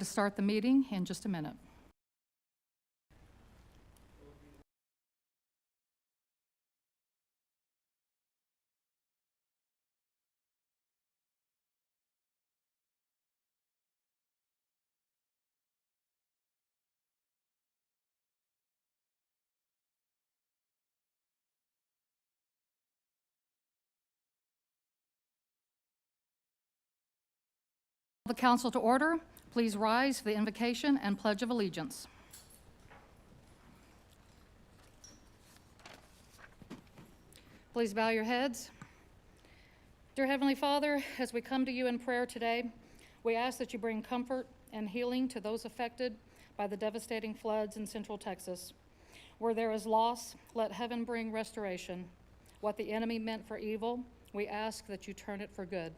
To start the meeting in just a minute. The council to order. Please rise for the invocation and pledge of allegiance. Please bow your heads. Dear Heavenly Father, as we come to you in prayer today, we ask that you bring comfort and healing to those affected by the devastating floods in Central Texas. Where there is loss, let heaven bring restoration. What the enemy meant for evil, we ask that you turn it for good.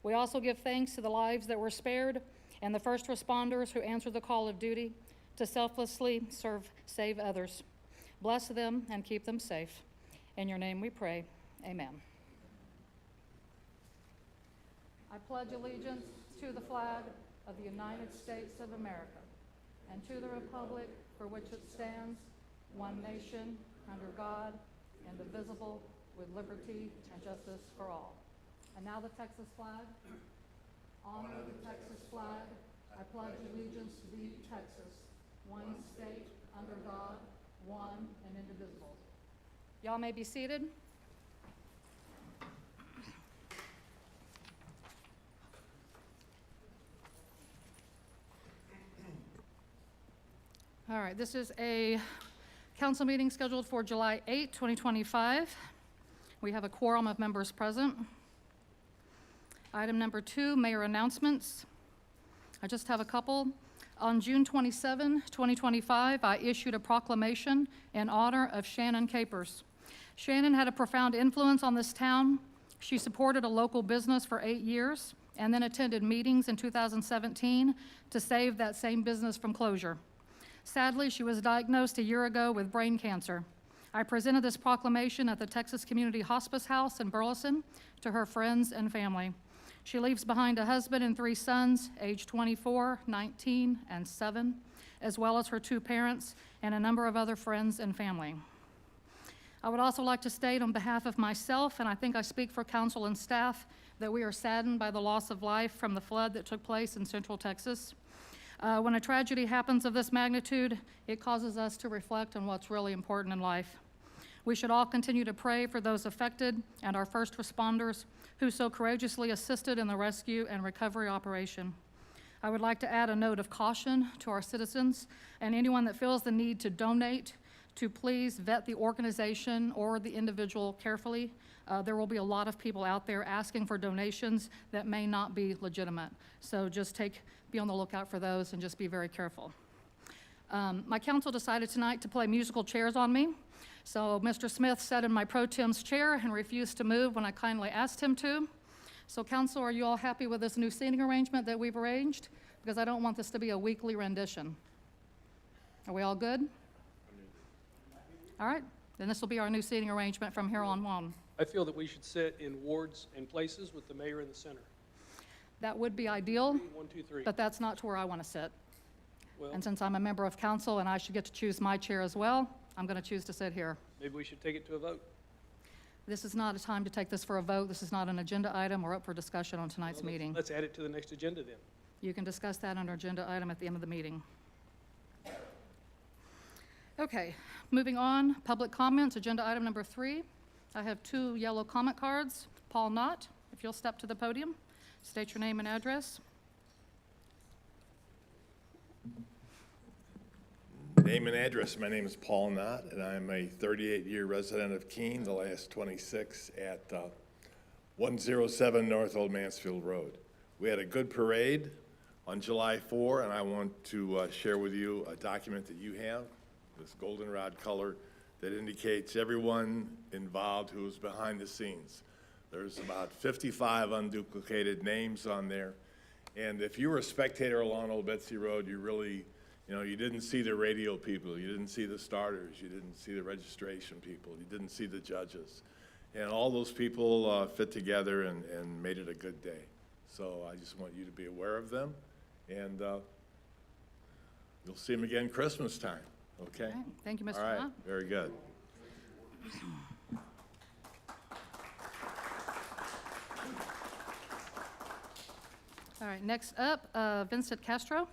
We also give thanks to the lives that were spared and the first responders who answered the call of duty to selflessly save others. Bless them and keep them safe. In your name we pray, amen. I pledge allegiance to the flag of the United States of America and to the republic for which it stands, one nation, under God, indivisible, with liberty and justice for all. And now the Texas flag. Honor the Texas flag. I pledge allegiance to thee, Texas, one state, under God, one and indivisible. Y'all may be seated. All right, this is a council meeting scheduled for July 8, 2025. We have a quorum of members present. Item number 2, mayor announcements. I just have a couple. On June 27, 2025, I issued a proclamation in honor of Shannon Capers. Shannon had a profound influence on this town. She supported a local business for 8 years and then attended meetings in 2017 to save that same business from closure. Sadly, she was diagnosed a year ago with brain cancer. I presented this proclamation at the Texas Community Hospice House in Burleson to her friends and family. She leaves behind a husband and 3 sons, aged 24, 19, and 7, as well as her 2 parents and a number of other friends and family. I would also like to state on behalf of myself, and I think I speak for council and staff, that we are saddened by the loss of life from the flood that took place in Central Texas. When a tragedy happens of this magnitude, it causes us to reflect on what's really important in life. We should all continue to pray for those affected and our first responders who so courageously assisted in the rescue and recovery operation. I would like to add a note of caution to our citizens and anyone that feels the need to donate to please vet the organization or the individual carefully. There will be a lot of people out there asking for donations that may not be legitimate. So just be on the lookout for those and just be very careful. My council decided tonight to play musical chairs on me. So Mr. Smith sat in my pro tem's chair and refused to move when I kindly asked him to. So council, are you all happy with this new seating arrangement that we've arranged? Because I don't want this to be a weekly rendition. Are we all good? All right, then this will be our new seating arrangement from here on. I feel that we should sit in wards and places with the mayor in the center. That would be ideal, 1, 2, 3. but that's not to where I want to sit. Well, And since I'm a member of council and I should get to choose my chair as well, I'm going to choose to sit here. maybe we should take it to a vote. This is not a time to take this for a vote. This is not an agenda item or up for discussion on tonight's Well, meeting. Let's add it to the next agenda then. You can discuss that under agenda item at the end of the meeting. Okay, moving on, public comments, agenda item number 3. I have 2 yellow comment cards. Paul Knott, if you'll step to the podium, state your name and address. Name and address. My name is Paul Knott, and I'm a 38-year resident of Keene, the last 26 at 107 North Old Mansfield Road. We had a good parade on July 4, and I want to share with you a document that you have, this goldenrod color, that indicates everyone involved who was behind the scenes. There's about 55 unduplicated names on there, and if you were a spectator along Old Betsy Road, you really, you didn't see the radio people, you didn't see the starters, you didn't see the registration people, you didn't see the judges. And all those people fit together and made it a good day. So I just want you to be aware of them. And You'll see him again Christmas time, okay? All right. Thank you, Mr. All right, Knott. very good. All right, next up, Vincent Castro.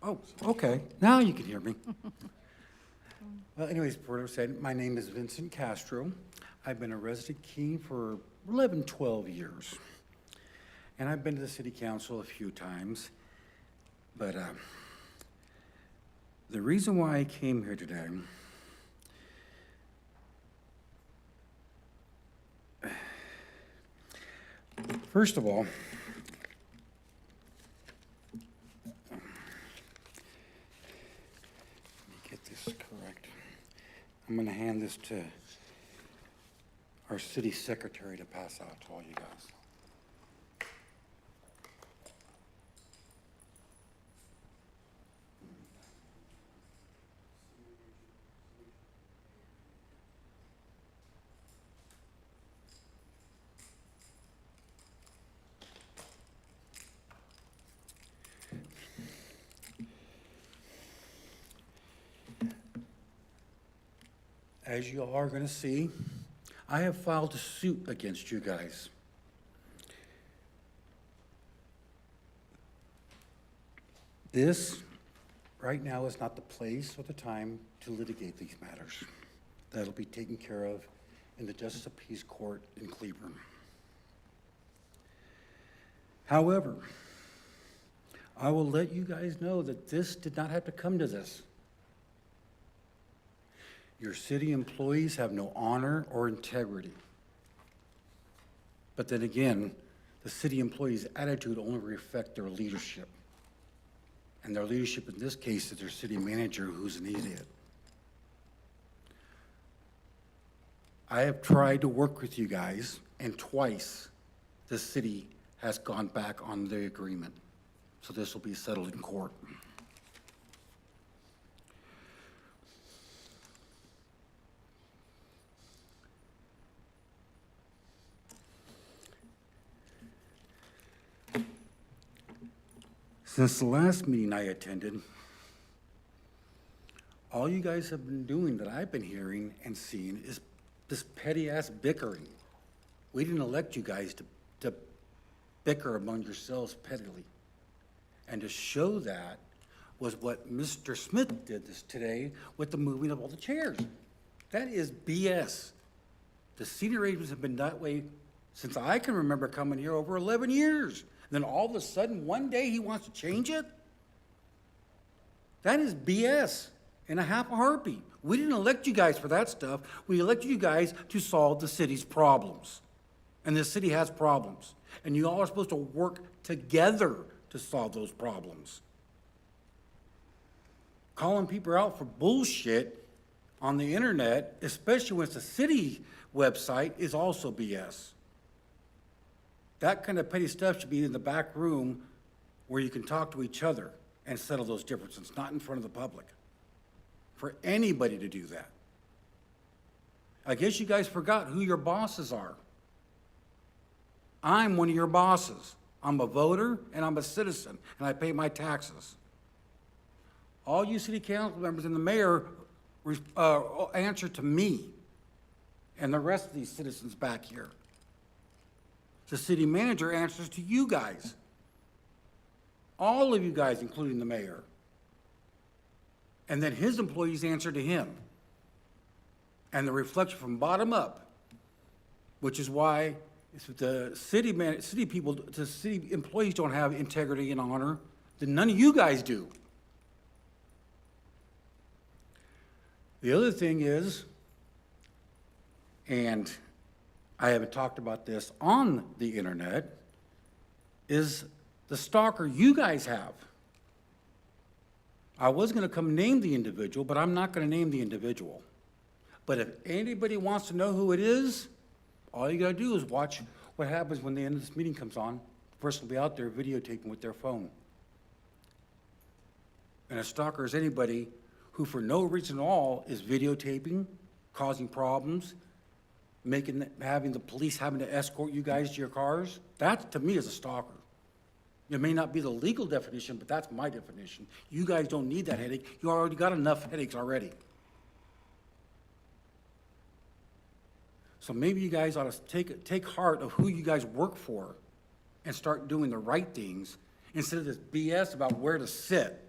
Oh, okay, now you can hear me. Well, anyways, for what I was saying, my name is Vincent Castro. I've been a resident Keene for 11, 12 years. And I've been to the city council a few times. But the reason why I came here today, first of all, get this correct. I'm going to hand this to our city secretary to pass out to all you guys. As you all are going to see, I have filed a suit against you guys. This, right now, is not the place or the time to litigate these matters. That'll be taken care of in the Justice of Peace Court in Cleburne. However, I will let you guys know that this did not have to come to this. Your city employees have no honor or integrity. But then again, the city employees' attitude only reflects their leadership. And their leadership in this case is their city manager, who's an idiot. I have tried to work with you guys, and twice the city has gone back on the agreement. So this will be settled in court. Since the last meeting I attended, all you guys have been doing that I've been hearing and seeing is this petty-ass bickering. We didn't elect you guys to bicker among yourselves pettily. And to show that was what Mr. Smith did this today with the moving of all the chairs. That is BS. The seating arrangements have been that way since I can remember coming here over 11 years. Then all of a sudden, one day he wants to change it? That is BS in a half a heartbeat. We didn't elect you guys for that stuff. We elected you guys to solve the city's problems. And the city has problems. And you all are supposed to work together to solve those problems. Calling people out for bullshit on the internet, especially when it's a city website, is also BS. That kind of petty stuff should be in the back room where you can talk to each other and settle those differences, not in front of the public. For anybody to do that. I guess you guys forgot who your bosses are. I'm one of your bosses. I'm a voter and I'm a citizen and I pay my taxes. All you city council members and the mayor answer to me and the rest of these citizens back here. The city manager answers to you guys. All of you guys, including the mayor. And then his employees answer to him. And the reflection from bottom up, which is why the city employees don't have integrity and honor, then none of you guys do. The other thing is, and I haven't talked about this on the internet, is the stalker you guys have. I was gonna come name the individual, but I'm not gonna name the individual. But if anybody wants to know who it is, all you gotta do is watch what happens when the end of this meeting comes on. The person will be out there videotaping with their phone. And a stalker is anybody who, for no reason at all, is videotaping, causing problems, having the police having to escort you guys to your cars. That, to me, is a stalker. It may not be the legal definition, but that's my definition. You guys don't need that headache. You already got enough headaches already. So maybe you guys ought to take heart of who you guys work for and start doing the right things instead of this BS about where to sit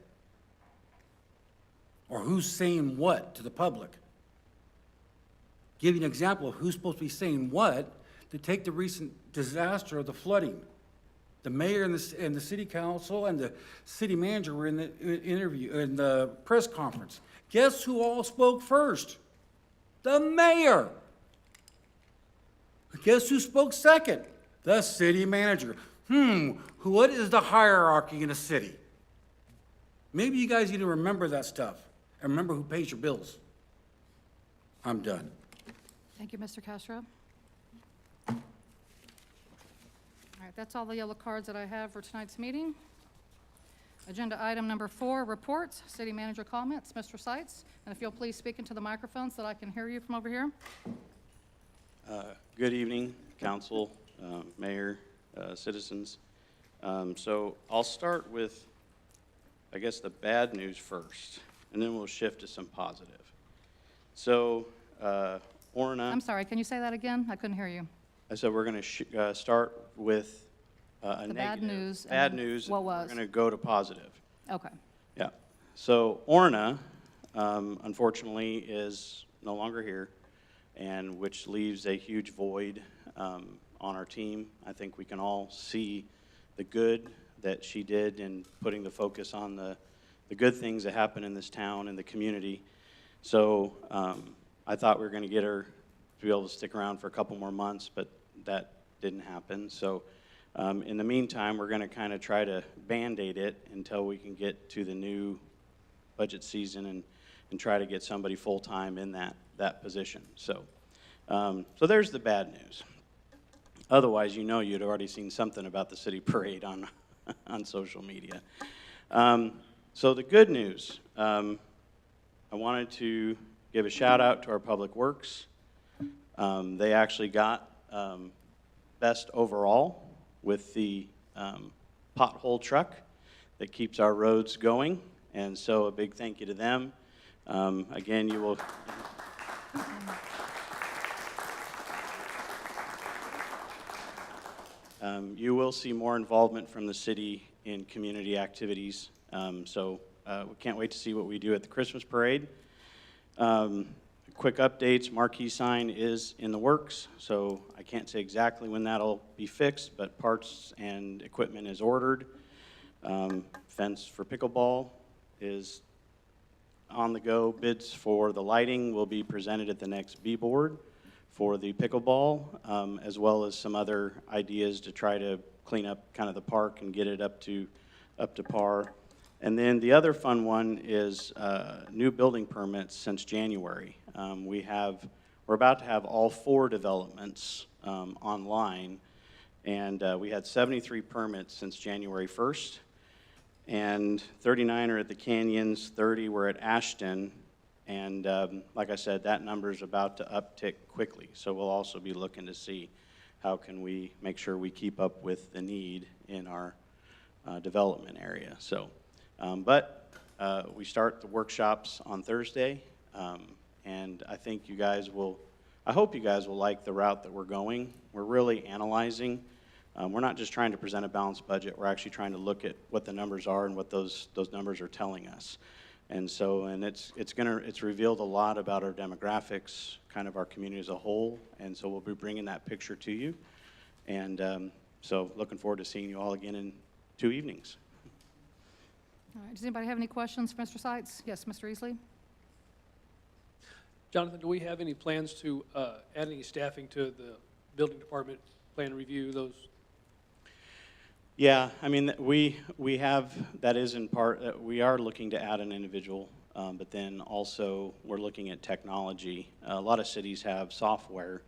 or who's saying what to the public. Give you an example of who's supposed to be saying what to take the recent disaster of the flooding. The mayor and the city council and the city manager were in the interview, in the press conference. Guess who all spoke first? The mayor. Guess who spoke second? The city manager. What is the hierarchy in a city? Maybe you guys need to remember that stuff and remember who pays your bills. I'm done. Thank you, Mr. Castro. All right, that's all the yellow cards that I have for tonight's meeting. Agenda item number 4, reports, city manager comments. Mr. Seitz, and if you'll please speak into the microphone so that I can hear you from over here. Good evening, council, mayor, citizens. So I'll start with, I guess, the bad news first, and then we'll shift to some positive. So, Orna. I'm sorry, can you say that again? I couldn't hear you. I said we're going to start with a The negative. bad news. Bad and news. What and was? We're going to go to positive. Okay. Yeah. So Orna, unfortunately, is no longer here, and which leaves a huge void on our team. I think we can all see the good that she did in putting the focus on the good things that happen in this town and the community. So I thought we were going to get her to be able to stick around for a couple more months, but that didn't happen. So in the meantime, we're going to kind of try to Band-Aid it until we can get to the new budget season and try to get somebody full-time in that position. So there's the bad news. Otherwise, you'd already seen something about the city parade on social media. So the good news, I wanted to give a shout out to our Public Works. They actually got best overall with the pothole truck that keeps our roads going. And so a big thank you to them. Again, you will... you will see more involvement from the city in community activities. So we can't wait to see what we do at the Christmas parade. Quick updates, marquee sign is in the works, so I can't say exactly when that'll be fixed, but parts and equipment is ordered. Fence for pickleball is on the go. Bids for the lighting will be presented at the next B-board for the pickleball, as well as some other ideas to try to clean up kind of the park and get it up to par. And then the other fun one is new building permits since January. We're about to have all 4 developments online, and we had 73 permits since January 1st, and 39 are at the Canyons, 30 were at Ashton, and like I said, that number is about to uptick quickly. So we'll also be looking to see how can we make sure we keep up with the need in our development area. So, but we start the workshops on Thursday, and I think I hope you guys will like the route that we're going. We're really analyzing. We're not just trying to present a balanced budget. We're actually trying to look at what the numbers are and what those numbers are telling us. And so, it's revealed a lot about our demographics, kind of our community as a whole, and so we'll be bringing that picture to you. And so looking forward to seeing you all again in 2 evenings. All right, does anybody have any questions for Mr. Seitz? Yes, Mr. Easley? Jonathan, do we have any plans to add any staffing to the building department, plan to review those? Yeah, I mean, we have, that is in part, we are looking to add an individual, but then also we're looking at technology. A lot of cities have software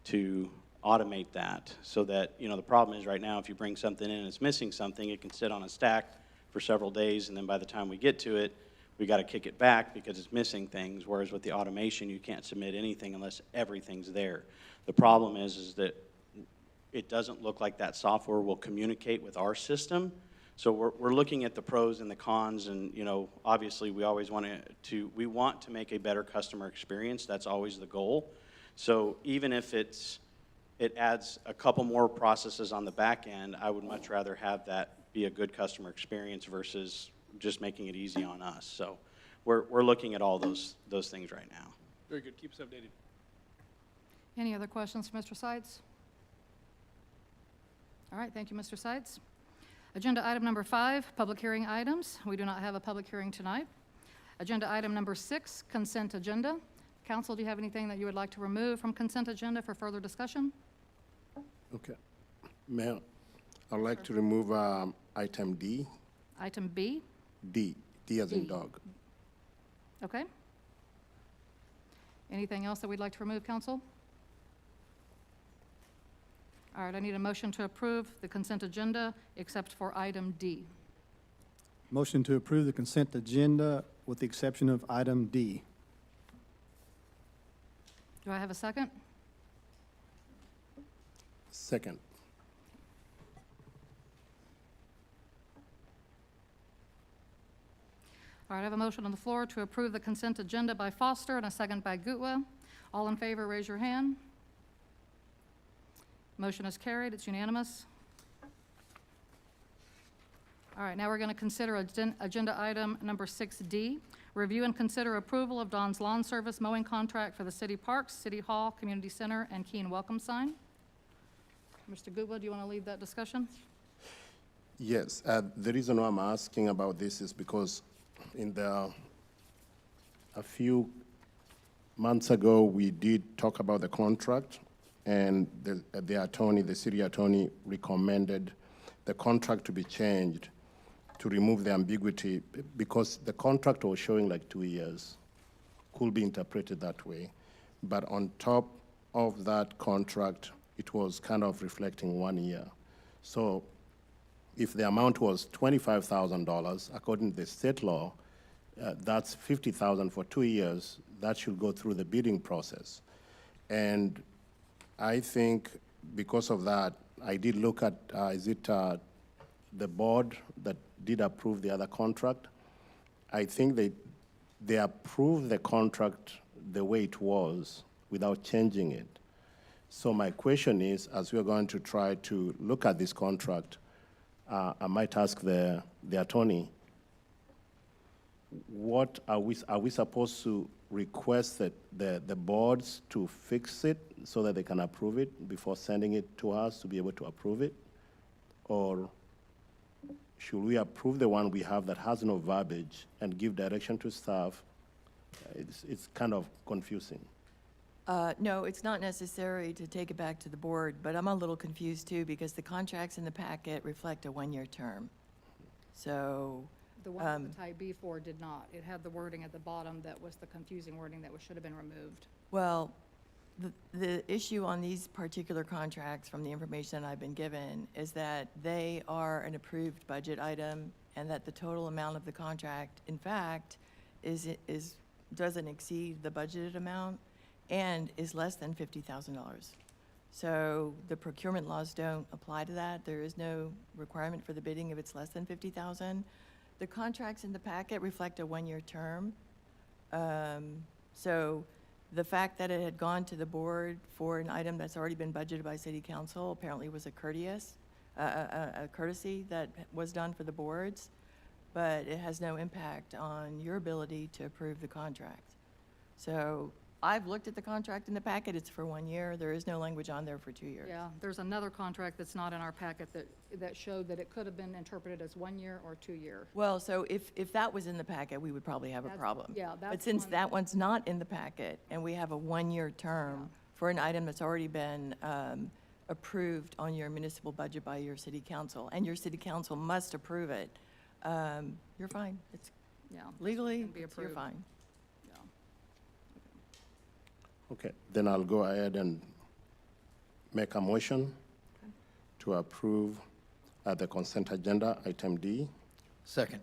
to automate that so that, you know, the problem is right now, if you bring something in and it's missing something, it can sit on a stack for several days, and then by the time we get to it, we got to kick it back because it's missing things, whereas with the automation, you can't submit anything unless everything's there. The problem is that it doesn't look like that software will communicate with our system. So we're looking at the pros and the cons, and, you know, obviously we always want we want to make a better customer experience. That's always the goal. So even if it adds a couple more processes on the back end, I would much rather have that be a good customer experience versus just making it easy on us. So we're looking at all those things right now. Very good. Keep us updated. Any other questions for Mr. Sides? All right, thank you, Mr. Sides. Agenda item number 5, public hearing items. We do not have a public hearing tonight. Agenda item number 6, consent agenda. Council, do you have anything that you would like to remove from consent agenda for further discussion? Okay. Mayor, I'd like to remove item D, Item B, D as in D. dog. okay. Anything else that we'd like to remove, council? All right, I need a motion to approve the consent agenda except for item D. Motion to approve the consent agenda with the exception of item D. Do I have a second? Second. All right, I have a motion on the floor to approve the consent agenda by Foster and a second by Gutwa. All in favor, raise your hand. Motion is carried. It's unanimous. All right, now we're going to consider agenda item number 6D, review and consider approval of Don's Lawn Service mowing contract for the city parks, City Hall, Community Center, and Keene welcome sign. Mr. Gutwa, do you want to lead that discussion? Yes, the reason why I'm asking about this is because a few months ago, we did talk about the contract, and the city attorney recommended the contract to be changed to remove the ambiguity because the contract was showing like 2 years, could be interpreted that way. But on top of that contract, it was kind of reflecting 1 year. So if the amount was $25,000, according to the state law, that's $50,000 for 2 years. That should go through the bidding process. And I think because of that, I did look at, the board that did approve the other contract? I think they approved the contract the way it was without changing it. So my question is, as we're going to try to look at this contract, I might ask the attorney, what are we supposed to request that the boards to fix it so that they can approve it before sending it to us to be able to approve it? Or should we approve the one we have that has no verbiage and give direction to staff? It's kind of confusing. No, it's not necessary to take it back to the board, but I'm a little confused too because the contracts in the packet reflect a one-year term. So, The one with the type B4 did not. It had the wording at the bottom that was the confusing wording that should have been removed. well, the issue on these particular contracts, from the information I've been given, is that they are an approved budget item and that the total amount of the contract, in fact, doesn't exceed the budgeted amount and is less than $50,000. So the procurement laws don't apply to that. There is no requirement for the bidding if it's less than $50,000. The contracts in the packet reflect a one-year term. So the fact that it had gone to the board for an item that's already been budgeted by city council apparently was a courtesy that was done for the boards, but it has no impact on your ability to approve the contract. So I've looked at the contract in the packet. It's for 1 year. There is no language on there for 2 years. Yeah, there's another contract that's not in our packet that showed that it could have been interpreted as 1 year or 2 year. Well, so if that was in the packet, we would probably have a That's- problem. yeah, But that's since one- that one's not in the packet, and we have a one-year term for an item that's already been approved on your municipal budget by your city council, and your city council must approve it, you're fine. It's Yeah. legally, Can be you're approved. fine. Yeah. Okay, then I'll go ahead and make a motion to approve the consent agenda, item D. Second.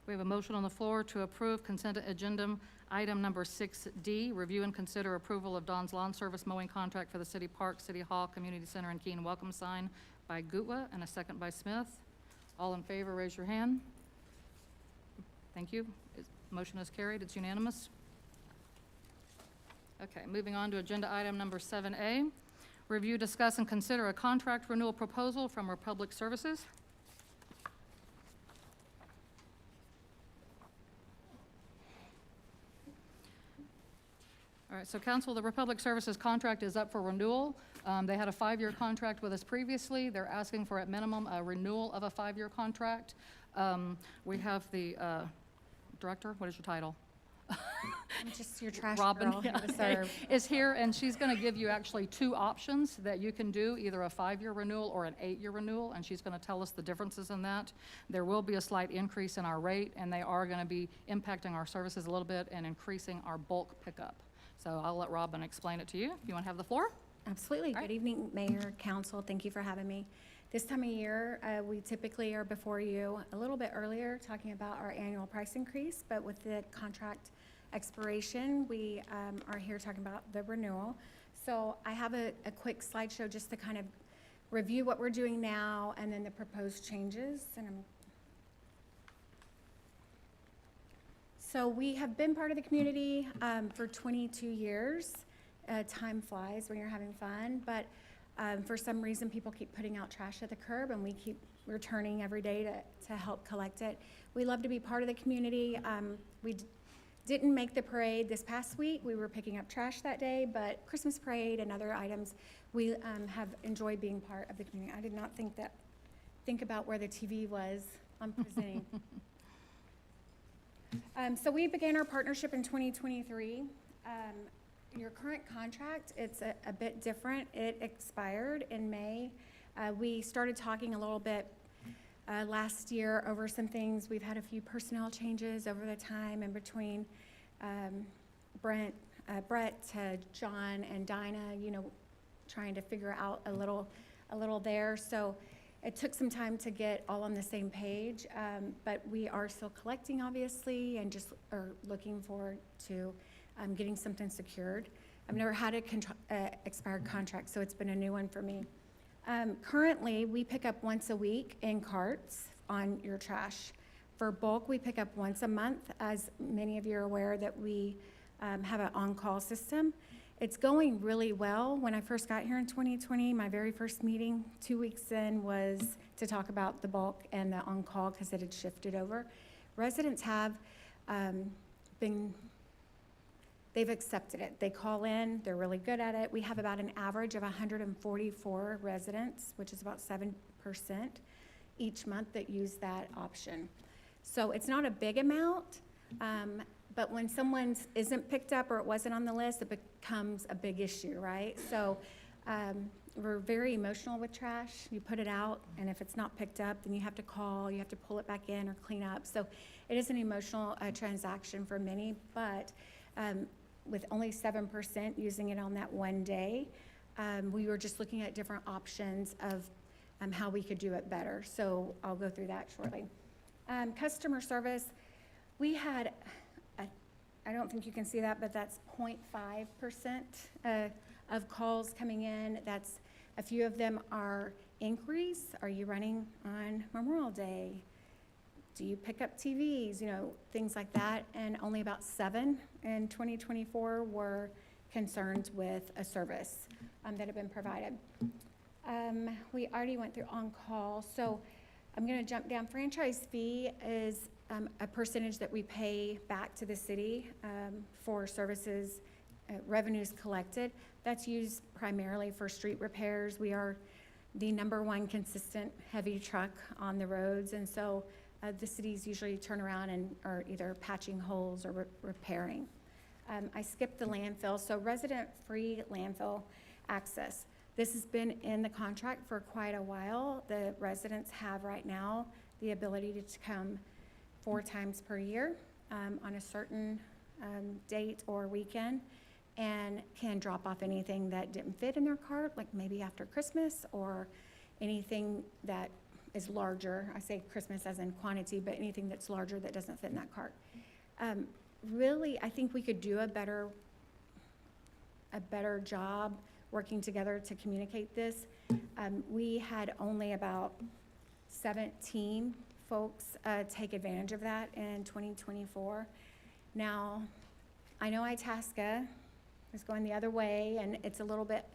We have a motion on the floor to approve consent agenda item number 6D, review and consider approval of Don's Lawn Service mowing contract for the City Park, City Hall, Community Center, and Keene welcome sign by Gutwa, and a second by Smith. All in favor, raise your hand. Thank you. Motion is carried. It's unanimous. Okay, moving on to agenda item number 7A, review, discuss, and consider a contract renewal proposal from Republic Services. All right, so council, the Republic Services contract is up for renewal. They had a 5-year contract with us previously. They're asking for at minimum a renewal of a 5-year contract. We have the director, what is your title? I'm just your trash Robin, girl here yeah, to okay, serve. is here, and she's going to give you actually 2 options that you can do, either a 5-year renewal or an 8-year renewal, and she's going to tell us the differences in that. There will be a slight increase in our rate, and they are going to be impacting our services a little bit and increasing our bulk pickup. So I'll let Robin explain it to you. You want to have the floor? Absolutely. All right. Good evening, Mayor, Council. Thank you for having me. This time of year, we typically are before you a little bit earlier, talking about our annual price increase, but with the contract expiration, we are here talking about the renewal. So I have a quick slideshow just to kind of review what we're doing now and then the proposed changes. So we have been part of the community for 22 years. Time flies when you're having fun, but for some reason, people keep putting out trash at the curb, and we keep returning every day to help collect it. We love to be part of the community. We didn't make the parade this past week. We were picking up trash that day, but Christmas parade and other items, we have enjoyed being part of the community. I did not think about where the TV was on presenting. So we began our partnership in 2023. Your current contract, it's a bit different. It expired in May. We started talking a little bit last year over some things. We've had a few personnel changes over the time in between Brett, John, and Dinah, trying to figure out a little there. So it took some time to get all on the same page, but we are still collecting, obviously, and just are looking forward to getting something secured. I've never had a expired contract, so it's been a new one for me. Currently, we pick up once a week in carts on your trash. For bulk, we pick up once a month. As many of you are aware that we have an on-call system. It's going really well. When I first got here in 2020, my very first meeting 2 weeks in was to talk about the bulk and the on-call because it had shifted over. Residents have they've accepted it. They call in, they're really good at it. We have about an average of 144 residents, which is about 7% each month that use that option. So it's not a big amount, but when someone isn't picked up or it wasn't on the list, it becomes a big issue, right? So we're very emotional with trash. You put it out, and if it's not picked up, then you have to call, you have to pull it back in or clean up. So it is an emotional transaction for many, but with only 7% using it on that one day, we were just looking at different options of how we could do it better. So I'll go through that shortly. Customer service, we had, I don't think you can see that, but that's 0.5% of calls coming in. That's, a few of them are inquiries. Are you running on Memorial Day? Do you pick up TVs? Things like that. And only about 7 in 2024 were concerned with a service that had been provided. We already went through on-call, so I'm going to jump down. Franchise fee is a percentage that we pay back to the city for services, revenues collected. That's used primarily for street repairs. We are the #1 consistent heavy truck on the roads, and so the cities usually turn around and are either patching holes or repairing. I skipped the landfill. So resident-free landfill, access. This has been in the contract for quite a while. The residents have right now the ability to come 4 times per year on a certain date or weekend, and can drop off anything that didn't fit in their cart, like maybe after Christmas, or anything that is larger. I say Christmas as in quantity, but anything that's larger that doesn't fit in that cart. Really, I think we could do a better job working together to communicate this. We had only about 17 folks take advantage of that in 2024. Now, I know Itasca is going the other way, and it's a little bit,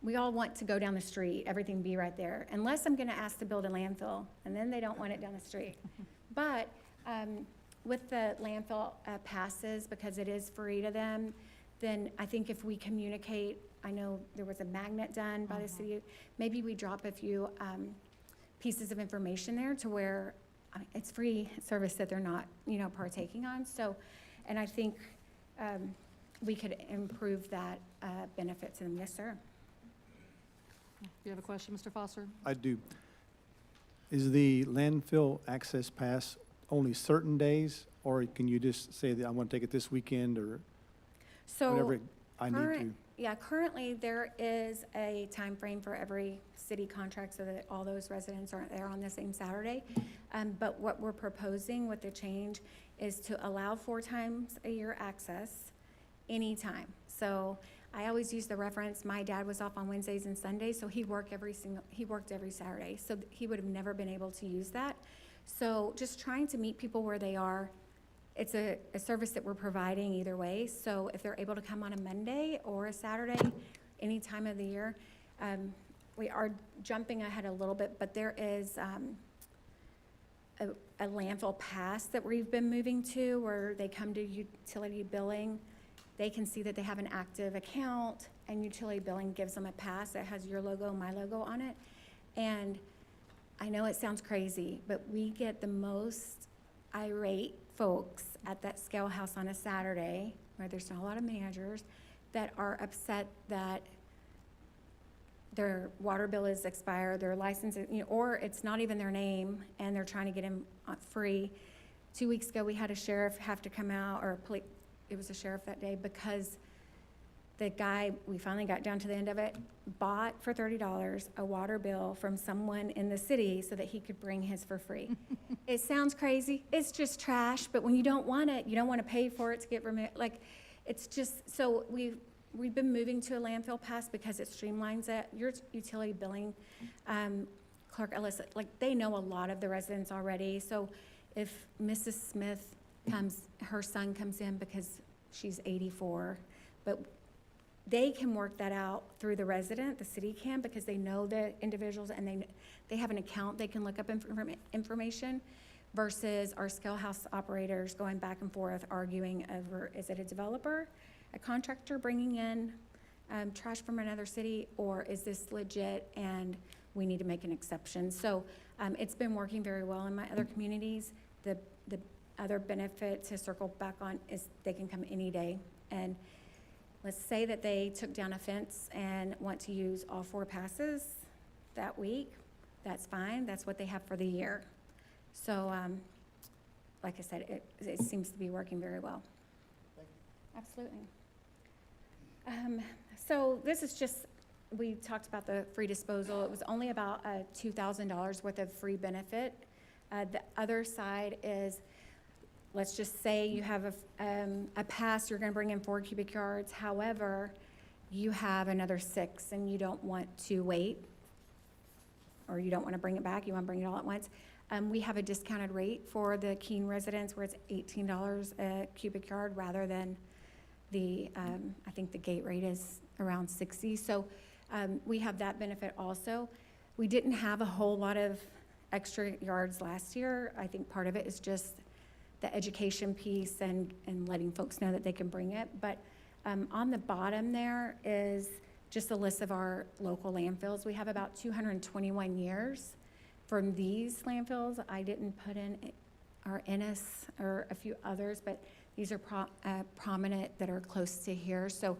we all want to go down the street, everything be right there, unless I'm gonna ask to build a landfill, and then they don't want it down the street. But with the landfill passes, because it is free to them, then I think if we communicate, I know there was a magnet done by the city, maybe we drop a few pieces of information there to where it's free service that they're not, partaking on. So, and I think we could improve that benefit to them. Yes, sir. Do you have a question, Mr. Foster? I do. Is the landfill access pass only certain days, or can you just say that I want to take it this weekend or So whenever I need to? Yeah, currently there is a time frame for every city contract so that all those residents aren't there on the same Saturday. But what we're proposing with the change is to allow 4 times a year access anytime. So I always use the reference, my dad was off on Wednesdays and Sundays, so he worked every Saturday. So he would have never been able to use that. So just trying to meet people where they are. It's a service that we're providing either way. So if they're able to come on a Monday or a Saturday, any time of the year, we are jumping ahead a little bit, but there is a landfill pass that we've been moving to where they come to utility billing. They can see that they have an active account, and utility billing gives them a pass that has your logo, my logo on it. And I know it sounds crazy, but we get the most irate folks at that scale house on a Saturday, where there's not a lot of managers, that are upset that their water bill is expired, their license, or it's not even their name, and they're trying to get him free. 2 weeks ago, we had a sheriff have to come out, or it was a sheriff that day, because the guy, we finally got down to the end of it, bought for $30 a water bill from someone in the city so that he could bring his for free. It sounds crazy. It's just trash, but when you don't want it, you don't want to pay for it to get removed. Like, it's just, so we've been moving to a landfill pass because it streamlines it. Your utility billing, Clerk Ellis, like, they know a lot of the residents already. So if Mrs. Smith her son comes in because she's 84, but they can work that out through the resident, the city can, because they know the individuals and they have an account, they can look up information, versus our scale house operators going back and forth arguing over, is it a developer, a contractor bringing in trash from another city, or is this legit and we need to make an exception? So it's been working very well in my other communities. The other benefit to circle back on is they can come any day. And let's say that they took down a fence and want to use all 4 passes that week. That's fine. That's what they have for the year. So, like I said, it seems to be working very well. Absolutely. So this is just, we talked about the free disposal. It was only about $2,000 worth of free benefit. The other side is, let's just say you have a pass, you're gonna bring in 4 cubic yards. However, you have another 6 and you don't want to wait, or you don't wanna bring it back, you wanna bring it all at once. We have a discounted rate for the Keene residents where it's $18 a cubic yard rather than the, I think the gate rate is around 60. So we have that benefit also. We didn't have a whole lot of extra yards last year. I think part of it is just the education piece and letting folks know that they can bring it. But on the bottom there is just a list of our local landfills. We have about 221 years from these landfills. I didn't put in our Ennis or a few others, but these are prominent that are close to here. So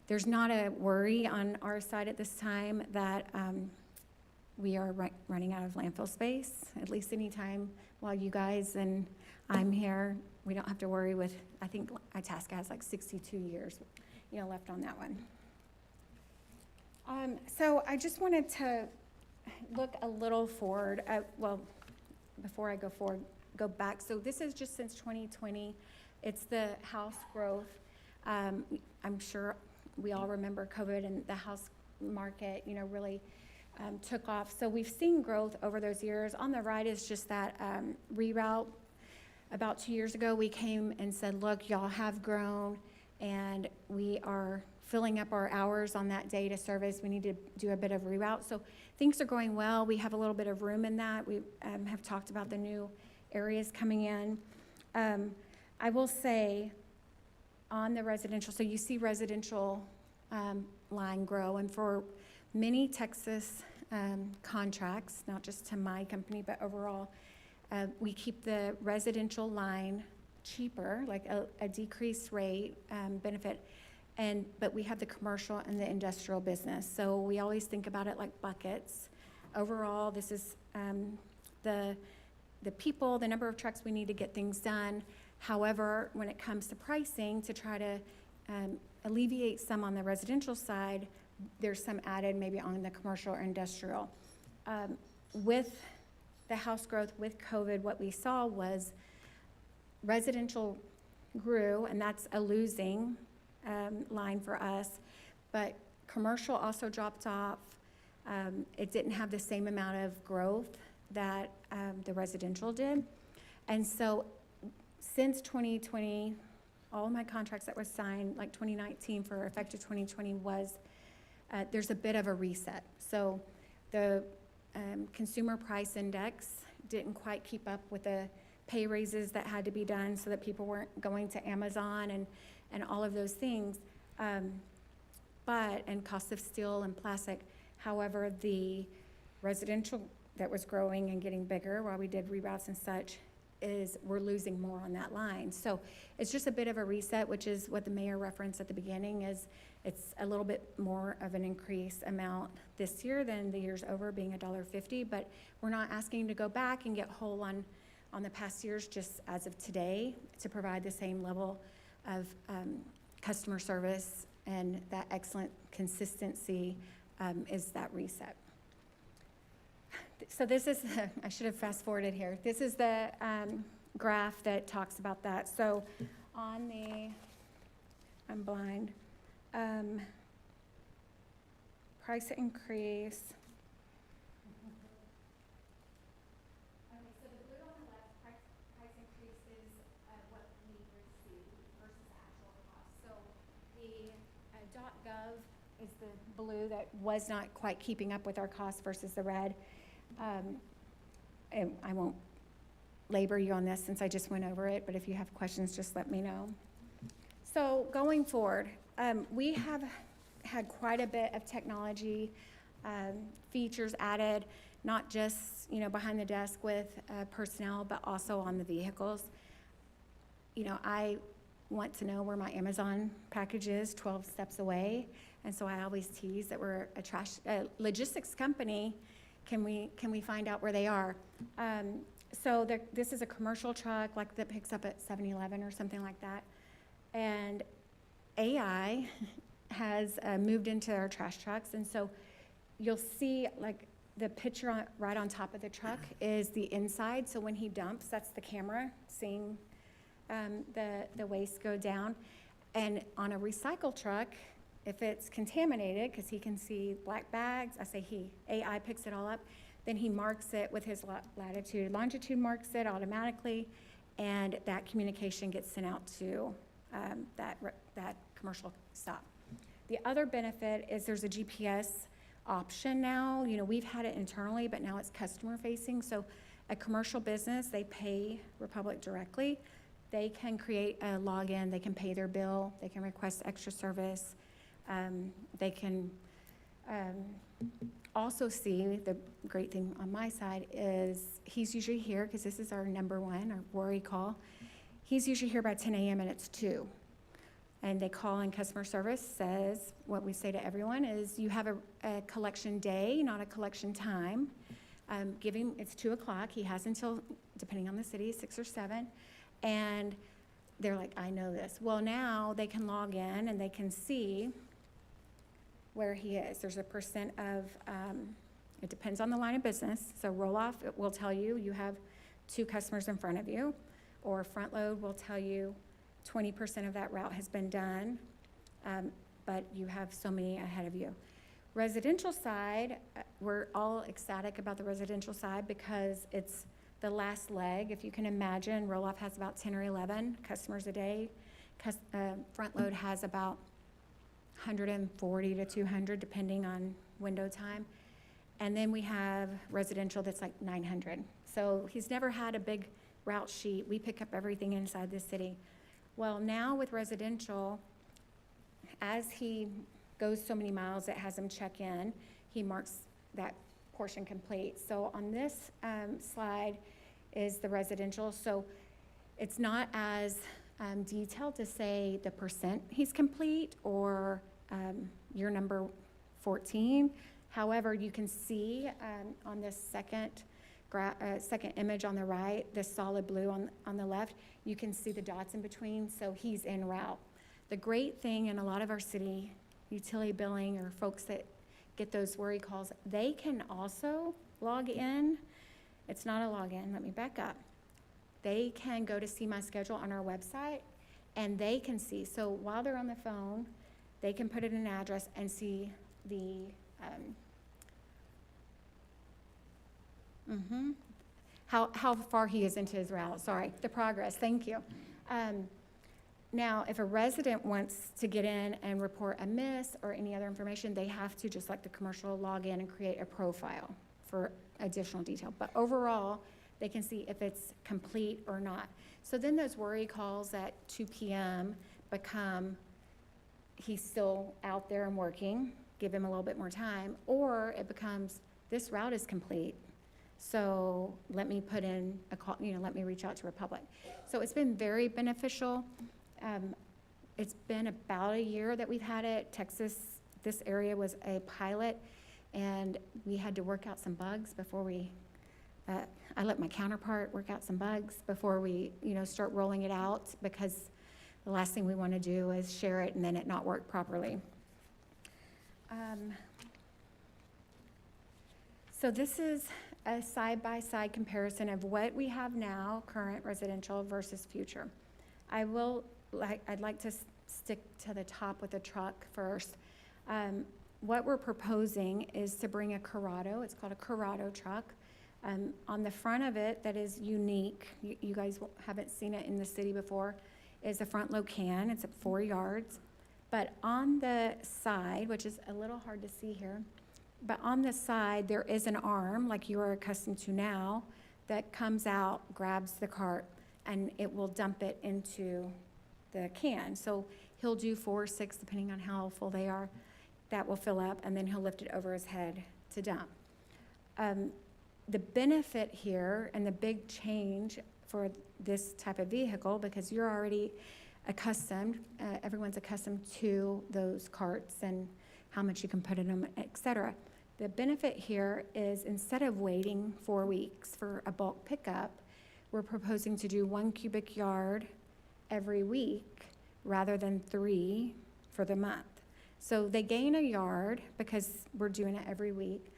there's not a worry on our side at this time that we are running out of landfill space, at least anytime while you guys and I'm here. We don't have to worry with, I think Itasca has like 62 years, left on that one. So I just wanted to look a little forward, before I go forward, go back. So this is just since 2020. It's the house growth. I'm sure we all remember COVID and the house market, really took off. So we've seen growth over those years. On the right is just that reroute. About 2 years ago, we came and said, look, y'all have grown, and we are filling up our hours on that day to service. We need to do a bit of reroute. So things are going well. We have a little bit of room in that. We have talked about the new areas coming in. I will say on the residential, so you see residential line grow, and for many Texas contracts, not just to my company, but overall, we keep the residential line cheaper, like a decreased rate benefit, but we have the commercial and the industrial business. So we always think about it like buckets. Overall, this is the people, the number of trucks we need to get things done. However, when it comes to pricing, to try to alleviate some on the residential side, there's some added maybe on the commercial or industrial. With the house growth with COVID, what we saw was residential grew, and that's a losing line for us, but commercial also dropped off. It didn't have the same amount of growth that the residential did. And so since 2020, all of my contracts that were signed, like 2019 for effective 2020 was, there's a bit of a reset. So the consumer price index didn't quite keep up with the pay raises that had to be done so that people weren't going to Amazon and all of those things, and cost of steel and plastic. However, the residential that was growing and getting bigger while we did reroutes and such we're losing more on that line. So it's just a bit of a reset, which is what the mayor referenced at the beginning, is it's a little bit more of an increase amount this year than the years over, being $1.50, but we're not asking to go back and get whole on the past years, just as of today, to provide the same level of customer service and that excellent consistency is that reset. So this is, I should have fast forwarded here. This is the graph that talks about that. So on the, I'm blind, price increase. Okay, so the blue on the left, price increase is what we receive versus actual cost. So the .gov is the blue that was not quite keeping up with our costs versus the red. And I won't labor you on this since I just went over it, but if you have questions, just let me know. So going forward, we have had quite a bit of technology features added, not just behind the desk with personnel, but also on the vehicles. I want to know where my Amazon package is 12 steps away, and so I always tease that we're a logistics company. Can we find out where they are? So this is a commercial truck that picks up at 7-Eleven or something like that. And AI has moved into our trash trucks. And so you'll see the picture right on top of the truck is the inside. So when he dumps, that's the camera seeing the waste go down. And on a recycle truck, if it's contaminated, because he can see black bags, I say he, AI picks it all up, then he marks it with his latitude. Longitude marks it automatically, and that communication gets sent out to that commercial stop. The other benefit is there's a GPS option now. We've had it internally, but now it's customer facing. So a commercial business, they pay Republic directly. They can create a login, they can pay their bill, they can request extra service. They can also see, the great thing on my side is he's usually here, because this is our number one, our worry call. He's usually here by 10 a.m. and it's 2. and they call and customer service says, what we say to everyone is, you have a collection day, not a collection time. It's 2 o'clock, he has until, depending on the city, 6 or 7, and they're like, I know this. Well, now they can log in and they can see where he is. There's a percent of, it depends on the line of business. So roll-off, it will tell you you have 2 customers in front of you, or front load will tell you 20% of that route has been done, but you have so many ahead of you. Residential side, we're all ecstatic about the residential side because it's the last leg. If you can imagine, roll-off has about 10 or 11 customers a day. Front load has about 140 to 200, depending on window time. And then we have residential that's like 900. So he's never had a big route sheet. We pick up everything inside the city. Well, now with residential, as he goes so many miles, it has him check in. He marks that portion complete. So on this slide is the residential. So it's not as detailed to say the percent he's complete or year number 14. However, you can see on this second image on the right, the solid blue on the left, you can see the dots in between, so he's en route. The great thing in a lot of our city utility billing or folks that get those worry calls, they can also log in. It's not a login, let me back up. They can go to see my schedule on our website and they can see, so while they're on the phone, they can put in an address and see the how far he is into his route, the progress, thank you. Now, if a resident wants to get in and report a miss or any other information, they have to, just like the commercial, log in and create a profile for additional detail. But overall, they can see if it's complete or not. So then those worry calls at 2 p.m. become, he's still out there and working, give him a little bit more time, or it becomes, this route is complete. So let me put in a call, let me reach out to Republic. So it's been very beneficial. It's been about a year that we've had it. Texas, this area was a pilot, and we had to work out some bugs before we, I let my counterpart work out some bugs before we, start rolling it out, because the last thing we want to do is share it and then it not work properly. So this is a side-by-side comparison of what we have now, current residential versus future. I'd like to stick to the top with the truck first. What we're proposing is to bring a Corrado. It's called a Corrado truck. On the front of it, that is unique, you guys haven't seen it in the city before, is a front load can. It's at 4 yards. But on the side, which is a little hard to see here, but on the side, there is an arm, like you are accustomed to now, that comes out, grabs the cart, and it will dump it into the can. So he'll do 4 or 6, depending on how full they are. That will fill up, and then he'll lift it over his head to dump. The benefit here and the big change for this type of vehicle, because you're already accustomed, everyone's accustomed to those carts and how much you can put in them, et cetera. The benefit here is, instead of waiting 4 weeks for a bulk pickup, we're proposing to do 1 cubic yard every week rather than 3 for the month. So they gain a yard because we're doing it every week.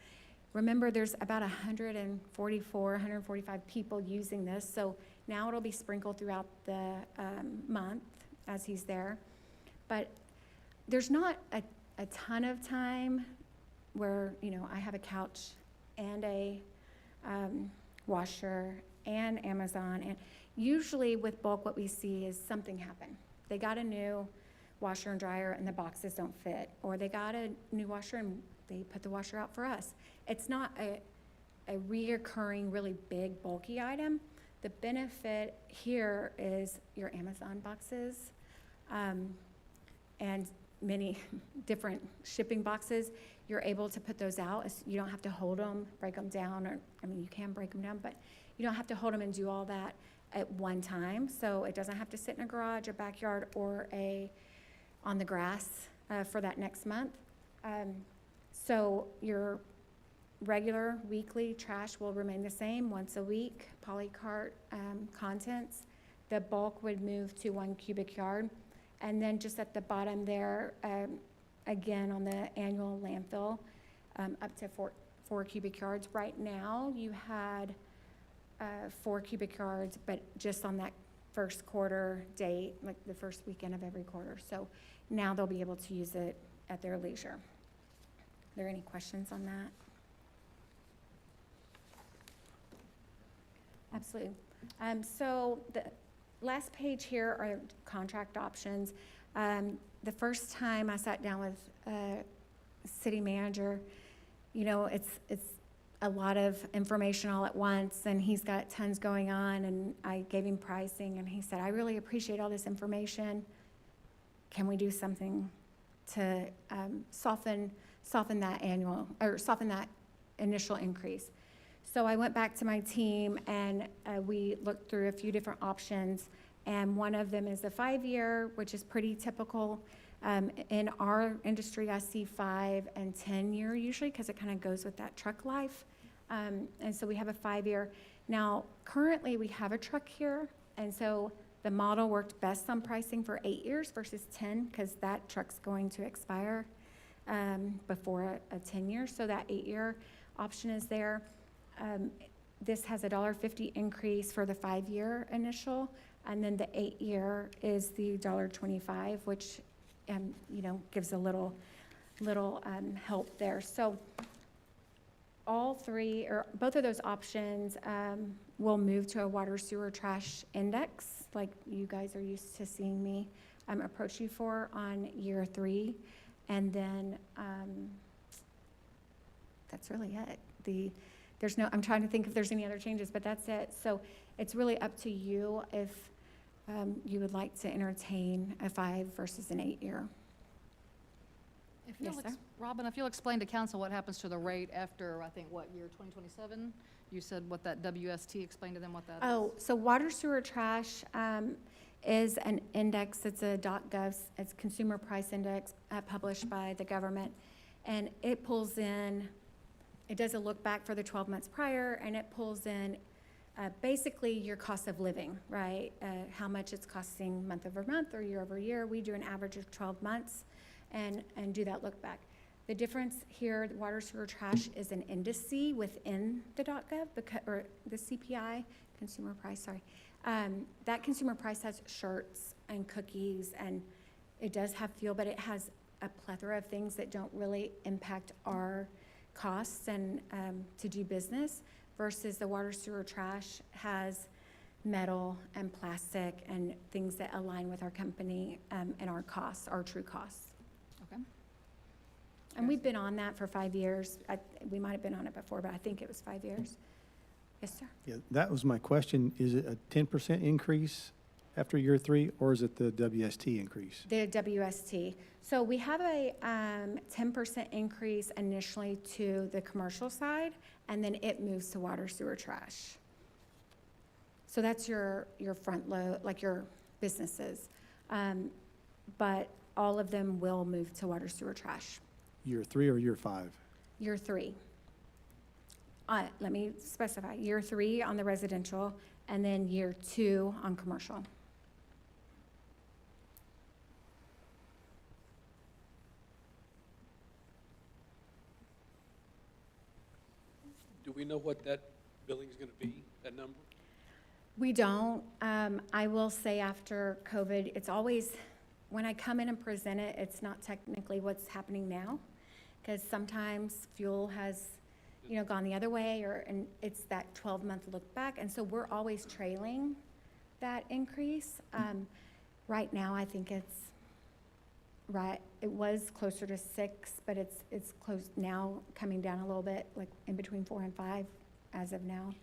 Remember, there's about 145 people using this, so now it'll be sprinkled throughout the month as he's there. But there's not a ton of time where, I have a couch and a washer and Amazon, and usually with bulk what we see is something happened. They got a new washer and dryer and the boxes don't fit, or they got a new washer and they put the washer out for us. It's not a reoccurring, really big, bulky item. The benefit here is your Amazon boxes and many different shipping boxes. You're able to put those out. You don't have to hold them, break them down, or, you can break them down, but you don't have to hold them and do all that at one time. So it doesn't have to sit in a garage, a backyard, or a on the grass for that next month. So your regular weekly trash will remain the same, once a week, polycart contents. The bulk would move to 1 cubic yard. And then just at the bottom there, again, on the annual landfill, up to 4 cubic yards. Right now, you had 4 cubic yards, but just on that first quarter date, like the first weekend of every quarter. So now they'll be able to use it at their leisure. Are there any questions on that? Absolutely. So the last page here are contract options. The first time I sat down with city manager, you know, it's a lot of information all at once, and he's got tons going on, and I gave him pricing, and he said, I really appreciate all this information. Can we do something to soften that soften that initial increase? So I went back to my team, and we looked through a few different options, and one of them is a 5-year, which is pretty typical. In our industry, I see 5 and 10-year usually, because it kind of goes with that truck life. And so we have a 5-year. Now, currently, we have a truck here, and so the model worked best on pricing for 8 years versus 10, because that truck's going to expire before a 10 years. So that 8-year option is there. This has a $1.50 increase for the 5-year initial, and then the 8-year is the $1.25, which you know, gives a little help there. So all three, or both of those options, will move to a water sewer trash index, like you guys are used to seeing me approach you for on year 3. And then that's really it. There's no, I'm trying to think if there's any other changes, but that's it. So it's really up to you if you would like to entertain a 5 versus an 8-year. Yes, sir. Robin, if you'll explain to council what happens to the rate after, I think, what, year 2027? You said what that WST, explain to them what that is. Oh, so water sewer trash is an index. It's a .gov, it's Consumer Price Index published by the government. And it pulls in, it does a look back for the 12 months prior, and it pulls in basically your cost of living, right? How much it's costing month over month or year over year. We do an average of 12 months and do that look back. The difference here, the water sewer trash is an indice within the .gov, or the CPI, consumer price, sorry. That consumer price has shirts and cookies, and it does have fuel, but it has a plethora of things that don't really impact our costs and to do business, versus the water sewer trash has metal and plastic and things that align with our company and our costs, our true costs. Okay. And we've been on that for 5 years. We might have been on it before, but I think it was 5 years. Yes, sir. Yeah, that was my question. Is it a 10% increase after year 3, or is it the WST increase? The WST. So we have a 10% increase initially to the commercial side, and then it moves to water sewer trash. So that's your front load, like your businesses. But all of them will move to water sewer trash. Year 3 or year 5? Year 3. Let me specify, year 3 on the residential, and then year 2 on commercial. Do we know what that billing's gonna be, that number? We don't. I will say after COVID, it's always, when I come in and present it, it's not technically what's happening now, because sometimes fuel has, you know, gone the other way, and it's that 12-month look back, and so we're always trailing that increase. Right now, I think it's right. It was closer to 6, but it's close now, coming down a little bit, like in between 4 and 5 as of now.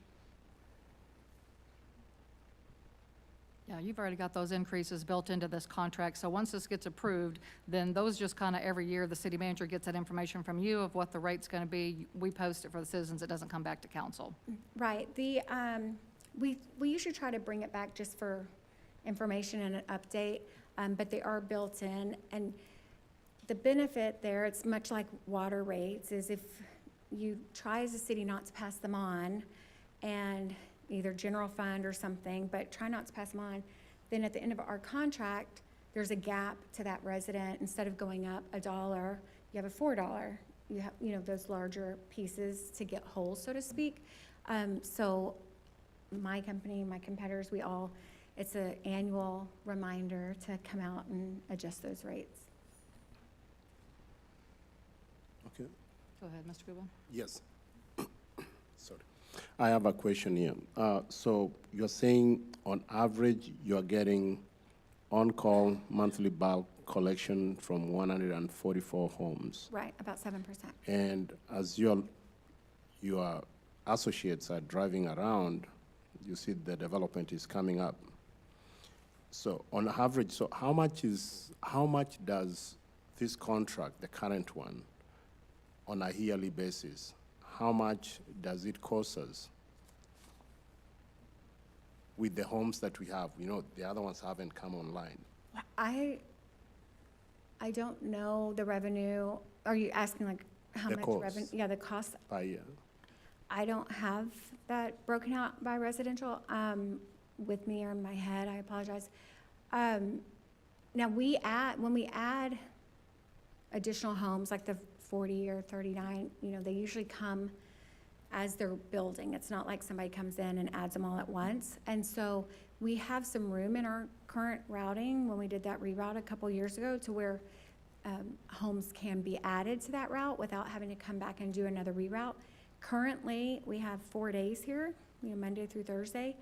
Yeah, you've already got those increases built into this contract, so once this gets approved, then those just kind of every year, the city manager gets that information from you of what the rate's going to be. We post it for the citizens, it doesn't come back to council. Right. We usually try to bring it back just for information and an update. but they are built in. And the benefit there, it's much like water rates, is if you try as a city not to pass them on, and either general fund or something, but try not to pass them on, then at the end of our contract, there's a gap to that resident. Instead of going up $1, you have a $4. You have, those larger pieces to get whole, so to speak. So my company, my competitors, it's an annual reminder to come out and adjust those rates. Okay. Go ahead, Mr. Guba. Yes. Sorry. I have a question here. So you're saying on average, you're getting on-call monthly bulk collection from 144 homes. Right, about 7%. And as your associates are driving around, you see the development is coming up. So on average, so how much does this contract, the current one, on a yearly basis, how much does it cost us with the homes that we have? The other ones haven't come online. I don't know the revenue. Are you asking like how The much cost. revenue? Yeah, the cost. Per year. I don't have that broken out by residential with me or in my head. I apologize. Now when we add additional homes, like the 40 or 39, they usually come as they're building. It's not like somebody comes in and adds them all at once. And so we have some room in our current routing when we did that reroute a couple years ago to where homes can be added to that route without having to come back and do another reroute. Currently, we have 4 days here, Monday through Thursday.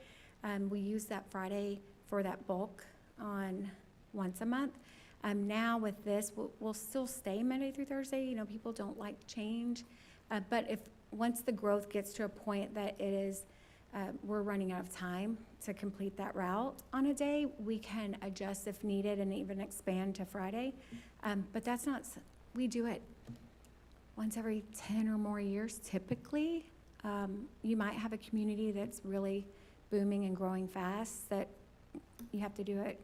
We use that Friday for that bulk on once a month. Now with this, we'll still stay Monday through Thursday. People don't like change. But once the growth gets to a point that it is, we're running out of time to complete that route on a day, we can adjust if needed and even expand to Friday. But that's not, we do it once every 10 or more years, typically. You might have a community that's really booming and growing fast that you have to do it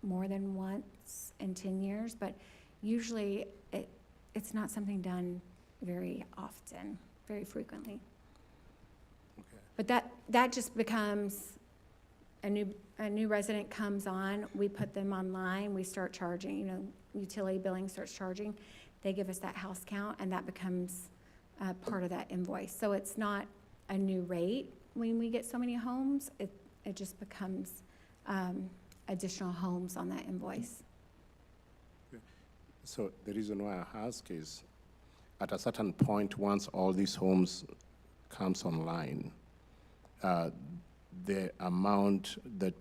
more than once in 10 years, but usually it's not something done very often, very frequently. Okay. But that just becomes a new resident comes on, we put them online, we start charging, utility billing starts charging. They give us that house count, and that becomes part of that invoice. So it's not a new rate when we get so many homes. It just becomes additional homes on that invoice. So the reason why I ask is, at a certain point, once all these homes comes online, the amount that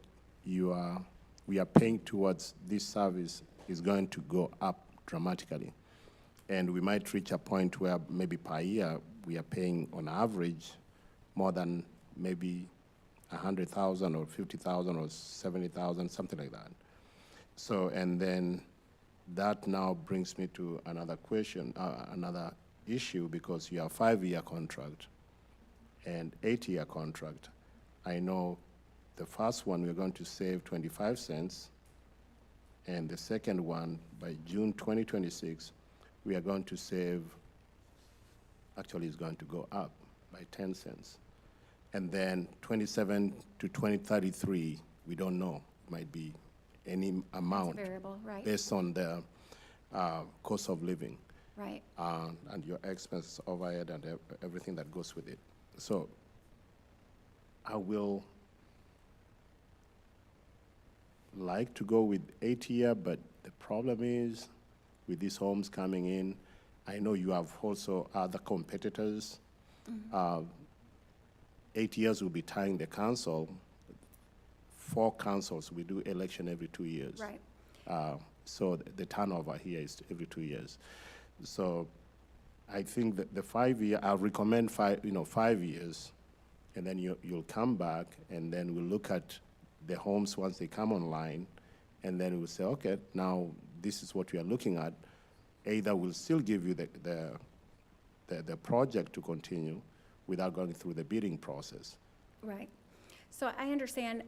we are paying towards this service is going to go up dramatically. And we might reach a point where maybe per year we are paying on average more than maybe 100,000 or 50,000 or 70,000, something like that. So, and then that now brings me to another question, another issue, because you have 5-year contract and 8-year contract. I know the first one we're going to save 25 cents, and the second one by June 2026, we are going to save, actually it's going to go up by 10 cents. And then 27 to 2033, we don't know. It might be any amount Variable, right? based on the cost of living. Right. And your expense overhead and everything that goes with it. So I will like to go with 8-year, but the problem is with these homes coming in, I know you have also other competitors. 8 years will be tying the council. 4 councils, we do election every 2 years. Right. So the turnover here is every 2 years. So I think that the 5-year, I'll recommend 5 years, and then you'll come back, and then we'll look at the homes once they come online, and then we'll say, okay, now this is what we are looking at. Either we'll still give you the project to continue without going through the bidding process. Right. So I understand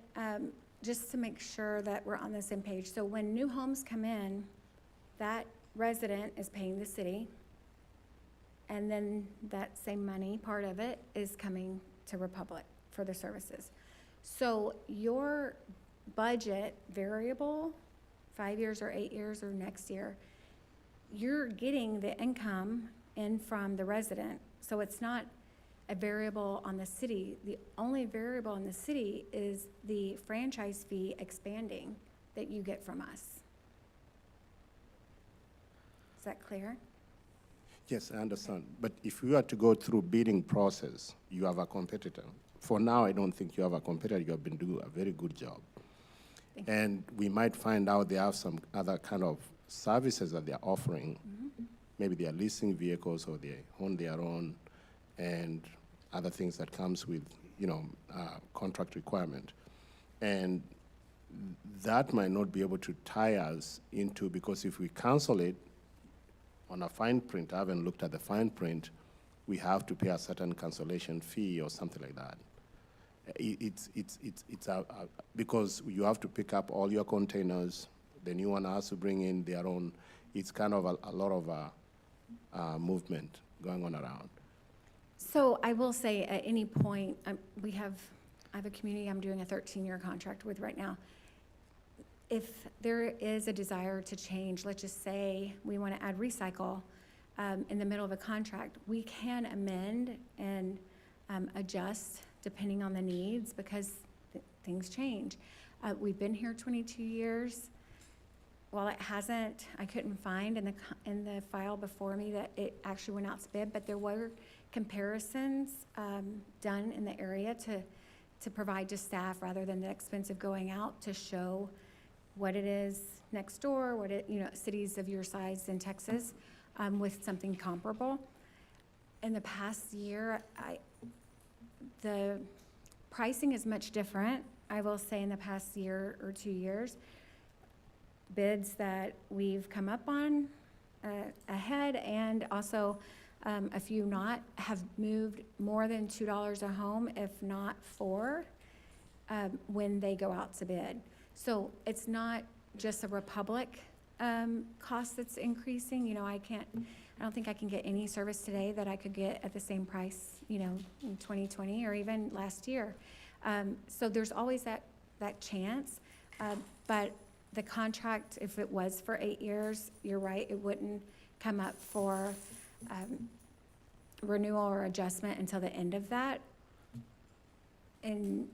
just to make sure that we're on the same page, so when new homes come in, that resident is paying the city, and then that same money, part of it, is coming to Republic for the services. So your budget variable, 5 years or 8 years or next year, you're getting the income in from the resident, so it's not a variable on the city. The only variable in the city is the franchise fee expanding that you get from us. Is that clear? Yes, I understand. But if you are to go through bidding process, you have a competitor. For now, I don't think you have a competitor. You have been doing a very good job. Thank you. And we might find out they have some other kind of services that they're offering. Maybe they are leasing vehicles or they own their own, and other things that comes with, contract requirement. And that might not be able to tie us into, because if we cancel it on a fine print, I haven't looked at the fine print, we have to pay a certain cancellation fee or something like that. It's because you have to pick up all your containers, the new one has to bring in their own. It's kind of a lot of movement going on around. So I will say, at any point, I have a community I'm doing a 13-year contract with right now. If there is a desire to change, let's just say we want to add recycle in the middle of a contract, we can amend and adjust depending on the needs, because things change. We've been here 22 years. While it hasn't, I couldn't find in the file before me that it actually went out to bid, but there were comparisons done in the area to provide to staff, rather than the expense of going out, to show what it is next door, cities of your size in Texas, with something comparable. In the past year, the pricing is much different, I will say, in the past year or 2 years. Bids that we've come up on ahead, and also a few not, have moved more than $2 a home, if not $4, when they go out to bid. So it's not just a Republic cost that's increasing. I don't think I can get any service today that I could get at the same price, in 2020 or even last year. So there's always that chance, but the contract, if it was for 8 years, you're right, it wouldn't come up for renewal or adjustment until the end of that. And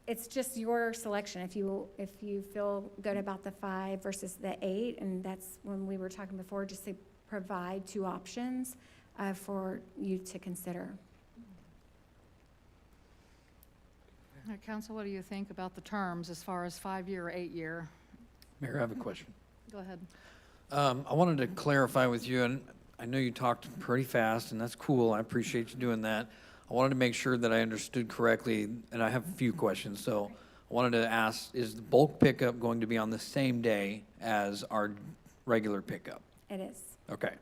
it's just your selection. If you feel good about the 5 versus the 8, and that's when we were talking before, just to provide 2 options for you to consider. All right, Council, what do you think about the terms as far as 5-year or 8-year? Mayor, I have a question. Go ahead. I wanted to clarify with you, and I know you talked pretty fast, and that's cool. I appreciate you doing that. I wanted to make sure that I understood correctly, and I have a few questions. So I wanted to ask, is the bulk pickup going to be on the same day as our regular pickup? It is. Okay.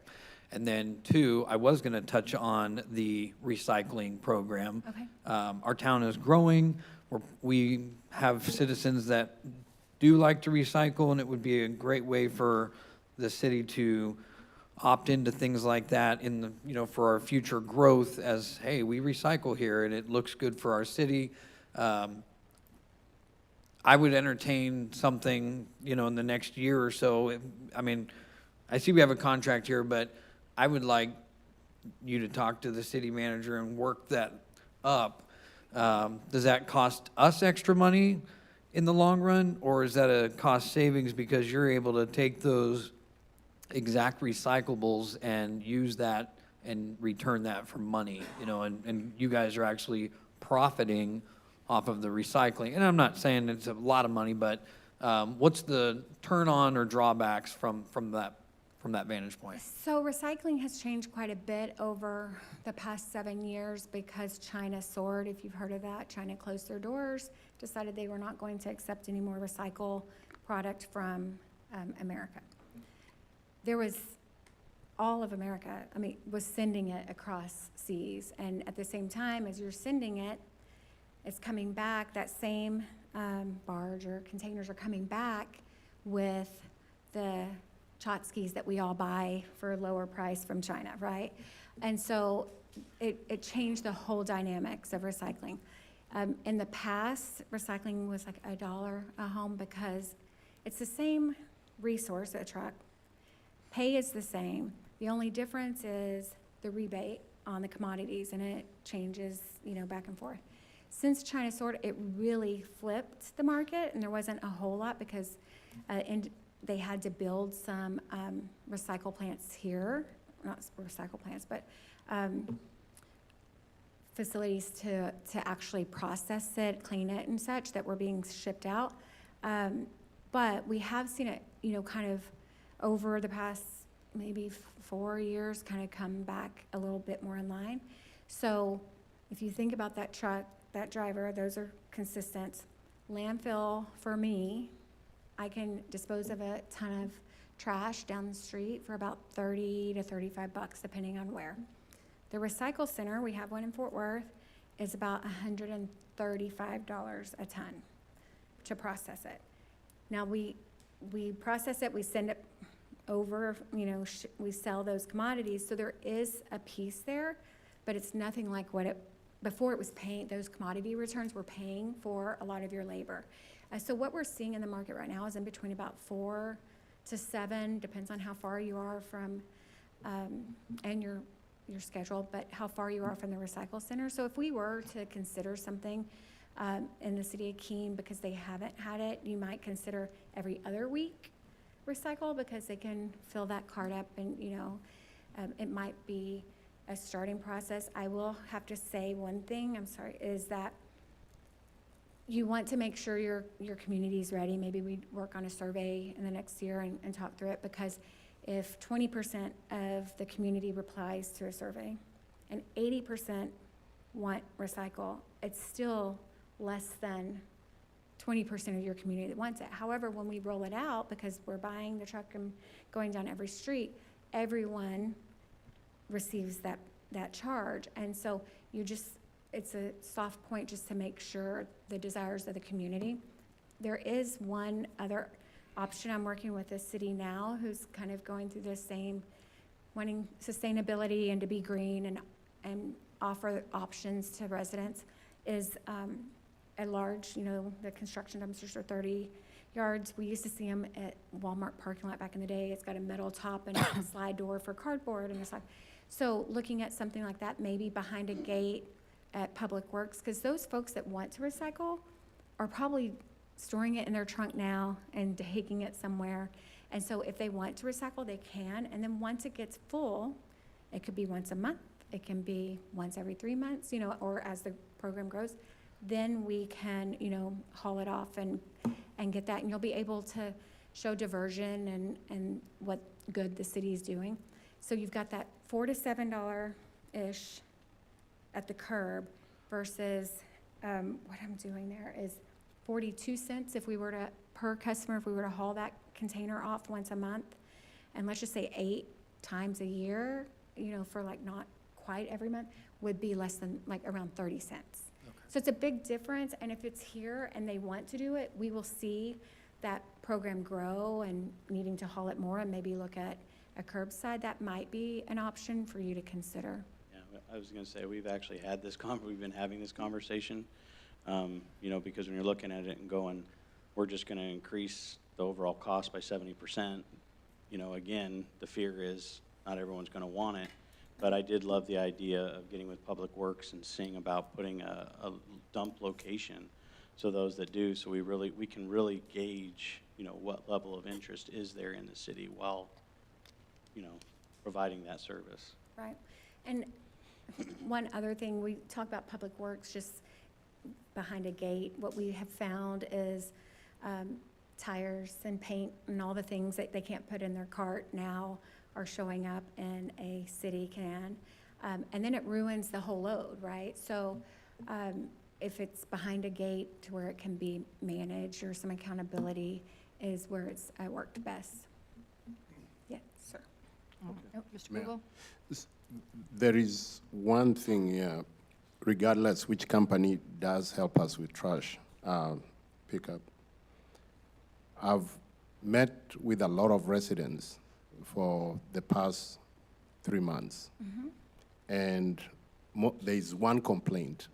And then 2, I was going to touch on the recycling program. Okay. Our town is growing. We have citizens that do like to recycle, and it would be a great way for the city to opt into things like that for our future growth, as, hey, we recycle here and it looks good for our city. I would entertain something, in the next year or so. I see we have a contract here, but I would like you to talk to the city manager and work that up. Does that cost us extra money in the long run, or is that a cost savings because you're able to take those exact recyclables and use that and return that for money, and you guys are actually profiting off of the recycling? And I'm not saying it's a lot of money, but what's the turn on or drawbacks from that vantage point? So recycling has changed quite a bit over the past 7 years because China soared. If you've heard of that, China closed their doors, decided they were not going to accept any more recycle product from America. There was all of America, was sending it across seas. And at the same time as you're sending it, it's coming back, that same barge or containers are coming back with the tchotchkes that we all buy for a lower price from China, right? And so it changed the whole dynamics of recycling. In the past, recycling was like $1 a home because it's the same resource, a truck. Pay is the same. The only difference is the rebate on the commodities, and it changes, back and forth. Since China sorted, it really flipped the market, and there wasn't a whole lot because they had to build some recycle plants here, not recycle plants, but facilities to actually process it, clean it and such that were being shipped out. But we have seen it, kind of over the past maybe 4 years kind of come back a little bit more in line. So if you think about that truck, that driver, those are consistent. Landfill, for me, I can dispose of a ton of trash down the street for about 30 to 35 bucks, depending on where. The recycle center, we have one in Fort Worth, is about $135 a ton to process it. Now, we process it, we send it over, we sell those commodities, so there is a piece there, but it's nothing like what it, before it was paying, those commodity returns were paying for a lot of your labor. So what we're seeing in the market right now is in between about 4 to 7, depends on how far you are from, and your schedule, but how far you are from the recycle center. So if we were to consider something in the city of Keene, because they haven't had it, you might consider every other week recycle, because they can fill that cart up, and it might be a starting process. I will have to say one thing, I'm sorry, is that you want to make sure your community's ready. Maybe we work on a survey in the next year and talk through it, because if 20% of the community replies to a survey and 80% want recycle, it's still less than 20% of your community that wants it. However, when we roll it out, because we're buying the truck and going down every street, everyone receives that charge. And so it's a soft point just to make sure the desires of the community. There is one other option. I'm working with a city now who's kind of going through the same, wanting sustainability and to be green and offer options to residents, is a large, the construction dumpsters are 30 yards. We used to see them at Walmart parking lot back in the day. It's got a metal top and a slide door for cardboard and a slide. So looking at something like that, maybe behind a gate at Public Works, because those folks that want to recycle are probably storing it in their trunk now and taking it somewhere. And so if they want to recycle, they can. And then once it gets full, it could be once a month, it can be once every 3 months, or as the program grows, then we can, haul it off and get that. And you'll be able to show diversion and what good the city is doing. So you've got that $4 to $7-ish at the curb versus what I'm doing there is 42 cents if we were to, per customer, if we were to haul that container off once a month. And let's just say 8 times a year, for like not quite every month, would be less than like around 30 cents. Okay. So it's a big difference. And if it's here and they want to do it, we will see that program grow and needing to haul it more and maybe look at a curbside. That might be an option for you to consider. Yeah, I was going to say, we've actually had this we've been having this conversation, because when you're looking at it and going, we're just going to increase the overall cost by 70%, again, the fear is not everyone's going to want it. But I did love the idea of getting with Public Works and seeing about putting a dump location, so those that do, so we can really gauge, what level of interest is there in the city while, providing that service. Right. And one other thing, we talk about Public Works just behind a gate. What we have found is tires and paint and all the things that they can't put in their cart now are showing up in a city can. And then it ruins the whole load, right? So if it's behind a gate to where it can be managed or some accountability is where it's worked best. Yes, sir. Oh, Mr. Mayor. Google? There is one thing here regardless which company does help us with trash pickup, I've met with a lot of residents for the past 3 months. And there is one complaint.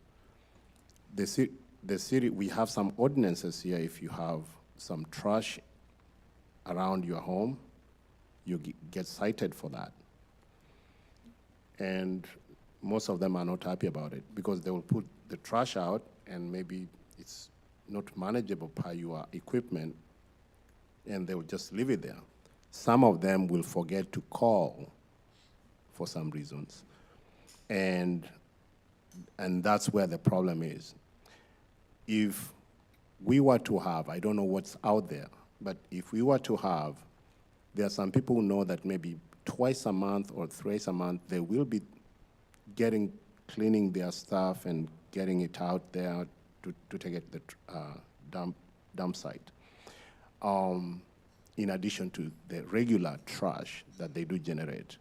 The city, we have some ordinances here. If you have some trash around your home, you get cited for that. And most of them are not happy about it because they will put the trash out and maybe it's not manageable per your equipment and they will just leave it there. Some of them will forget to call for some reasons. And that's where the problem is. If we were to have, I don't know what's out there, but if we were to have, there are some people who know that maybe twice a month or thrice a month, they will be cleaning their stuff and getting it out there to take it to the dump site. In addition to the regular trash that they do generate.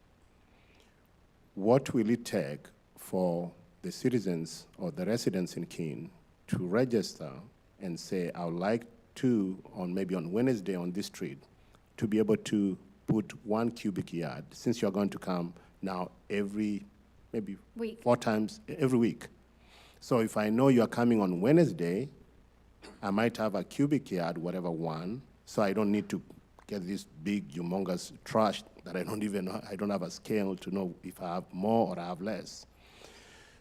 What will it take for the citizens or the residents in Keene to register and say, I would like to, maybe on Wednesday on this street, to be able to put 1 cubic yard, since you're going to come now maybe Week. 4 times every week. So if I know you're coming on Wednesday, I might have a cubic yard, whatever one, so I don't need to get this big, humongous trash that I don't have a scale to know if I have more or I have less.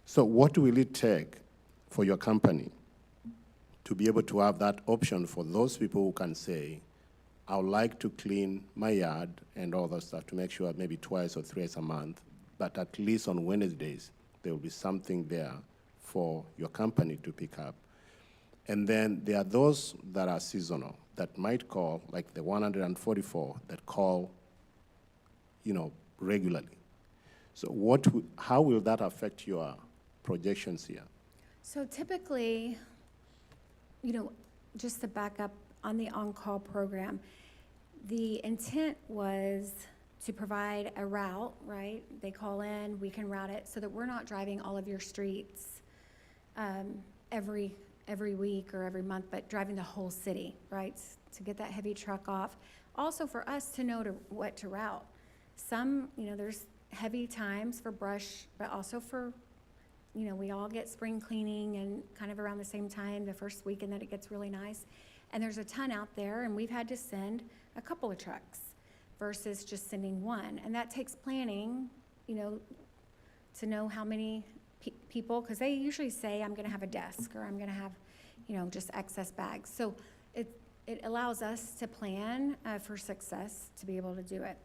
So what will it take for your company to be able to have that option for those people who can say, I would like to clean my yard and all that stuff to make sure maybe twice or thrice a month, but at least on Wednesdays, there will be something there for your company to pick up. And then there are those that are seasonal that might call, like the 144 that call, regularly. So how will that affect your projections here? So typically, just to back up on the on-call program, the intent was to provide a route, right? They call in, we can route it so that we're not driving all of your streets every week or every month, but driving the whole city, right? To get that heavy truck off. Also for us to know what to route. Some, there's heavy times for brush, but also for, we all get spring cleaning and kind of around the same time, the first weekend that it gets really nice. And there's a ton out there, and we've had to send a couple of trucks versus just sending one. And that takes planning, to know how many people, because they usually say, I'm gonna have a desk, or I'm gonna have, just excess bags. So it allows us to plan for success to be able to do it.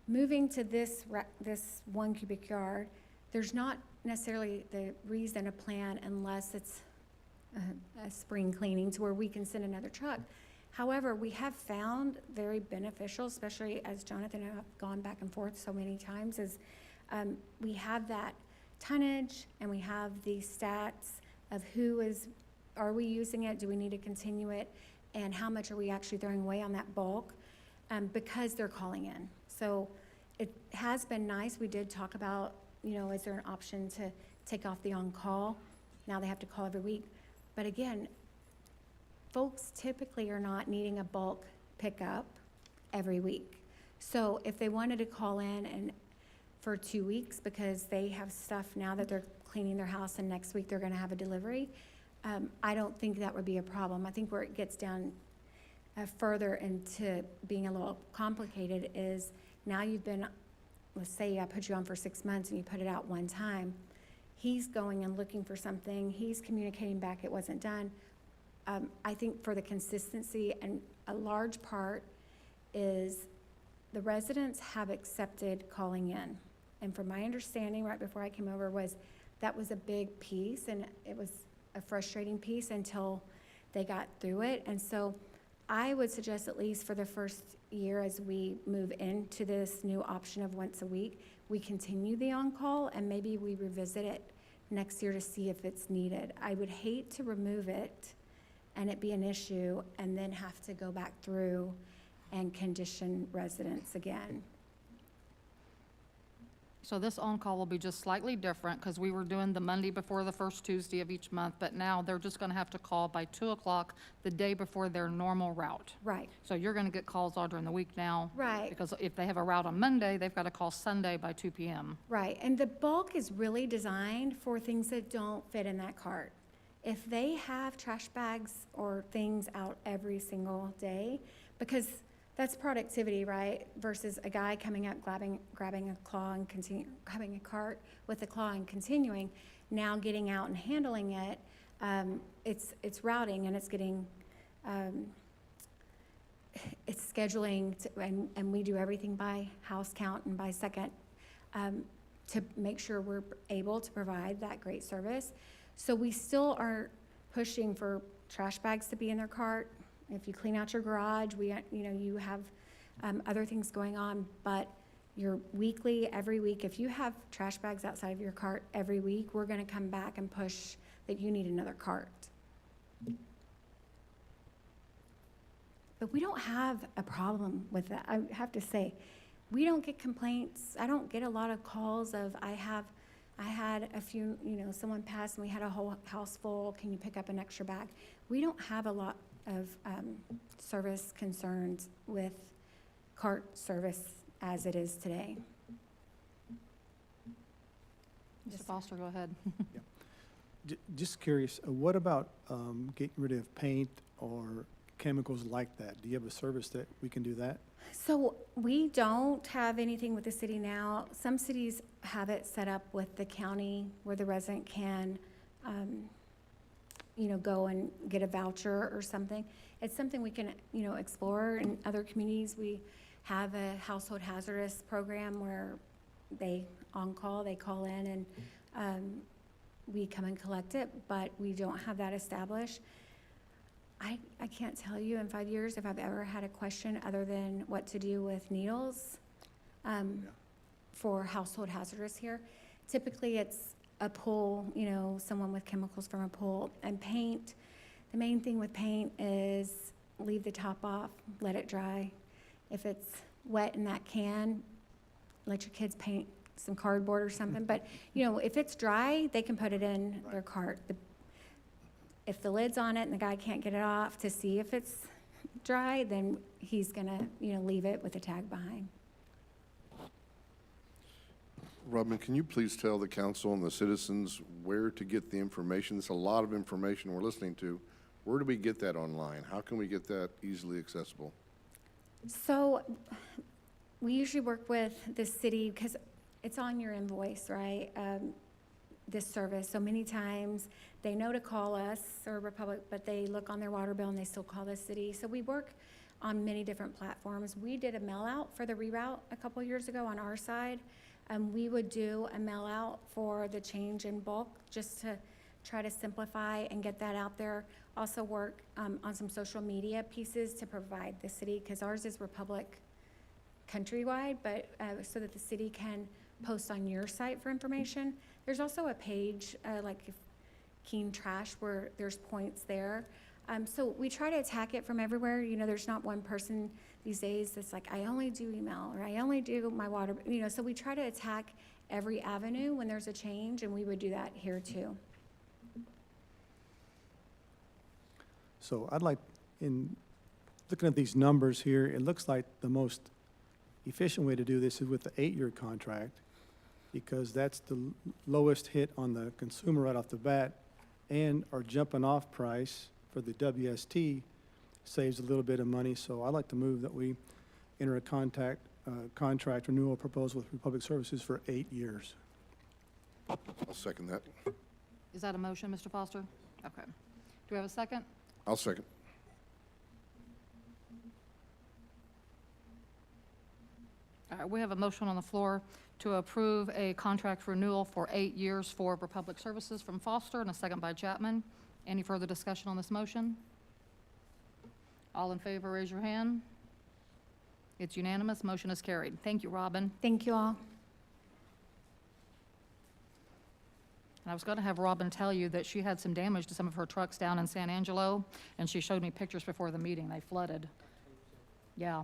Moving to this 1 cubic yard, there's not necessarily the reason to plan unless it's a spring cleaning to where we can send another truck. However, we have found very beneficial, especially as Jonathan and I have gone back and forth so many times, is we have that tonnage and we have the stats of are we using it, do we need to continue it, and how much are we actually throwing away on that bulk because they're calling in. So it has been nice. We did talk about, is there an option to take off the on-call? Now they have to call every week. But again, folks typically are not needing a bulk pickup every week. So if they wanted to call in and for 2 weeks because they have stuff now that they're cleaning their house and next week they're gonna have a delivery, I don't think that would be a problem. I think where it gets down further into being a little complicated is now you've been, let's say I put you on for 6 months and you put it out one time. He's going and looking for something. He's communicating back it wasn't done. I think for the consistency, and a large part is the residents have accepted calling in. And from my understanding right before I came over that was a big piece, and it was a frustrating piece until they got through it. And so I would suggest, at least for the first year as we move into this new option of once a week, we continue the on-call and maybe we revisit it next year to see if it's needed. I would hate to remove it and it be an issue and then have to go back through and condition residents again. So this on-call will be just slightly different, because we were doing the Monday before the first Tuesday of each month, but now they're just gonna have to call by 2 o'clock the day before their normal route. Right, So you're gonna get calls all during the week now. Right. Because if they have a route on Monday, they've got to call Sunday by 2 PM. right. And the bulk is really designed for things that don't fit in that cart. If they have trash bags or things out every single day, because that's productivity, right? Versus a guy coming out, grabbing a claw and grabbing a cart with a claw and continuing, now getting out and handling it, it's routing and it's getting, it's scheduling, and we do everything by house count and by second, to make sure we're able to provide that great service. So we still are pushing for trash bags to be in their cart. If you clean out your garage, you have other things going on, but your weekly, every week, if you have trash bags outside of your cart every week, we're gonna come back and push that you need another cart. But we don't have a problem with that. I have to say, we don't get complaints. I don't get a lot of calls of, I had a few, someone passed and we had a whole house full, can you pick up an extra bag? We don't have a lot of service concerns with cart service as it is today. Mr. Foster, go ahead. Just curious, what about getting rid of paint or chemicals like that? Do you have a service that we can do that? So we don't have anything with the city now. Some cities have it set up with the county where the resident can, go and get a voucher or something. It's something we can, explore. In other communities, we have a household hazardous program where they call in and we come and collect it, but we don't have that established. I can't tell you in 5 years if I've ever had a question other than what to do with needles for household hazardous here. Typically, it's a pool, someone with chemicals from a pool. And paint, the main thing with paint is leave the top off, let it dry. If it's wet in that can, let your kids paint some cardboard or something. But, if it's dry, they can put it in their cart. If the lid's on it and the guy can't get it off to see if it's dry, then he's gonna, leave it with a tag behind. Robin, can you please tell the council and the citizens where to get the information? There's a lot of information we're listening to. Where do we get that online? How can we get that easily accessible? So we usually work with the city because it's on your invoice, right? This service. So many times they know to call us or Republic, but they look on their water bill and they still call the city. So we work on many different platforms. We did a mail out for the reroute a couple years ago on our side. We would do a mail out for the change in bulk just to try to simplify and get that out there. Also work on some social media pieces to provide the city, because ours is Republic countrywide, but so that the city can post on your site for information. There's also a page like Keene Trash where there's points there. So we try to attack it from everywhere. There's not one person these days that's like, I only do email or I only do my water, so we try to attack every avenue when there's a change, and we would do that here too. So I'd like, in looking at these numbers here, it looks like the most efficient way to do this is with the 8-year contract, because that's the lowest hit on the consumer right off the bat, and our jumping off price for the WST saves a little bit of money. So I'd like to move that we enter a contract renewal proposal with Republic Services for 8 years. I'll second that. Is that a motion, Mr. Foster? Okay. Do we have a second? I'll second. All right, we have a motion on the floor to approve a contract renewal for 8 years for Republic Services from Foster, and a second by Chapman. Any further discussion on this motion? All in favor, raise your hand. It's unanimous. Motion is carried. Thank you, Robin. Thank you all. And I was going to have Robin tell you that she had some damage to some of her trucks down in San Angelo, and she showed me pictures before the meeting. They flooded. Yeah,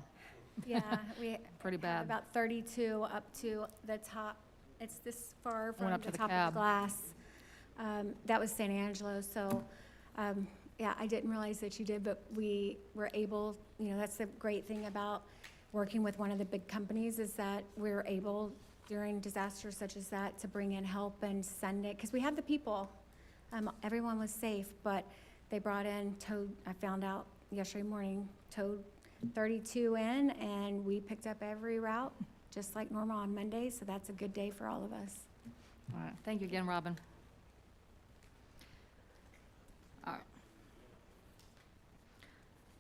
Yeah, we pretty have bad. about 32 up to the top It's this far Went from up to the the top of cab. the glass. That was San Angelo, so, yeah, I didn't realize that you did, but we were able, that's the great thing about working with one of the big companies is that we're able during disasters such as that to bring in help and send it, because we have the people. Everyone was safe, but they brought in towed, I found out yesterday morning, towed 32 in, and we picked up every route, just like normal on Monday, so that's a good day for all of us. All right, thank you again, Robin. All right.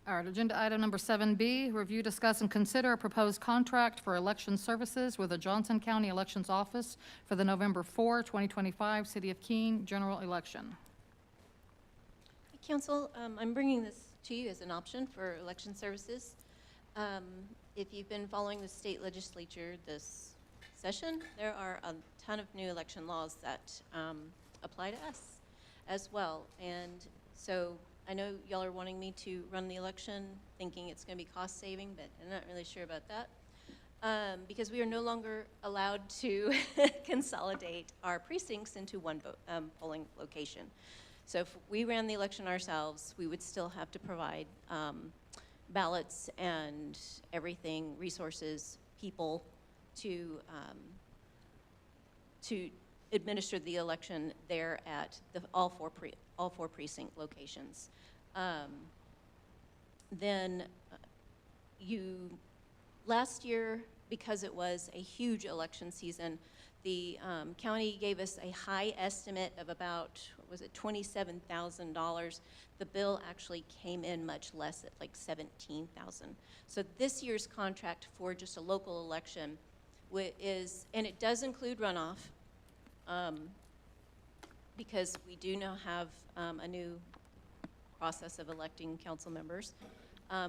All right, agenda item number 7B, review, discuss, and consider a proposed contract for election services with the Johnson County Elections Office for the November 4, 2025 City of Keene general election. Council, I'm bringing this to you as an option for election services. If you've been following the state legislature this session, there are a ton of new election laws that apply to us as well. And so I know y'all are wanting me to run the election, thinking it's going to be cost saving, but I'm not really sure about that. Because we are no longer allowed to consolidate our precincts into one polling location. So if we ran the election ourselves, we would still have to provide ballots and everything, resources, people to administer the election there at all four precinct locations. Last year, because it was a huge election season, the county gave us a high estimate of about, what was it, $27,000. The bill actually came in much less at like $17,000. So this year's contract for just a local election is, and it does include runoff, because we do now have a new process of electing council members.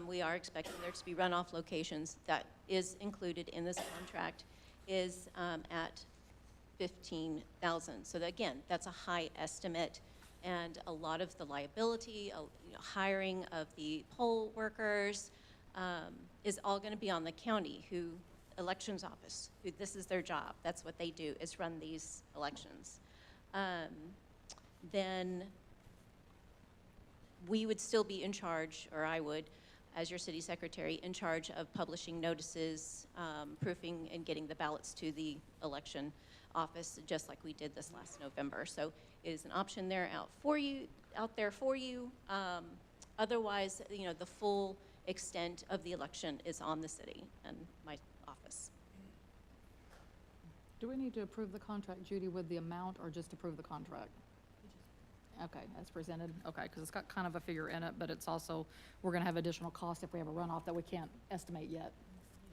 We are expecting there to be runoff locations. That is included in this contract, is at $15,000. So that, again, that's a high estimate, and a lot of the liability, hiring of the poll workers, is all going to be on the county, elections office, who this is their job. That's what they do, is run these elections. Then we would still be in charge, or I would, as your city secretary, in charge of publishing notices, proofing, and getting the ballots to the election office, just like we did this last November. So it is an option there out there for you. Otherwise, the full extent of the election is on the city and my office. Do we need to approve the contract, Judy, with the amount, or just approve the contract? Okay, as presented, okay, because it's got kind of a figure in it, but it's also, we're going to have additional costs if we have a runoff that we can't estimate yet.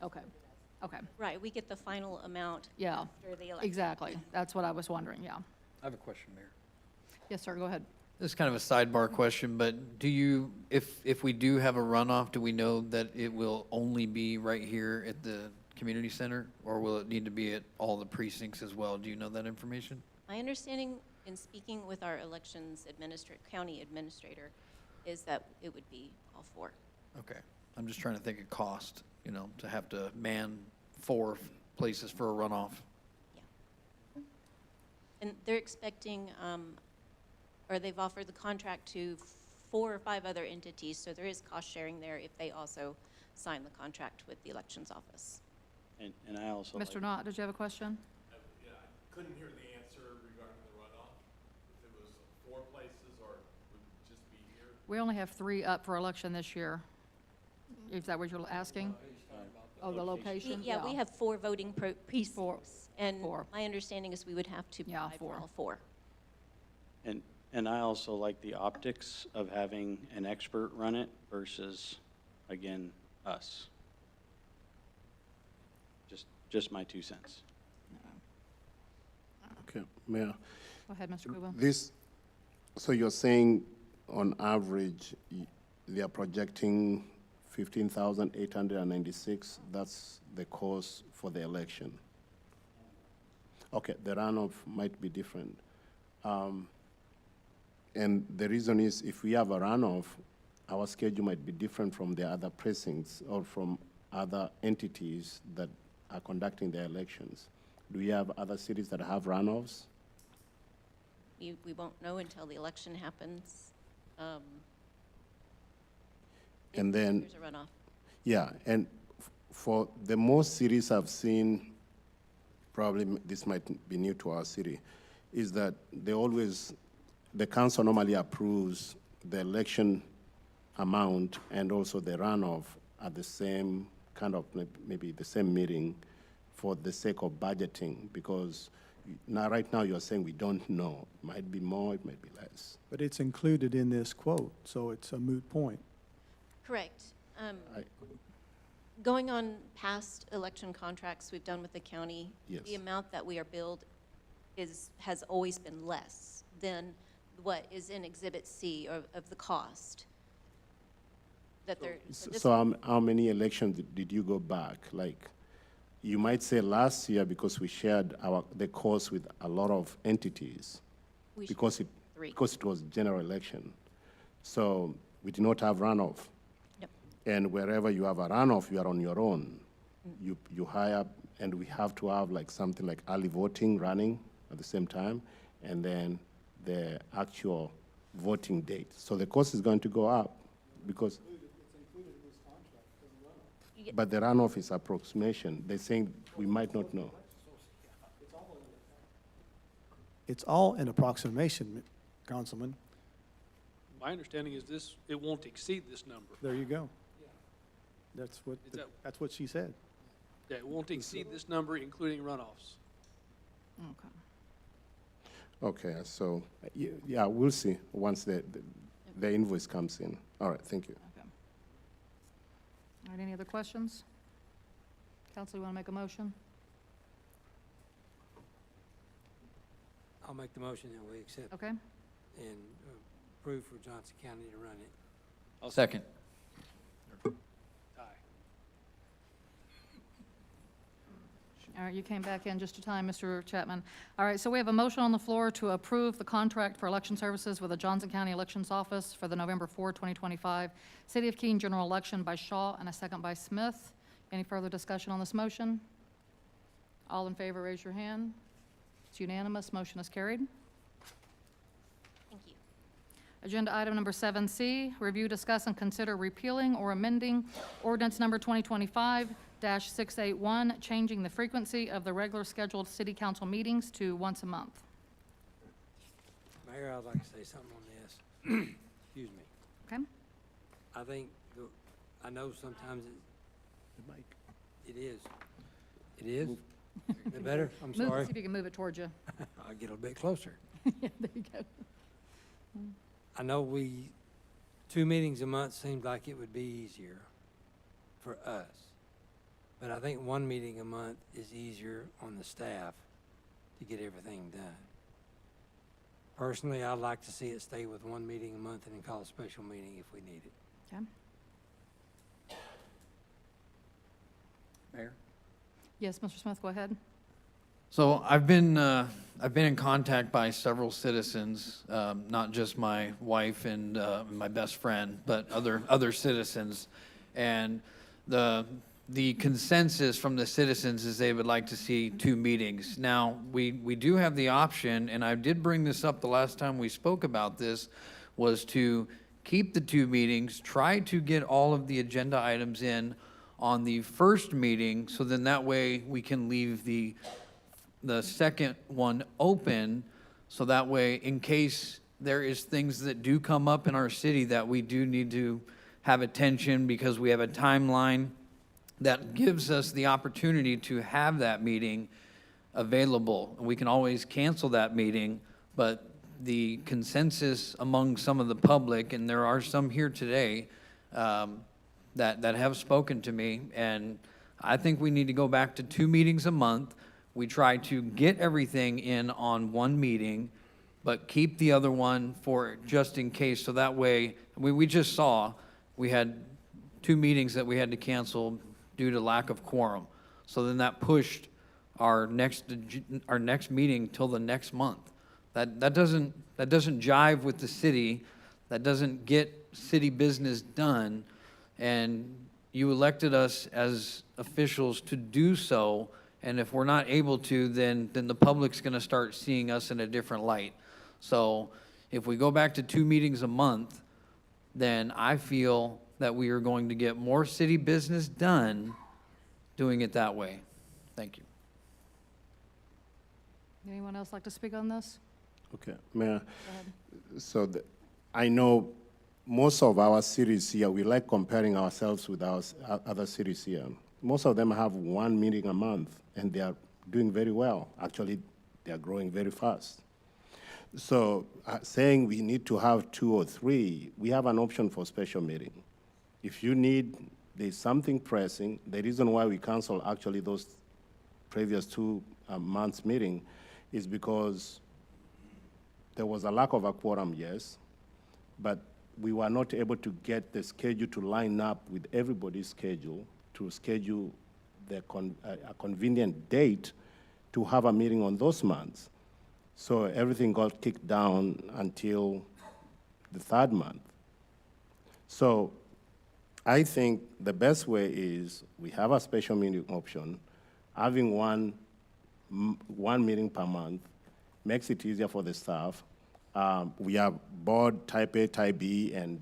Okay, okay, Right, we get the final amount yeah, after the election. exactly. That's what I was wondering, yeah. I have a question, Mayor. Yes, sir, go ahead. This is kind of a sidebar question, but do you, if we do have a runoff, do we know that it will only be right here at the community center, or will it need to be at all the precincts as well? Do you know that information? My understanding, in speaking with our elections county administrator, is that it would be all four. Okay, I'm just trying to think of cost, to have to man 4 places for a runoff. Yeah. And they're expecting, or they've offered the contract to 4 or 5 other entities, so there is cost sharing there if they also sign the contract with the elections office. And I also Mr. like- Knott, did you have a question? Yeah, I couldn't hear the answer regarding the runoff. If it was 4 places or would it just be here? We only have 3 up for election this year. Is that what you're asking? Oh, the location? Yeah, we have 4 voting precincts. And 4. my understanding is we would have to Yeah, provide for 4. all 4. And I also like the optics of having an expert run it versus, again, us. Just my 2 cents. Okay, Mayor, Go ahead, Mr. Kuba. so you're saying on average, they are projecting 15,896, that's the cost for the election? Okay, the runoff might be different. And the reason is, if we have a runoff, our schedule might be different from the other precincts or from other entities that are conducting the elections. Do we have other cities that have runoffs? We won't know until the election happens. And if then- There's a runoff. Yeah, and for the most cities I've seen, probably this might be new to our city, is that the council normally approves the election amount and also the runoff at the same kind of, maybe the same meeting for the sake of budgeting, because right now you're saying we don't know. It might be more, it might be less. But it's included in this quote, so it's a moot point. Correct. I- Going on past election contracts we've done with the county, Yes. the amount that we are billed has always been less than what is in Exhibit C of the cost. That they're, So how many elections did you go back? Like, you might say last year because we shared the cost with a lot of entities, we should because do three. because it was general election. So we did not have runoff. Yep. And wherever you have a runoff, you are on your own. You hire, and we have to have like something like early voting running at the same time, and then the actual voting date. So the cost is going to go up because. But the runoff is approximation. They're saying we might not know. It's all an approximation, Councilman. My understanding is this, it won't exceed this number. There you go. That's that- that's what she said. Yeah, it won't exceed this number, including runoffs. Okay. Okay, so, yeah, we'll see once the invoice comes in. All right, thank you. Okay. All right, any other questions? Council, you want to make a motion? I'll make the motion that we accept Okay. and approve for Johnson County to run it. Second. Aye. All right, you came back in just in time, Mr. Chapman. All right, so we have a motion on the floor to approve the contract for election services with the Johnson County Elections Office for the November 4, 2025 City of Keene general election by Shaw and a second by Smith. Any further discussion on this motion? All in favor, raise your hand. It's unanimous, motion is carried. Thank you. Agenda item number 7C, review, discuss, and consider repealing or amending ordinance number 2025-681, changing the frequency of the regular scheduled city council meetings to once a month. Mayor, I'd like to say something on this. Excuse me. Okay? I think, I know sometimes it is. It is? Is it better? I'm Move, sorry. see if you can move it towards you. I'll get a bit closer. Yeah, there you go. I know 2 meetings a month seemed like it would be easier for us. But I think 1 meeting a month is easier on the staff to get everything done. Personally, I'd like to see it stay with 1 meeting a month and then call a special meeting if we need it. Okay? Mayor? Yes, Mr. Smith, go ahead. So I've been in contact by several citizens, not just my wife and my best friend, but other citizens. And the consensus from the citizens is they would like to see 2 meetings. Now, we do have the option, and I did bring this up the last time we spoke about this, was to keep the 2 meetings, try to get all of the agenda items in on the first meeting, so then that way we can leave the second one open, so that way, in case there is things that do come up in our city that we do need to have attention because we have a timeline, that gives us the opportunity to have that meeting available. We can always cancel that meeting, but the consensus among some of the public, and there are some here today, that have spoken to me, and I think we need to go back to 2 meetings a month. We try to get everything in on 1 meeting, but keep the other one for just in case, so that way, we just saw, we had 2 meetings that we had to cancel due to lack of quorum. So then that pushed our next meeting till the next month. That doesn't jive with the city. That doesn't get city business done. And you elected us as officials to do so, And if we're not able to, then the public's gonna start seeing us in a different light. So if we go back to 2 meetings a month, then I feel that we are going to get more city business done doing it that way. Thank you. Anyone else like to speak on this? Okay, Mayor, Go ahead. so I know most of our cities here, we like comparing ourselves with our other cities here. Most of them have 1 meeting a month, and they are doing very well. Actually, they are growing very fast. So saying we need to have 2 or 3, we have an option for special meeting. If you need, there's something pressing, the reason why we cancel actually those previous 2 months meeting is because there was a lack of a quorum, yes, but we were not able to get the schedule to line up with everybody's schedule to schedule a convenient date to have a meeting on those months. So everything got kicked down until the 3rd month. So I think the best way is we have a special meeting option. Having one meeting per month makes it easier for the staff. We have board type A, type B, and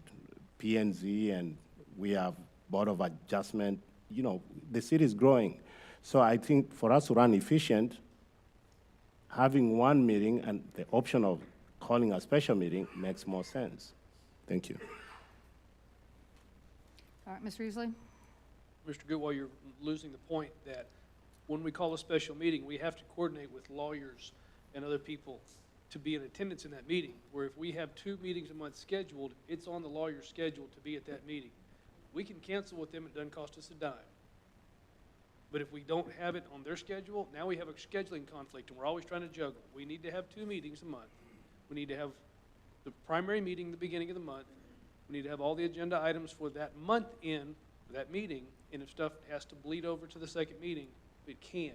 P&Z, and we have board of adjustment. You know, the city is growing. So I think for us to run efficient, having 1 meeting and the option of calling a special meeting makes more sense. Thank you. All right, Mr. Easley? Mr. Goodwell, you're losing the point that when we call a special meeting, we have to coordinate with lawyers and other people to be in attendance in that meeting, where if we have 2 meetings a month scheduled, it's on the lawyer's schedule to be at that meeting. We can cancel with them, it doesn't cost us a dime. But if we don't have it on their schedule, now we have a scheduling conflict, and we're always trying to juggle. We need to have 2 meetings a month. We need to have the primary meeting at the beginning of the month. We need to have all the agenda items for that month in for that meeting, and if stuff has to bleed over to the second meeting, it can.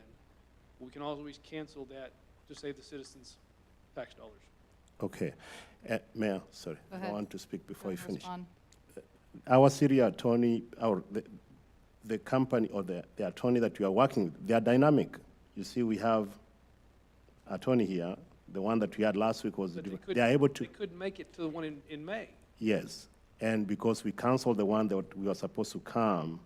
We can always cancel that to save the citizens tax dollars. Okay. Mayor, sorry, Go I ahead. want to speak before you finish. Respond. Our city attorney, the company or the attorney that we are working with, they are dynamic. You see, we have attorney here. The one that we had last week was, But they are able to, They couldn't make it to the one in May. yes. And because we canceled the one that we were supposed to come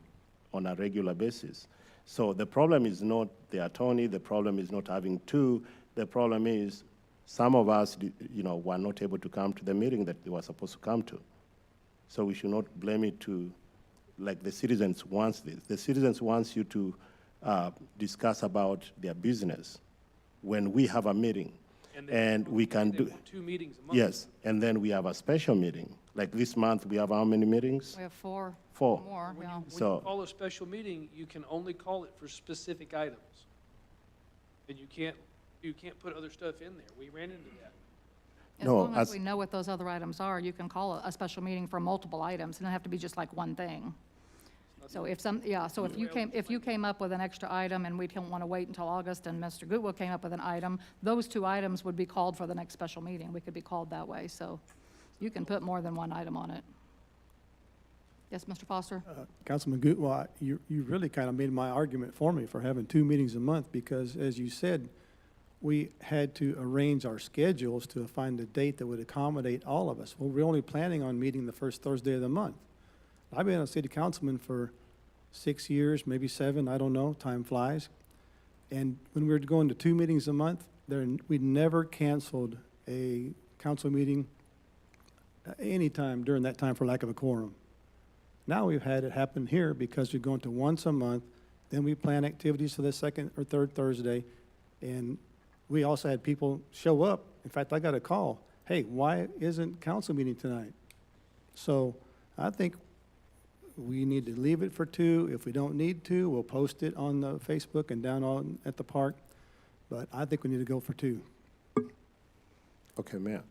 on a regular basis. So the problem is not the attorney, the problem is not having 2, the problem is some of us, you know, were not able to come to the meeting that they were supposed to come to. So we should not blame it to, like the citizens wants this. The citizens wants you to discuss about their business when we have a meeting. And we can do, 2 meetings a month. yes, and then we have a special meeting. Like this month, we have how many meetings? We have 4. 4. More, When yeah. you So- call a special meeting, you can only call it for specific items. And you can't put other stuff in there. We ran into that. As No, long as as- we know what those other items are, you can call a special meeting for multiple items, and it doesn't have to be just like one thing. So if if you came up with an extra item and we don't want to wait until August and Mr. Goodwill came up with an item, those 2 items would be called for the next special meeting. We could be called that way, so you can put more than 1 item on it. Yes, Mr. Foster? Councilman Gutwell, you really kind of made my argument for me for having 2 meetings a month, because as you said, we had to arrange our schedules to find a date that would accommodate all of us. Well, we're only planning on meeting the first Thursday of the month. I've been a city councilman for 6 years, maybe 7, I don't know, time flies. And when we were going to 2 meetings a month, we never canceled a council meeting any time during that time for lack of a quorum. Now we've had it happen here because we're going to once a month, then we plan activities for the second or third Thursday, and we also had people show up. In fact, I got a call, hey, why isn't council meeting tonight? So I think we need to leave it for 2. If we don't need to, we'll post it on the Facebook and down on at the park. But I think we need to go for 2. Okay, Mayor,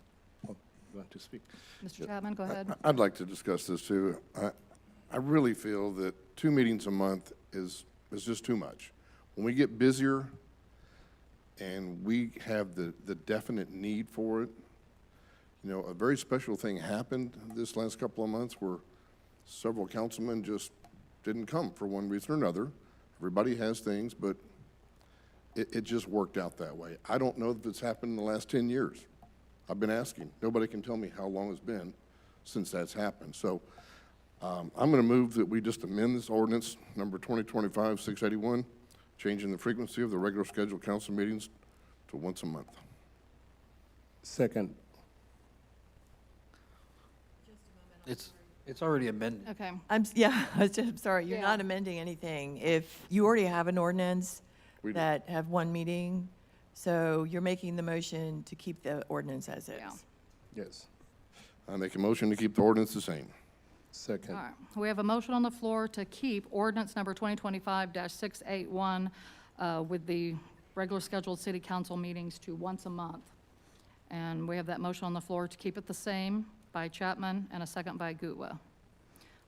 you want to speak? Mr. Chapman, go ahead. I'd like to discuss this too. I really feel that 2 meetings a month is just too much. When we get busier and we have the definite need for it, you know, a very special thing happened this last couple of months where several councilmen just didn't come for one reason or another. Everybody has things, but it just worked out that way. I don't know if it's happened in the last 10 years. I've been asking. Nobody can tell me how long it's been since that's happened. So I'm going to move that we just amend this ordinance, number 2025-681, changing the frequency of the regular scheduled council meetings to once a month. Second. It's already amended. Okay, Yeah, I'm sorry, you're Yeah. not amending anything. If you already have an ordinance We do. that have one meeting, so you're making the motion to keep the ordinance as is. Yeah. Yes. I make a motion to keep the ordinance the same. Second. all right. We have a motion on the floor to keep ordinance number 2025-681 with the regular scheduled city council meetings to once a month. And we have that motion on the floor to keep it the same by Chapman and a second by Gutwa.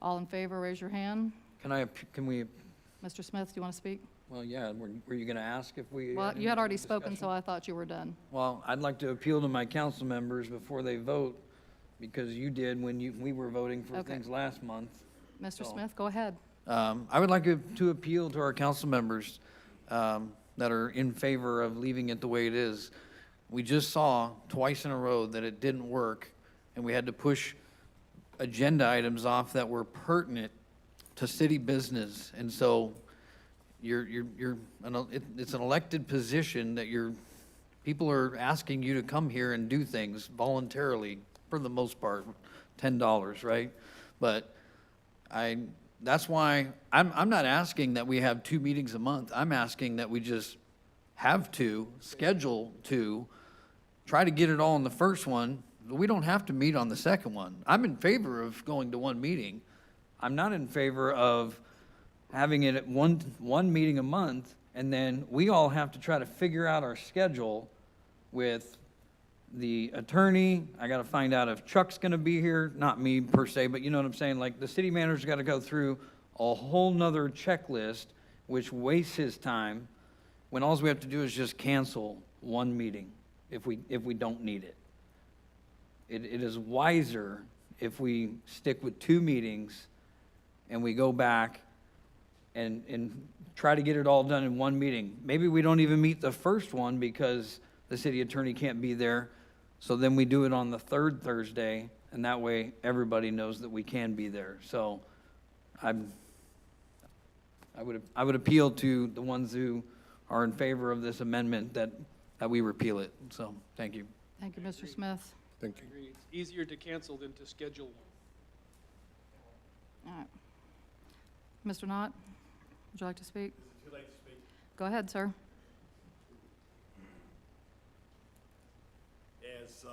All in favor, raise your hand. Can we, Mr. Smith, do you want to speak? well, yeah, were you going to ask if we? Well, any you had more already spoken, discussion? so I thought you were done. Well, I'd like to appeal to my council members before they vote, because you did when we were voting for Okay. things last month. Mr. So- Smith, go ahead. I would like to appeal to our council members that are in favor of leaving it the way it is. We just saw twice in a row that it didn't work, and we had to push agenda items off that were pertinent to city business. And so it's an elected position that people are asking you to come here and do things voluntarily, for the most part, $10, right? But that's why I'm not asking that we have 2 meetings a month. I'm asking that we just have schedule 2, try to get it all in the first one. We don't have to meet on the second one. I'm in favor of going to 1 meeting. I'm not in favor of having it at one meeting a month, and then we all have to try to figure out our schedule with the attorney. I got to find out if Chuck's going to be here, not me per se, but you know what I'm saying? Like, the city manager's got to go through a whole nother checklist, which wastes his time, when all we have to do is just cancel 1 meeting if we don't need it. It is wiser if we stick with 2 meetings and we go back and try to get it all done in 1 meeting. Maybe we don't even meet the first one because the city attorney can't be there. So then we do it on the 3rd Thursday, and that way everybody knows that we can be there. So I would appeal to the ones who are in favor of this amendment that we repeal it. So, thank you. Thank you, Mr. Smith. Thank I you. agree. It's easier to cancel than to schedule one. All right. Mr. Knott, would you like to speak? Too late to speak. Go ahead, sir. As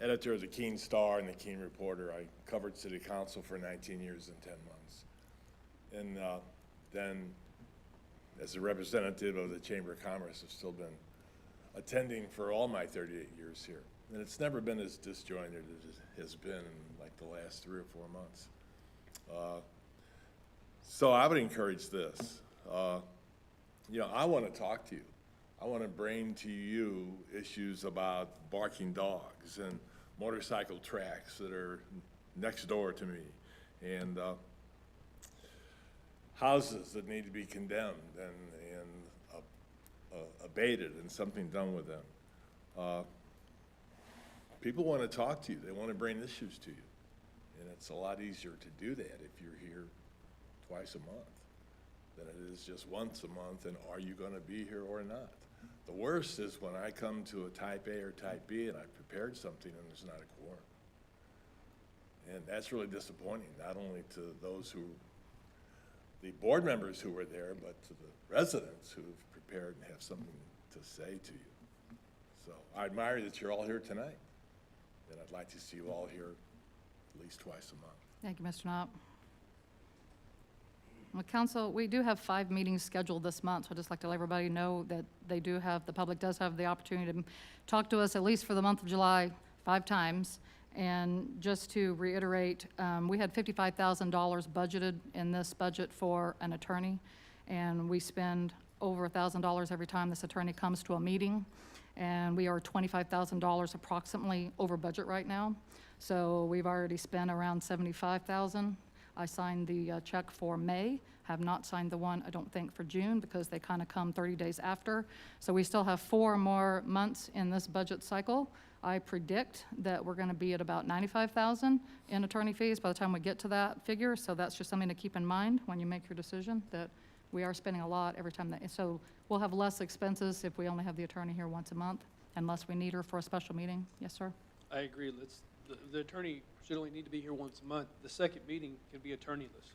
editor of the Keene Star and the Keene Reporter, I covered city council for 19 years and 10 months. And then, as a representative of the Chamber of Commerce, I've still been attending for all my 38 years here. And it's never been as disjointed as it has been in like the last 3 or 4 months. So I would encourage this. I want to talk to you. I want to bring to you issues about barking dogs and motorcycle tracks that are next door to me, and houses that need to be condemned and abated and something done with them. People want to talk to you. They want to bring issues to you. And it's a lot easier to do that if you're here twice a month than it is just once a month, and are you going to be here or not? The worst is when I come to a type A or type B and I've prepared something and there's not a quorum. And that's really disappointing, not only to the board members who were there, but to the residents who have prepared and have something to say to you. So I admire that you're all here tonight, and I'd like to see you all here at least twice a month. Thank you, Mr. Knott. Well, council, we do have 5 meetings scheduled this month, so I'd just like to let everybody know that the public does have the opportunity to talk to us at least for the month of July 5 times. And just to reiterate, we had $55,000 budgeted in this budget for an attorney, and we spend over $1,000 every time this attorney comes to a meeting, and we are $25,000 approximately over budget right now. So we've already spent around $75,000. I signed the check for May, have not signed the one, I don't think, for June, because they kind of come 30 days after. So we still have 4 more months in this budget cycle. I predict that we're going to be at about 95,000 in attorney fees by the time we get to that figure. So that's just something to keep in mind when you make your decision, that we are spending a lot every time that, so we'll have less expenses if we only have the attorney here once a month, unless we need her for a special meeting. Yes, sir? I agree. The attorney should only need to be here once a month. The second meeting can be attorneyless.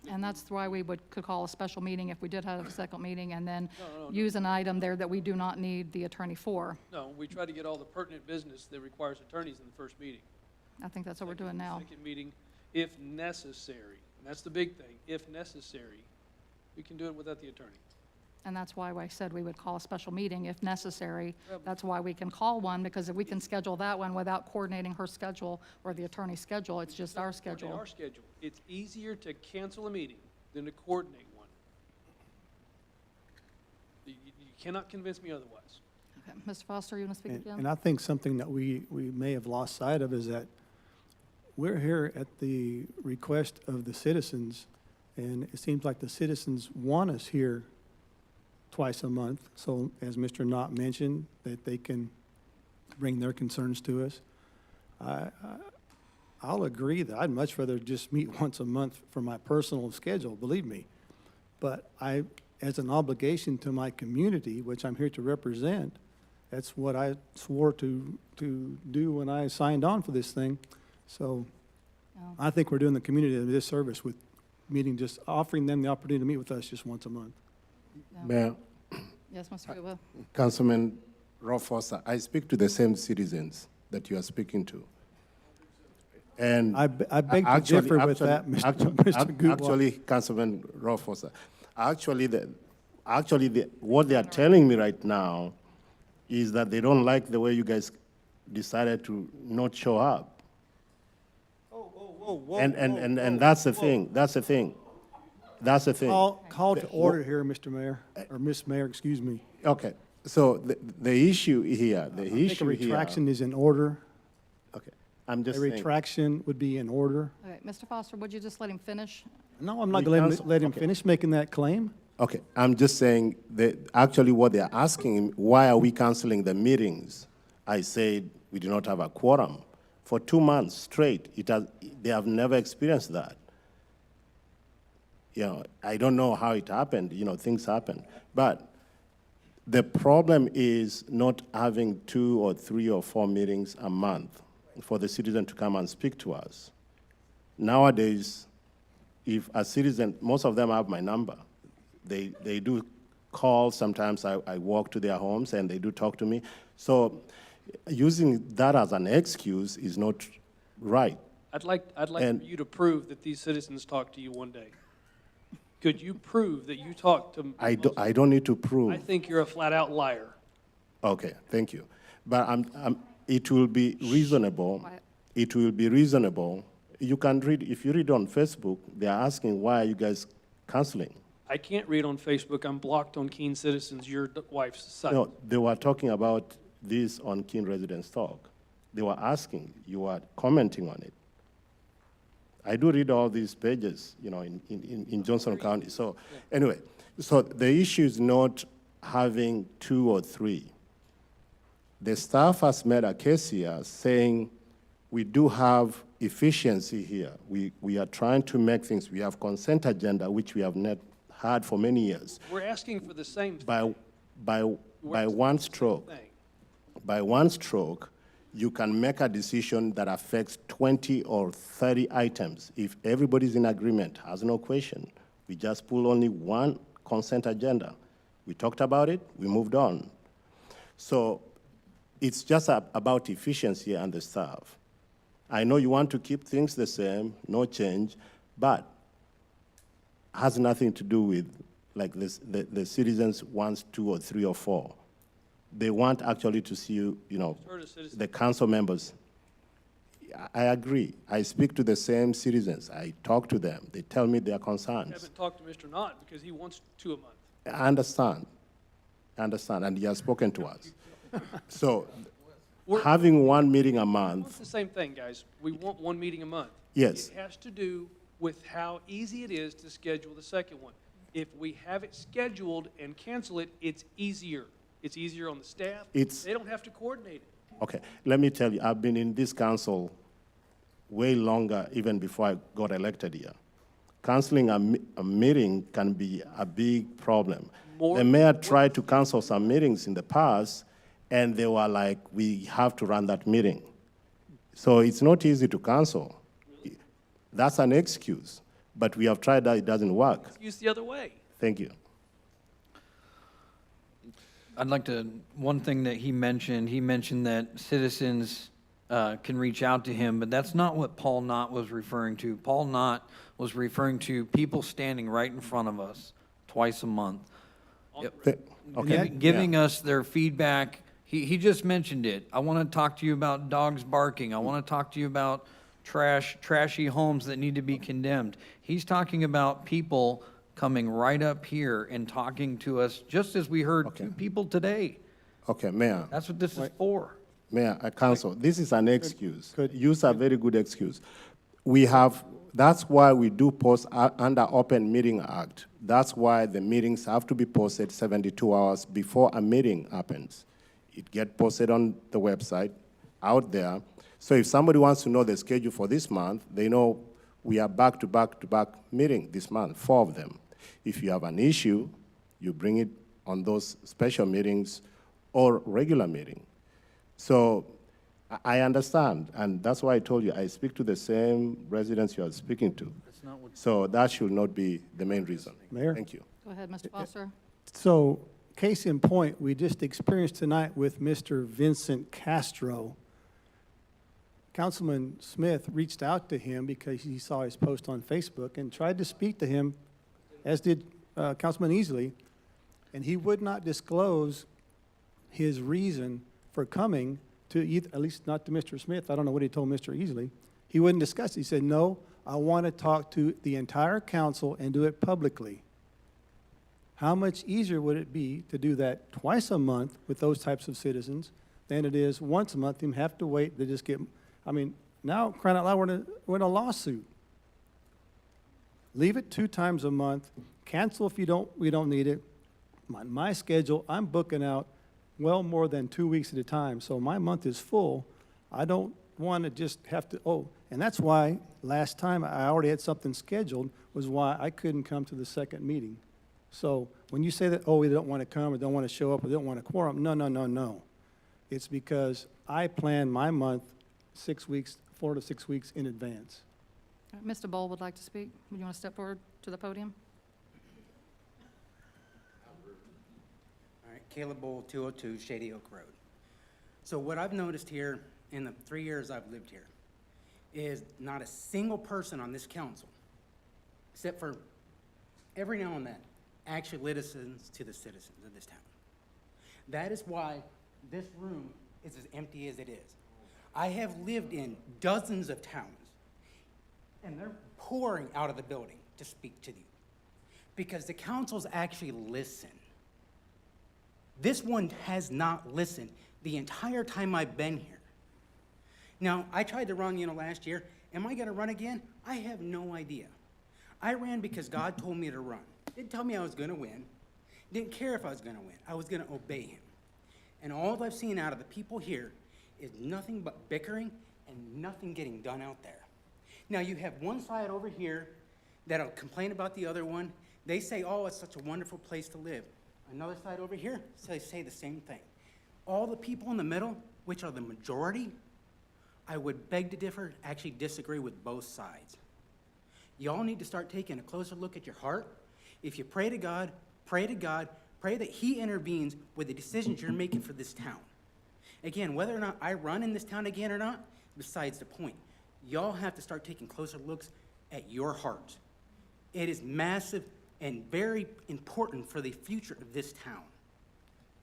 And that's why we could call a special meeting if we did have a second meeting, and then No. use an item there that we do not need the attorney for. No, we try to get all the pertinent business that requires attorneys in the first meeting. I think that's what we're doing now. Second meeting, if necessary, and that's the big thing, if necessary, we can do it without the attorney. And that's why I said we would call a special meeting if necessary. That's why we can call one, because if we can schedule that one without coordinating her schedule or the attorney's schedule, it's just our Coordinate schedule. Our schedule. It's easier to cancel a meeting than to coordinate one. You cannot convince me otherwise. Okay, Mr. Foster, you want to speak And again? I think something that we may have lost sight of is that we're here at the request of the citizens, and it seems like the citizens want us here twice a month. So as Mr. Knott mentioned, that they can bring their concerns to us. I'll agree that I'd much rather just meet once a month for my personal schedule, believe me. But as an obligation to my community, which I'm here to represent, that's what I swore to do when I signed on for this thing. So No. I think we're doing the community a disservice with just offering them the opportunity to meet with us just once a month. No. Mayor, Yes, Mr. Uba? Councilman Foster, I speak to the same citizens that you are speaking to. And I beg to differ with that, Mr. Gutwald. Actually, Councilman Foster, what they are telling me right now is that they don't like the way you guys decided to not show up. And that's the thing, that's the thing. That's the thing. Call to order here, Mr. Mayor, or Miss Mayor, excuse me. Okay, so the issue here, I think a retraction is in order. Okay, I'm A just saying. retraction would be in order. Okay, Mr. Foster, would you just let him finish? No, I'm not We going to cancel- let him okay. finish making that claim. Okay, I'm just saying that actually what they're asking, why are we canceling the meetings? I said we do not have a quorum. For 2 months straight, they have never experienced that. You know, I don't know how it happened, things happen. But the problem is not having 2 or 3 or 4 meetings a month for the citizen to come and speak to us. Nowadays, if a citizen, most of them have my number. They do call, sometimes I walk to their homes and they do talk to me. So using that as an excuse is not right. I'd like And- for you to prove that these citizens talked to you one day. Could you prove that you talked to? I don't need to prove. I think you're a flat-out liar. Okay, thank you. But it will be reasonable. Quiet. It will be reasonable. You can read, if you read on Facebook, they're asking, why are you guys canceling? I can't read on Facebook. I'm blocked on Keene Citizens, your wife's site. No, they were talking about this on Keene Residents Talk. They were asking, you were commenting on it. I do read all these pages, in Johnson County. So anyway, so the issue is not having 2 or 3. The staff has made a case here saying we do have efficiency here. We are trying to make things, we have consent agenda, which we have not had for many years. We're asking for the same thing. By one stroke. thing. By one stroke, you can make a decision that affects 20 or 30 items. If everybody's in agreement, has no question, we just pull only one consent agenda. We talked about it, we moved on. So it's just about efficiency and the staff. I know you want to keep things the same, no change, but has nothing to do with like this, the citizens wants 2 or 3 or 4. They want actually to see the council members. I agree. I speak to the same citizens. I talk to them. They tell me their I concerns. haven't talked to Mr. Knott because he wants 2 a month. I understand, and he has spoken to us. So having one meeting a We month, want the same thing, guys. We want 1 meeting a month. Yes. It has to do with how easy it is to schedule the second one. If we have it scheduled and cancel it, it's easier. It's easier on the staff. They don't have to coordinate it. Okay, let me tell you, I've been in this council way longer, even before I got elected here. Canceling a meeting can be a big problem. The mayor tried to cancel some meetings in the past, and they were like, we have to run that meeting. So it's not easy to cancel. That's an excuse, but we have tried that, it doesn't work. Use the other way. Thank you. I'd like to, one thing that he mentioned that citizens can reach out to him, but that's not what Paul Knott was referring to. Paul Knott was referring to people standing right in front of us twice a month. Okay. Giving us their feedback. He just mentioned it. I want to talk to you about dogs barking. I want to talk to you about trashy homes that need to be condemned. He's talking about people coming right up here and talking to us, just as we heard two people today. Okay, Mayor. That's what this is for. Mayor, Council, this is an excuse. Use a very good excuse. We have, that's why we do post under Open Meeting Act. That's why the meetings have to be posted 72 hours before a meeting happens. It gets posted on the website, out there. So if somebody wants to know the schedule for this month, they know we are back-to-back meeting this month, 4 of them. If you have an issue, you bring it on those special meetings or regular meeting. So I understand, and that's why I told you I speak to the same residents you are speaking to. So that should not be the main reason. Mayor? Thank you. Go ahead, Mr. Foster. So, case in point, we just experienced tonight with Mr. Vincent Castro. Councilman Smith reached out to him because he saw his post on Facebook and tried to speak to him, as did Councilman Easley, and he would not disclose his reason for coming to either, at least not to Mr. Smith. I don't know what he told Mr. Easley. He wouldn't discuss it. He said, no, I want to talk to the entire council and do it publicly. How much easier would it be to do that twice a month with those types of citizens than it is once a month? You have to wait to just get, I mean, now, crying out loud, we're in a lawsuit. Leave it 2 times a month. Cancel if we don't need it. My schedule, I'm booking out well more than 2 weeks at a time, so my month is full. I don't want to just have to, and that's why last time I already had something scheduled, was why I couldn't come to the second meeting. So when you say that, we don't want to come or don't want to show up or don't want a quorum, no. It's because I plan my month 6 weeks, 4 to 6 weeks in advance. All right, Mr. Bowl would like to speak. Would you want to step forward to the podium? All right, Caleb Bowl, 202 Shady Oak Road. So what I've noticed here in the 3 years I've lived here is not a single person on this council, except for every now and then, actually listens to the citizens of this town. That is why this room is as empty as it is. I have lived in dozens of towns, and they're pouring out of the building to speak to you because the councils actually listen. This one has not listened the entire time I've been here. Now, I tried to run, last year. Am I gonna run again? I have no idea. I ran because God told me to run. Didn't tell me I was gonna win. Didn't care if I was gonna win. I was gonna obey him. And all I've seen out of the people here is nothing but bickering and nothing getting done out there. Now, you have one side over here that'll complain about the other one. They say, it's such a wonderful place to live. Another side over here, so they say the same thing. All the people in the middle, which are the majority, I would beg to differ, actually disagree with both sides. Y'all need to start taking a closer look at your heart. If you pray to God, pray that he intervenes with the decisions you're making for this town. Again, whether or not I run in this town again or not, besides the point. Y'all have to start taking closer looks at your heart. It is massive and very important for the future of this town.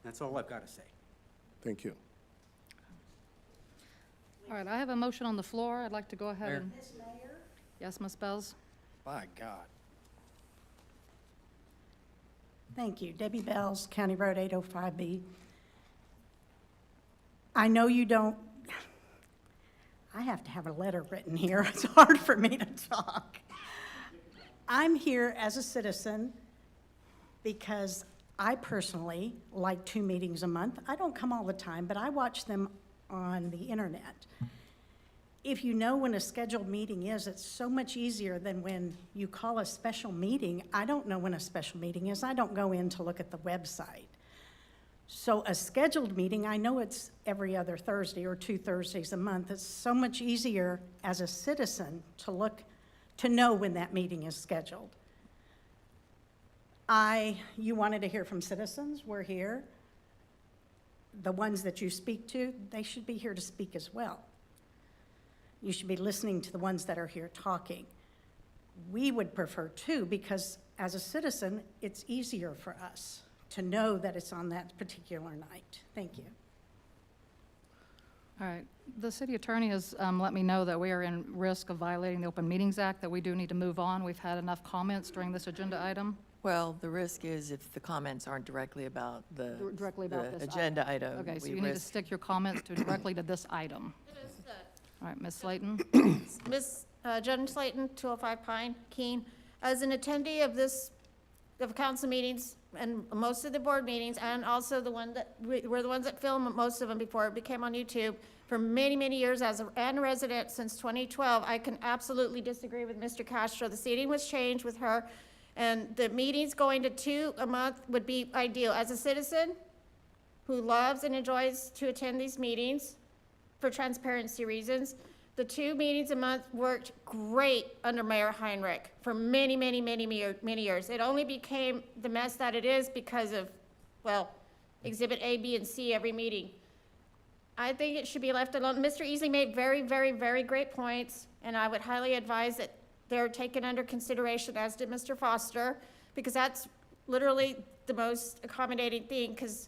That's all I've got to say. Thank you. All right, I have a motion on the floor. I'd like to go ahead and... Ms. Mayor? Yes, Ms. Bells? By God. Thank you. Debbie Bells, County Road 805B. I know you don't, I have to have a letter written here. It's hard for me to talk. I'm here as a citizen because I personally like 2 meetings a month. I don't come all the time, but I watch them on the internet. If you know when a scheduled meeting is, it's so much easier than when you call a special meeting. I don't know when a special meeting is. I don't go in to look at the website. So a scheduled meeting, I know it's every other Thursday or 2 Thursdays a month. It's so much easier as a citizen to know when that meeting is scheduled. You wanted to hear from citizens, we're here. The ones that you speak to, they should be here to speak as well. You should be listening to the ones that are here talking. We would prefer too, because as a citizen, it's easier for us to know that it's on that particular night. Thank you. All right. The city attorney has let me know that we are in risk of violating the Open Meetings Act, that we do need to move on. We've had enough comments during this agenda item. Well, the risk is if the comments aren't directly about the This agenda item. Okay, so we you need to risk- stick your comments directly to this item. All right, Ms. Slayton? Ms. Jen Slayton, 205 Pine, Keene. As an attendee of council meetings and most of the board meetings, and also we're the ones that film most of them before it became on YouTube, for many, many years and a resident since 2012, I can absolutely disagree with Mr. Castro. The seating was changed with her, and the meetings going to 2 a month would be ideal. As a citizen who loves and enjoys to attend these meetings for transparency reasons, the 2 meetings a month worked great under Mayor Heinrich for many, many, many, many years. It only became the mess that it is because of, well, Exhibit A, B, and C every meeting. I think it should be left alone. Mr. Easley made very, very, very great points, and I would highly advise that they're taken under consideration, as did Mr. Foster, because that's literally the most accommodating thing, because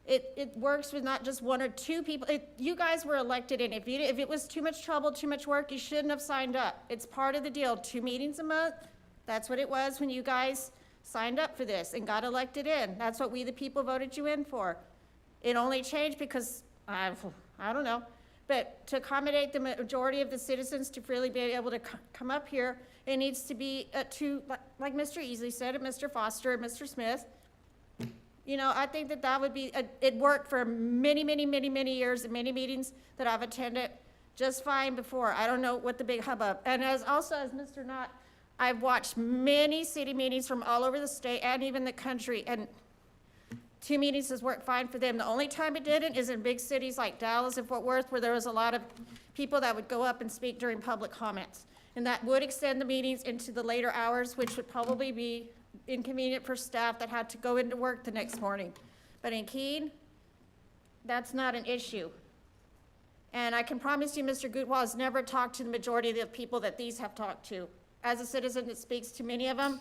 it works with not just 1 or 2 people. You guys were elected in. If it was too much trouble, too much work, you shouldn't have signed up. It's part of the deal. 2 meetings a month, that's what it was when you guys signed up for this and got elected in. That's what we, the people, voted you in for. It only changed because, I don't know, but to accommodate the majority of the citizens to freely be able to come up here, it needs to be like Mr. Easley said, and Mr. Foster and Mr. Smith. You know, I think that would be, it worked for many, many, many, many years and many meetings that I've attended just fine before. I don't know what the big hubbub. And as Mr. Knott, I've watched many city meetings from all over the state and even the country, and 2 meetings has worked fine for them. The only time it didn't is in big cities like Dallas and Fort Worth, where there was a lot of people that would go up and speak during public comments. And that would extend the meetings into the later hours, which would probably be inconvenient for staff that had to go into work the next morning. But in Keene, that's not an issue. And I can promise you, Mr. Gutwal has never talked to the majority of the people that these have talked to. As a citizen that speaks to many of them,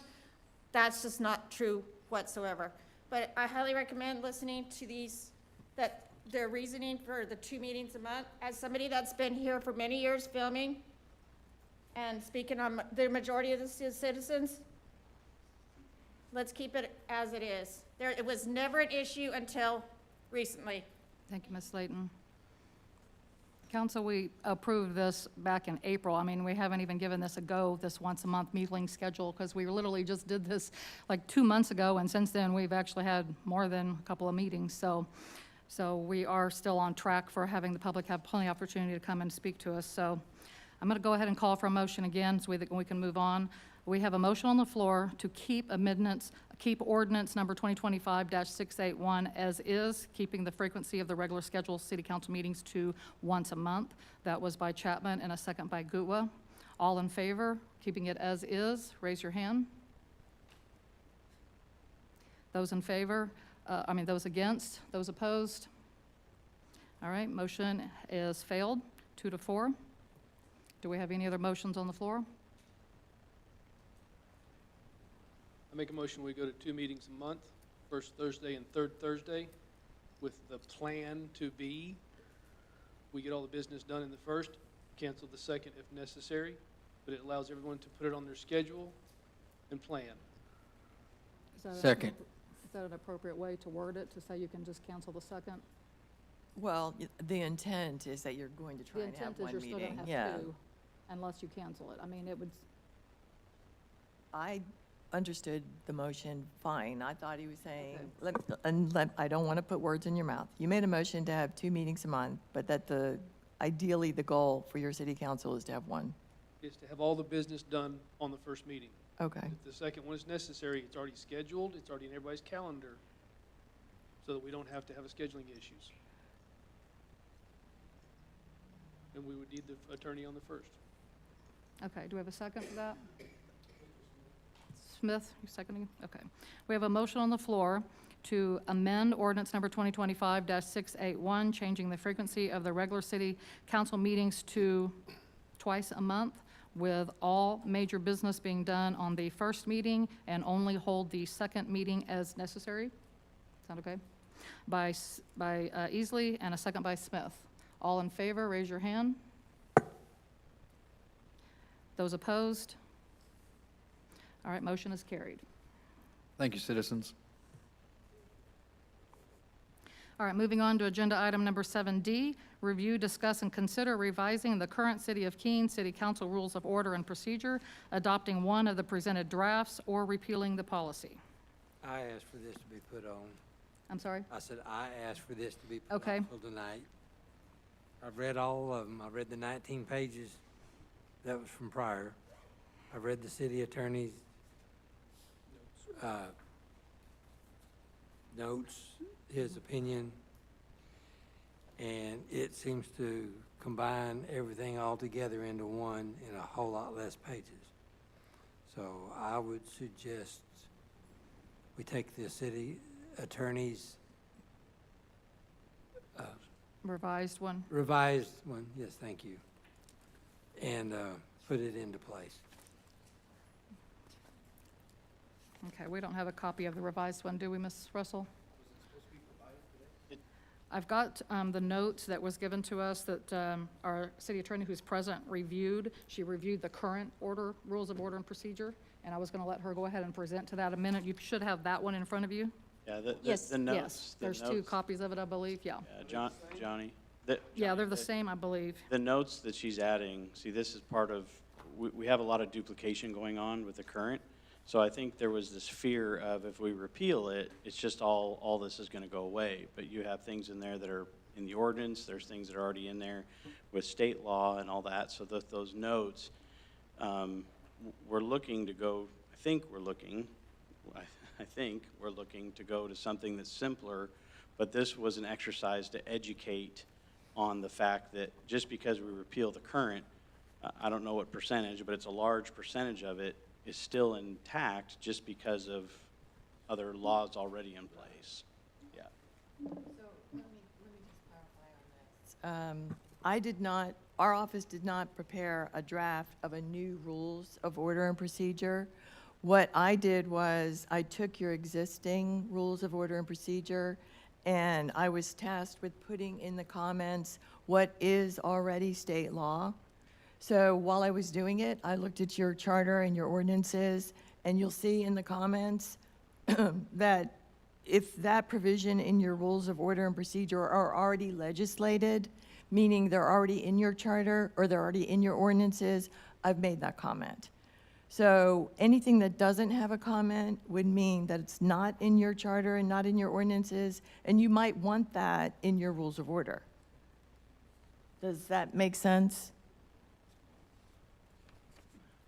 that's just not true whatsoever. But I highly recommend listening to their reasoning for the 2 meetings a month. As somebody that's been here for many years filming and speaking on the majority of the citizens, let's keep it as it is. It was never an issue until recently. Thank you, Ms. Slayton. Council, we approved this back in April. I mean, we haven't even given this a go, this once-a-month meeting schedule, because we literally just did this like 2 months ago, and since then, we've actually had more than a couple of meetings. So we are still on track for having the public have plenty of opportunity to come and speak to us. So I'm going to go ahead and call for a motion again so we can move on. We have a motion on the floor to keep ordinance number 2025-681 as is, keeping the frequency of the regular scheduled city council meetings to once a month. That was by Chapman and a second by Gutwa. All in favor, keeping it as is, raise your hand. Those in favor, those against, those opposed? All right, motion is failed, 2-4. Do we have any other motions on the floor? I make a motion, we go to 2 meetings a month, first Thursday and third Thursday, with the plan to be, we get all the business done in the first, cancel the second if necessary, but it allows everyone to put it on their schedule and plan. Second. Is that an appropriate way to word it, to say you can just cancel the second? Well, the intent is that you're going to try and have one The intent is you're still meeting. going to Yeah. have 2 unless you cancel it. I mean, it would, I understood the motion fine. I thought he was saying, I don't want to put words in your mouth. You made a motion to have 2 meetings a month, but that ideally, the goal for your city council is to have 1. Is to have all the business done on the first meeting. Okay. If the second one is necessary, it's already scheduled, it's already in everybody's calendar, so that we don't have to have scheduling issues. And we would need the attorney on the first. Okay, do we have a second for that? Smith, you seconding? Okay. We have a motion on the floor to amend ordinance number 2025-681, changing the frequency of the regular city council meetings to twice a month, with all major business being done on the first meeting and only hold the second meeting as necessary. Sound okay? By Easley and a second by Smith. All in favor, raise your hand. Those opposed? All right, motion is carried. Thank you, citizens. All right, moving on to agenda item number 7D, review, discuss, and consider revising the current City of Keene City Council Rules of Order and Procedure, adopting one of the presented drafts, or repealing the policy. I asked for this to be put on. I'm sorry? I said, I asked for this to be put Okay. on till tonight. I've read all of them. I read the 19 pages that was from prior. I read the city attorney's notes, his opinion, and it seems to combine everything all together into one in a whole lot less pages. So I would suggest we take the city attorney's Revised one. revised one, yes, thank you, and put it into place. Okay, we don't have a copy of the revised one, do we, Ms. Russell? I've got the notes that was given to us that our city attorney who's present reviewed. She reviewed the current rules of order and procedure, and I was going to let her go ahead and present to that in a minute. You should have that one in front of you. Yeah, Yes, the notes. yes. the There's 2 notes- copies of it, I believe, yeah. Yeah, Johnny. Yeah, they're the same, I believe. The notes that she's adding, see, this is part of, we have a lot of duplication going on with the current. So I think there was this fear of if we repeal it, it's just all this is going to go away. But you have things in there that are in the ordinance, there's things that are already in there with state law and all that. So those notes, we're looking to go, I think we're looking to go to something that's simpler, but this was an exercise to educate on the fact that just because we repeal the current, I don't know what percentage, but it's a large percentage of it is still intact just because of other laws already in place. Yeah. So let me just clarify on this. Our office did not prepare a draft of a new rules of order and procedure. What I did was I took your existing rules of order and procedure, and I was tasked with putting in the comments what is already state law. So while I was doing it, I looked at your charter and your ordinances, and you'll see in the comments that if that provision in your rules of order and procedure are already legislated, meaning they're already in your charter or they're already in your ordinances, I've made that comment. So anything that doesn't have a comment would mean that it's not in your charter and not in your ordinances, and you might want that in your rules of order. Does that make sense?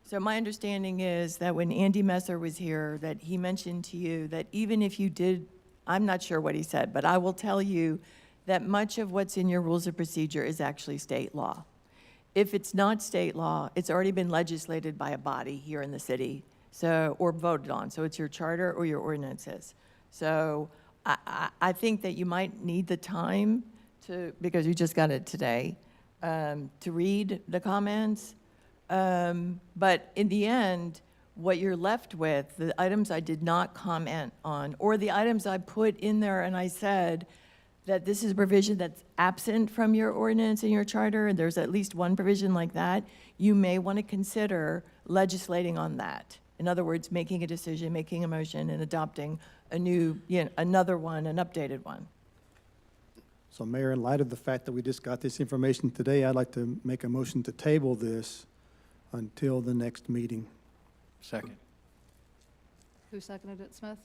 So my understanding is that when Andy Messer was here, that he mentioned to you that even if you did, I'm not sure what he said, but I will tell you that much of what's in your rules of procedure is actually state law. If it's not state law, it's already been legislated by a body here in the city, so, or voted on. So it's your charter or your ordinances. So I think that you might need the time to, because you just got it today, to read the comments. But in the end, what you're left with, the items I did not comment on, or the items I put in there and I said that this is a provision that's absent from your ordinance and your charter, and there's at least one provision like that, you may want to consider legislating on that. In other words, making a decision, making a motion, and adopting a new, another one, an updated one. So Mayor, in light of the fact that we just got this information today, I'd like to make a motion to table this until the next meeting. Second. Who seconded it, Smith?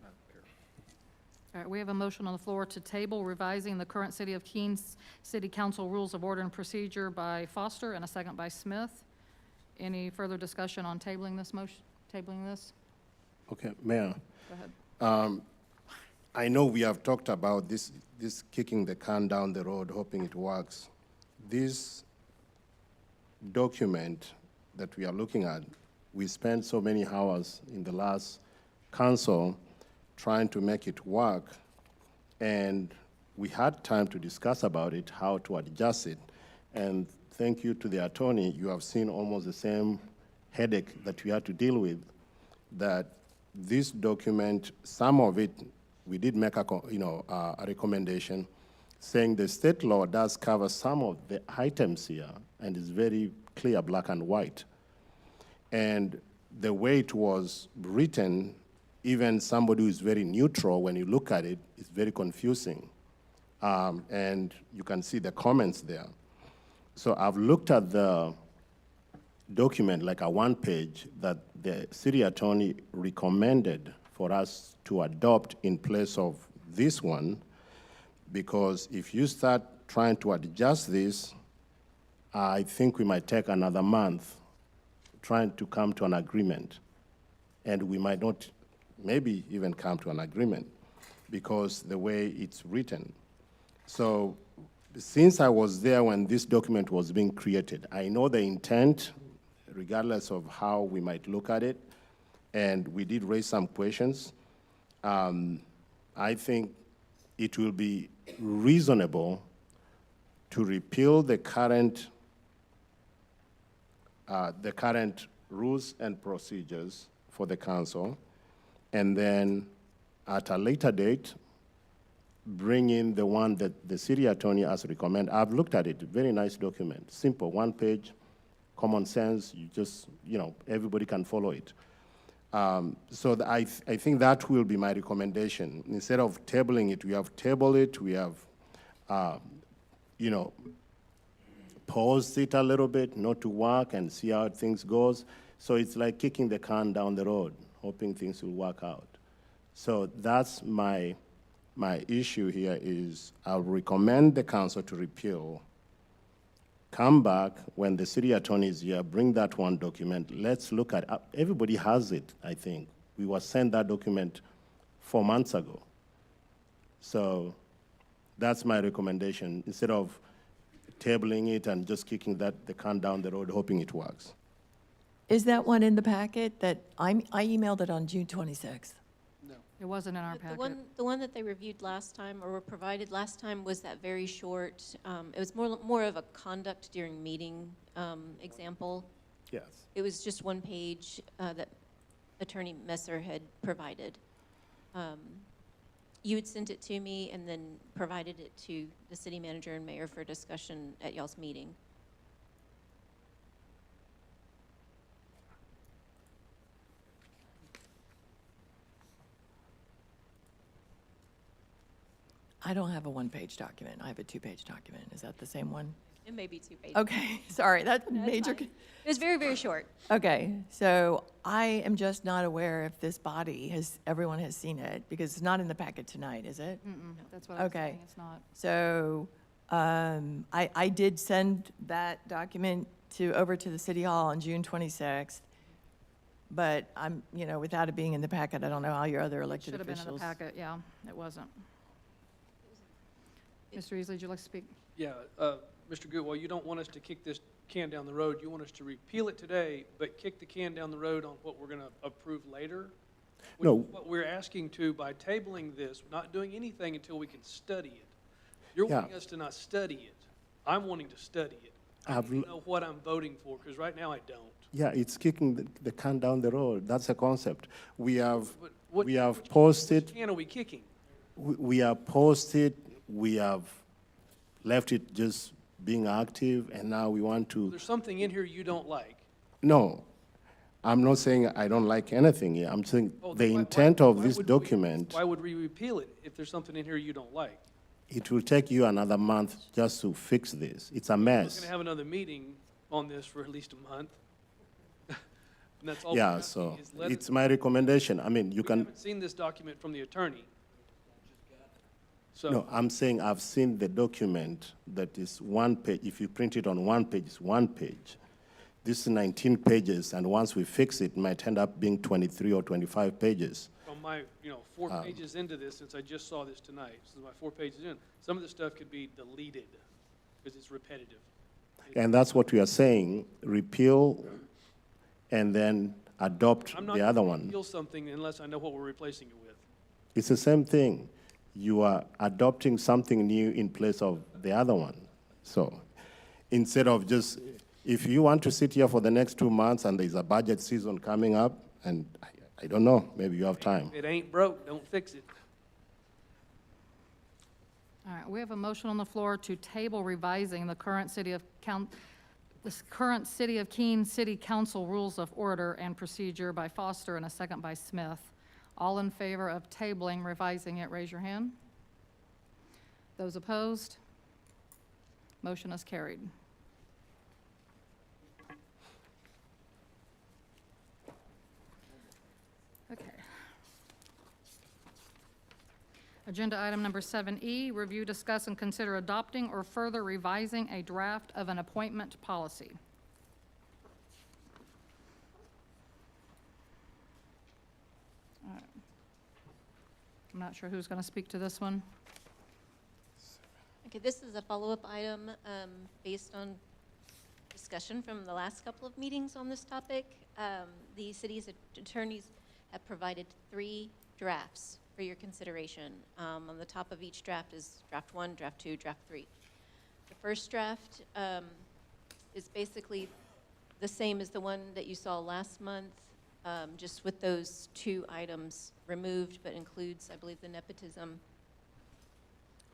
All right, we have a motion on the floor to table revising the current City of Keene's City Council Rules of Order and Procedure by Foster and a second by Smith. Any further discussion on tabling this motion, tabling this? Okay, Mayor, Go ahead. I know we have talked about this kicking the can down the road, hoping it works. This document that we are looking at, we spent so many hours in the last council trying to make it work, and we had time to discuss about it, how to adjust it. And thank you to the attorney, you have seen almost the same headache that we had to deal with, that this document, some of it, we did make a recommendation saying the state law does cover some of the items here, and it's very clear, black and white. And the way it was written, even somebody who is very neutral, when you look at it, it's very confusing. And you can see the comments there. So I've looked at the document, like a one page, that the city attorney recommended for us to adopt in place of this one, because if you start trying to adjust this, I think we might take another month trying to come to an agreement. And we might not maybe even come to an agreement because the way it's written. So since I was there when this document was being created, I know the intent, regardless of how we might look at it, and we did raise some questions. I think it will be reasonable to repeal the current rules and procedures for the council, and then at a later date, bring in the one that the city attorney has recommended. I've looked at it, very nice document, simple, one page, common sense, you just, everybody can follow it. So I think that will be my recommendation. Instead of tabling it, we have tabled it, we have, paused it a little bit, not to work and see how things goes. So it's like kicking the can down the road, hoping things will work out. So that's my issue here is I'll recommend the council to repeal, come back when the city attorney is here, bring that one document, let's look at it. Everybody has it, I think. We were sent that document 4 months ago. So that's my recommendation, instead of tabling it and just kicking the can down the road, hoping it works. Is that one in the packet that I emailed it on June 26th? It wasn't in our packet. The one that they reviewed last time or were provided last time was that very short, it was more of a conduct during meeting example. Yes. It was just one page that Attorney Messer had provided. You had sent it to me and then provided it to the city manager and mayor for discussion at y'all's meeting. I don't have a one-page document. I have a two-page document. Is that the same one? It may be 2 pages. Okay, sorry, that's No, it's major. fine. It was very, very short. Okay, so I am just not aware if this body everyone has seen it, because it's not in the packet tonight, is it? That's what I was Okay. saying, it's not. So I did send that document over to the City Hall on June 26th, but I'm, without it being in the packet, I don't know how your other elected Should have been in the officials. packet, yeah, it wasn't. Mr. Easley, would you like to speak? Yeah, Mr. Goodwell, you don't want us to kick this can down the road. You want us to repeal it today, but kick the can down the road on what we're going to approve later? Which No. is what we're asking to by tabling this, not doing anything until we can study it. You're Yeah. wanting us to not study it. I'm wanting to study it. I need to know what I'm voting for, because right now I don't. Yeah, it's kicking the can down the road. That's a concept. We have But we have posted. Which can are we kicking? We have posted. We have left it just being active, and now we want to. There's something in here you don't like. No, I'm not saying I don't like anything here. I'm saying Oh, the then intent why of this would document, Why would we repeal it if there's something in here you don't like? it will take you another month just to fix this. It's a We're mess. going to have another meeting on this for at least a month. And that's all we're Yeah, asking so is let it's it- my recommendation. I mean, you We can, haven't seen this document from the attorney. So. no, I'm saying I've seen the document that is one page. If you print it on one page, it's one page. This is 19 pages, and once we fix it, it might end up being 23 or 25 pages. From my, 4 pages into this, since I just saw this tonight, this is my 4 pages in, some of the stuff could be deleted because it's repetitive. And that's what we are saying, repeal and then adopt I'm not the going other to one. repeal something unless I know what we're replacing it with. It's the same thing. You are adopting something new in place of the other one. So instead of just, if you want to sit here for the next 2 months and there's a budget season coming up, and I don't know, maybe you have time. If it ain't broke, don't fix it. All right, we have a motion on the floor to table revising the current City of Keene City Council Rules of Order and Procedure by Foster and a second by Smith. All in favor of tabling, revising it, raise your hand. Those opposed? Motion is carried. Okay. Agenda item number 7E, review, discuss, and consider adopting or further revising a draft of an appointment policy. All right. I'm not sure who's going to speak to this one. Okay, this is a follow-up item based on discussion from the last couple of meetings on this topic. The city's attorneys have provided 3 drafts for your consideration. On the top of each draft is draft 1, draft 2, draft 3. The first draft is basically the same as the one that you saw last month, just with those 2 items removed, but includes, I believe, the nepotism.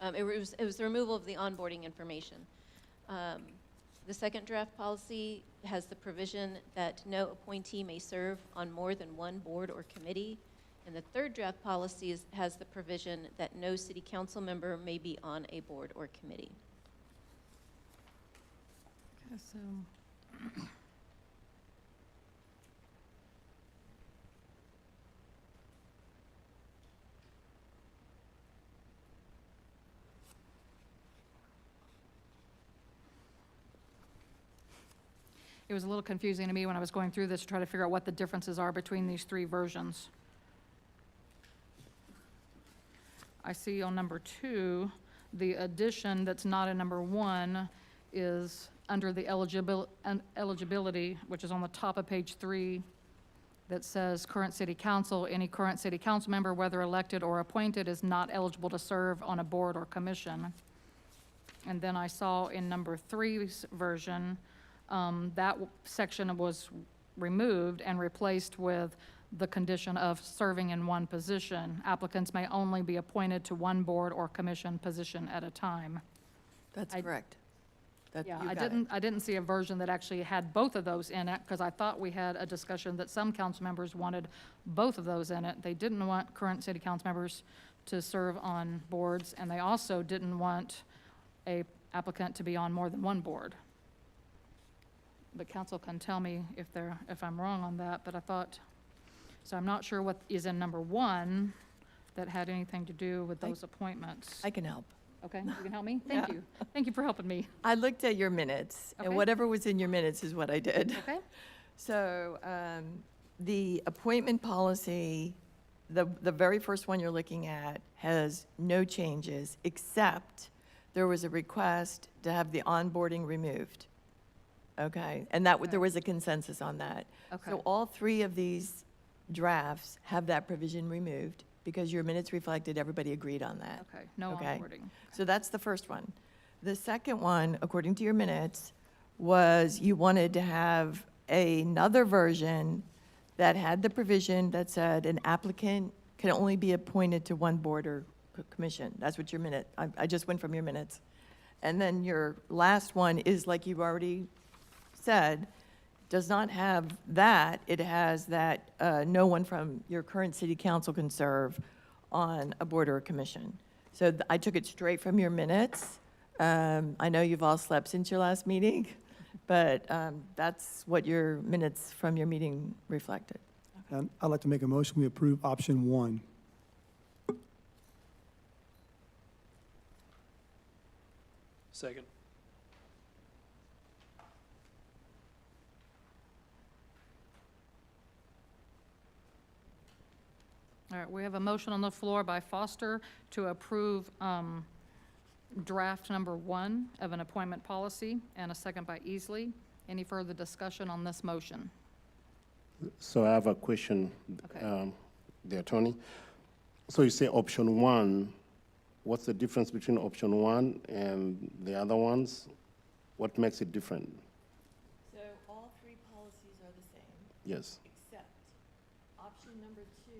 It was the removal of the onboarding information. The second draft policy has the provision that no appointee may serve on more than one board or committee. And the third draft policy has the provision that no city council member may be on a board or committee. Okay, so. It was a little confusing to me when I was going through this to try to figure out what the differences are between these 3 versions. I see on number 2, the addition that's not in number 1 is under the eligibility, which is on the top of page 3, that says current city council. Any current city council member, whether elected or appointed, is not eligible to serve on a board or commission. And then I saw in number 3's version, that section was removed and replaced with the condition of serving in one position. Applicants may only be appointed to one board or commission position at a time. That's I- correct. That- Yeah, you I got it. didn't see a version that actually had both of those in it, because I thought we had a discussion that some council members wanted both of those in it. They didn't want current city council members to serve on boards, and they also didn't want a applicant to be on more than one board. The council can tell me if I'm wrong on that, but I thought, so I'm not sure what is in number 1 that had anything to do with those appointments. I can help. Okay, you can help me? Thank Yeah. you. Thank you for helping me. I looked at your minutes, and Okay. whatever was in your minutes is what I did. Okay? So the appointment policy, the very first one you're looking at, has no changes, except there was a request to have the onboarding removed. Okay? And that, there was a consensus on that. Okay. So all 3 of these drafts have that provision removed, because your minutes reflected everybody agreed on that. Okay, no Okay. onboarding. So that's the first one. The second one, according to your minutes, was you wanted to have another version that had the provision that said an applicant can only be appointed to one board or commission. That's what your minute, I just went from your minutes. And then your last one is, like you've already said, does not have that. It has that no one from your current city council can serve on a board or a commission. So I took it straight from your minutes. I know you've all slept since your last meeting, but that's what your minutes from your meeting reflected. And I'd like to make a motion, we approve option 1. Second. All right, we have a motion on the floor by Foster to approve draft number 1 of an appointment policy, and a second by Easley. Any further discussion on this motion? So I have a question, Okay. the attorney. So you say option 1, what's the difference between option 1 and the other ones? What makes it different? So all three policies are the same, Yes, except option number 2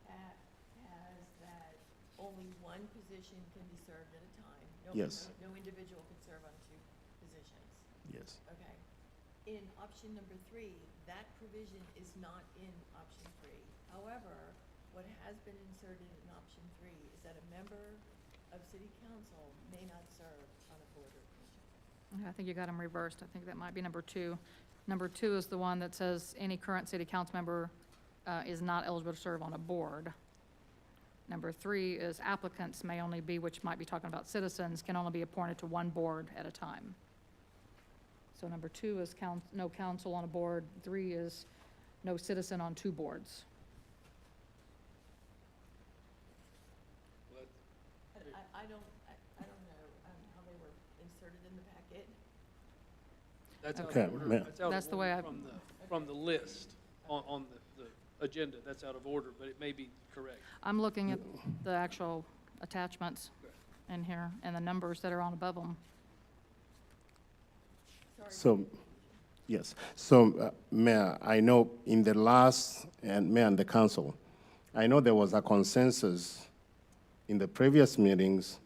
has that only one position can be served at a time. Yes. No individual can serve on 2 positions. yes. Okay. In option number 3, that provision is not in option 3. However, what has been inserted in option 3 is that a member of city council may not serve on a board or commission. I think you got them reversed. I think that might be number 2. Number 2 is the one that says any current city council member is not eligible to serve on a board. Number 3 is applicants may only be, which might be talking about citizens, can only be appointed to one board at a time. So number 2 is no council on a board. 3 is no citizen on 2 boards. I don't know how they were inserted in the packet. That's out Okay, of order. ma- That's out of That's the way order from the list on the agenda. That's out of order, but it may be correct. I'm looking at the actual attachments in here and the numbers that are on above them. So, yes. So, Mayor, I know in the last, and Mayor and the council, I know there was a consensus in the previous meetings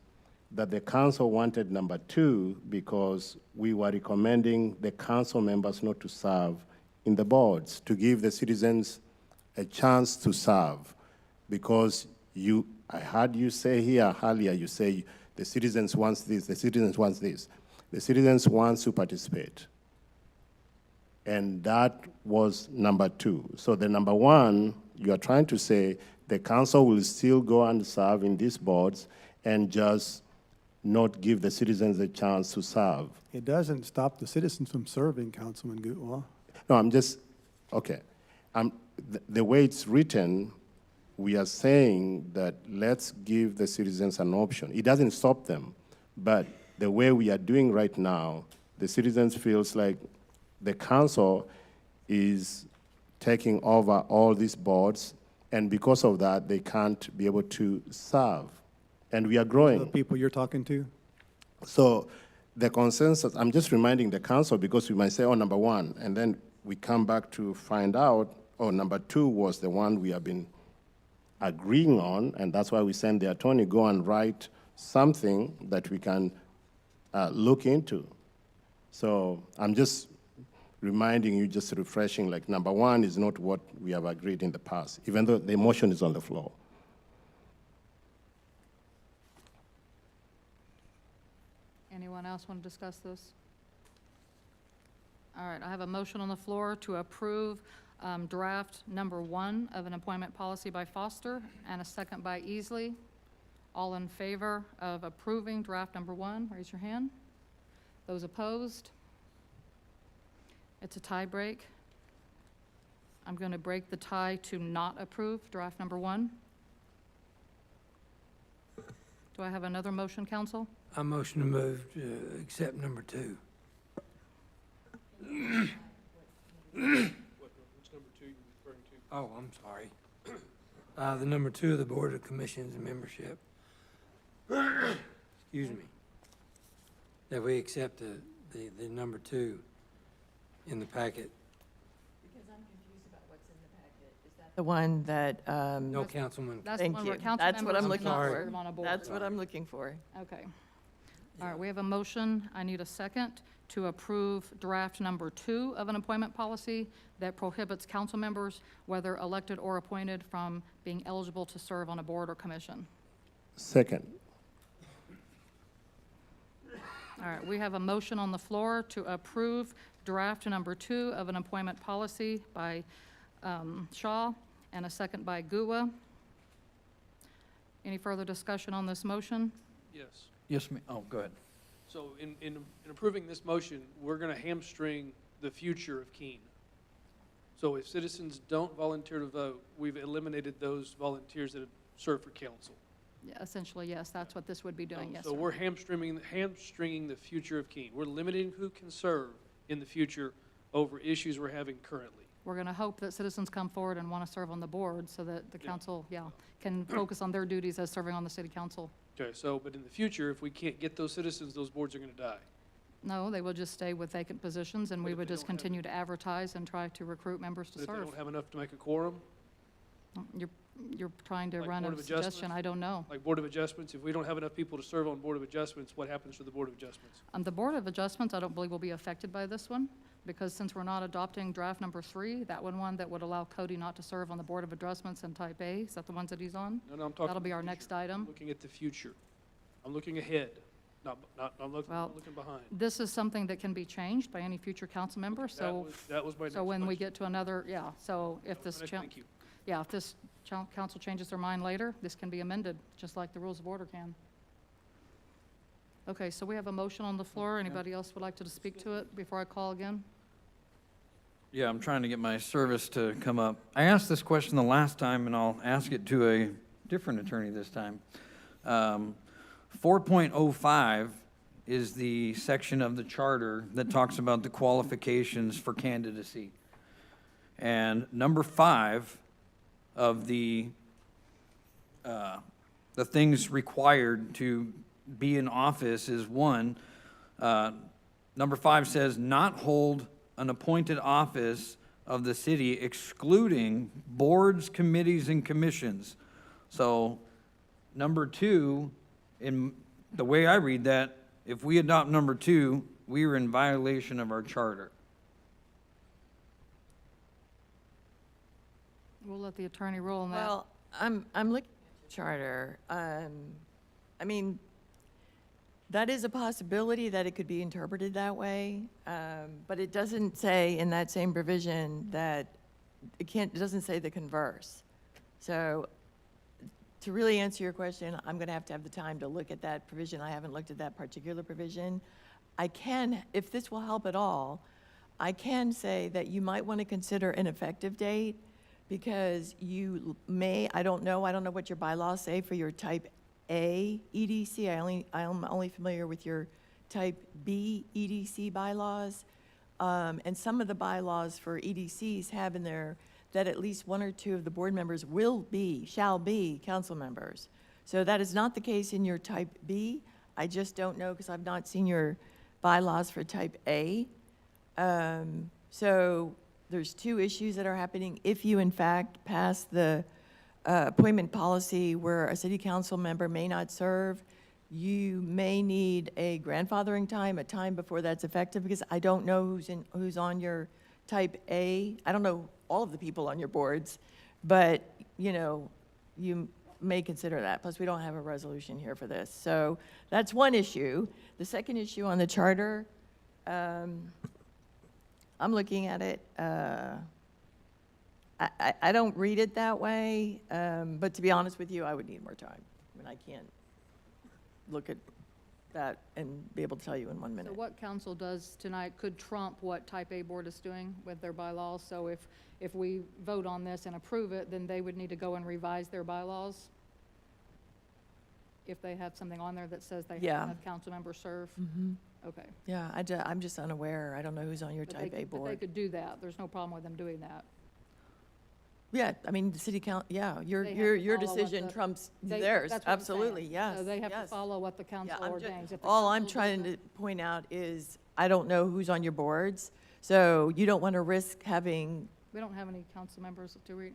that the council wanted number 2 because we were recommending the council members not to serve in the boards, to give the citizens a chance to serve. Because I heard you say here earlier, you say the citizens wants this, the citizens wants this. The citizens want to participate. And that was number 2. So the number 1, you are trying to say the council will still go and serve in these boards and just not give the citizens a chance to serve. It doesn't stop the citizens from serving, Councilman Gutwal. No, I'm just, okay. The way it's written, we are saying that let's give the citizens an option. It doesn't stop them, but the way we are doing right now, the citizens feels like the council is taking over all these boards, and because of that, they can't be able to serve. And we are The growing. people you're talking to? So the consensus, I'm just reminding the council because we might say, oh, number 1, and then we come back to find out, oh, number 2 was the one we have been agreeing on, and that's why we send the attorney go and write something that we can look into. So I'm just reminding you, just refreshing, like number 1 is not what we have agreed in the past, even though the motion is on the floor. Anyone else want to discuss this? All right, I have a motion on the floor to approve draft number 1 of an appointment policy by Foster and a second by Easley. All in favor of approving draft number 1, raise your hand. Those opposed? It's a tie break. I'm going to break the tie to not approve draft number 1. Do I have another motion, council? I motion to move to accept number 2. Which number 2 you referring to? Oh, I'm sorry. The number 2 of the Board of Commissions and Membership. Excuse me. That we accept the number 2 in the packet. Because I'm confused about what's in the packet. Is that the one that, No councilman. That's the thank one you. where council That's what members I'm looking cannot for. serve on a board. That's what I'm looking for. Okay. All right, we have a motion. I need a second to approve draft number 2 of an appointment policy that prohibits council members, whether elected or appointed, from being eligible to serve on a board or commission. Second. All right, we have a motion on the floor to approve draft number 2 of an appointment policy by Shaw and a second by Gua. Any further discussion on this motion? Yes. Yes, ma'am. Oh, go ahead. So in approving this motion, we're going to hamstring the future of Keene. So if citizens don't volunteer to vote, we've eliminated those volunteers that have served for council. Yeah, essentially, yes, that's what this would be doing, yes, So sir. we're hamstringing the future of Keene. We're limiting who can serve in the future over issues we're having currently. We're going to hope that citizens come forward and want to serve on the board so that the council, can focus on their duties as serving on the city council. Okay, so, but in the future, if we can't get those citizens, those boards are going to die. No, they will just stay with vacant positions, and But we if would they just don't have- continue to advertise and try to recruit members to But if they serve. don't have enough to make a quorum, You're trying to Like run Board a of suggestion, Adjustments? I don't know. like Board of Adjustments, if we don't have enough people to serve on Board of Adjustments, what happens to the Board of Adjustments? The Board of Adjustments, I don't believe will be affected by this one, because since we're not adopting draft number 3, that one that would allow Cody not to serve on the Board of Adjustments and Type A, is that the ones that he's on? No, I'm talking. That'll be our future. next item. Looking at the future. I'm looking ahead, I'm looking Well, behind. This is something that can be changed by any future council member, so, That was my next so when we question. get to another, so if this, Thank you. if this council changes their mind later, this can be amended, just like the rules of order can. Okay, so we have a motion on the floor. Anybody else would like to speak to it before I call again? Yeah, I'm trying to get my service to come up. I asked this question the last time, and I'll ask it to a different attorney this time. 4.05 is the section of the charter that talks about the qualifications for candidacy. And number 5 of the things required to be in office is 1, number 5 says, not hold an appointed office of the city excluding boards, committees, and commissions. So, number 2, in the way I read that, if we adopt number 2, we are in violation of our charter. We'll let the attorney rule on that. Well, I'm looking at the charter. I mean, that is a possibility that it could be interpreted that way, but it doesn't say in that same provision that it doesn't say the converse. So to really answer your question, I'm going to have the time to look at that provision. I haven't looked at that particular provision. I can, if this will help at all, I can say that you might want to consider an effective date, because you may, I don't know what your bylaws say for your type A EDC. I'm only familiar with your type B EDC bylaws. And some of the bylaws for EDCs have in there that at least 1 or 2 of the board members shall be council members. So that is not the case in your type B. I just don't know, because I've not seen your bylaws for type A. So there's 2 issues that are happening. If you in fact pass the appointment policy where a city council member may not serve, you may need a grandfathering time, a time before that's effective, because I don't know who's on your type A. I don't know all of the people on your boards, but, you may consider that. Plus, we don't have a resolution here for this. So that's one issue. The second issue on the charter, I'm looking at it. I don't read it that way, but to be honest with you, I would need more time. I mean, I can't look at that and be able to tell you in 1 minute. So what council does tonight could trump what type A board is doing with their bylaws. So if we vote on this and approve it, then they would need to go and revise their bylaws if they have something on there that says they Yeah. have council members serve. Okay. Yeah, I'm just unaware. I don't know who's on your But type A But they board. could do that. There's no problem with them doing that. Yeah, I mean, the city your They have to your follow what decision the- trumps They- theirs. that's what I'm saying. Absolutely, yes. So they have to yes. follow what the Yeah, council I'm ju- ordains. If the All I'm council trying doesn't- to point out is, I don't know who's on your boards, so you don't want to risk having, We don't have any council members, do we?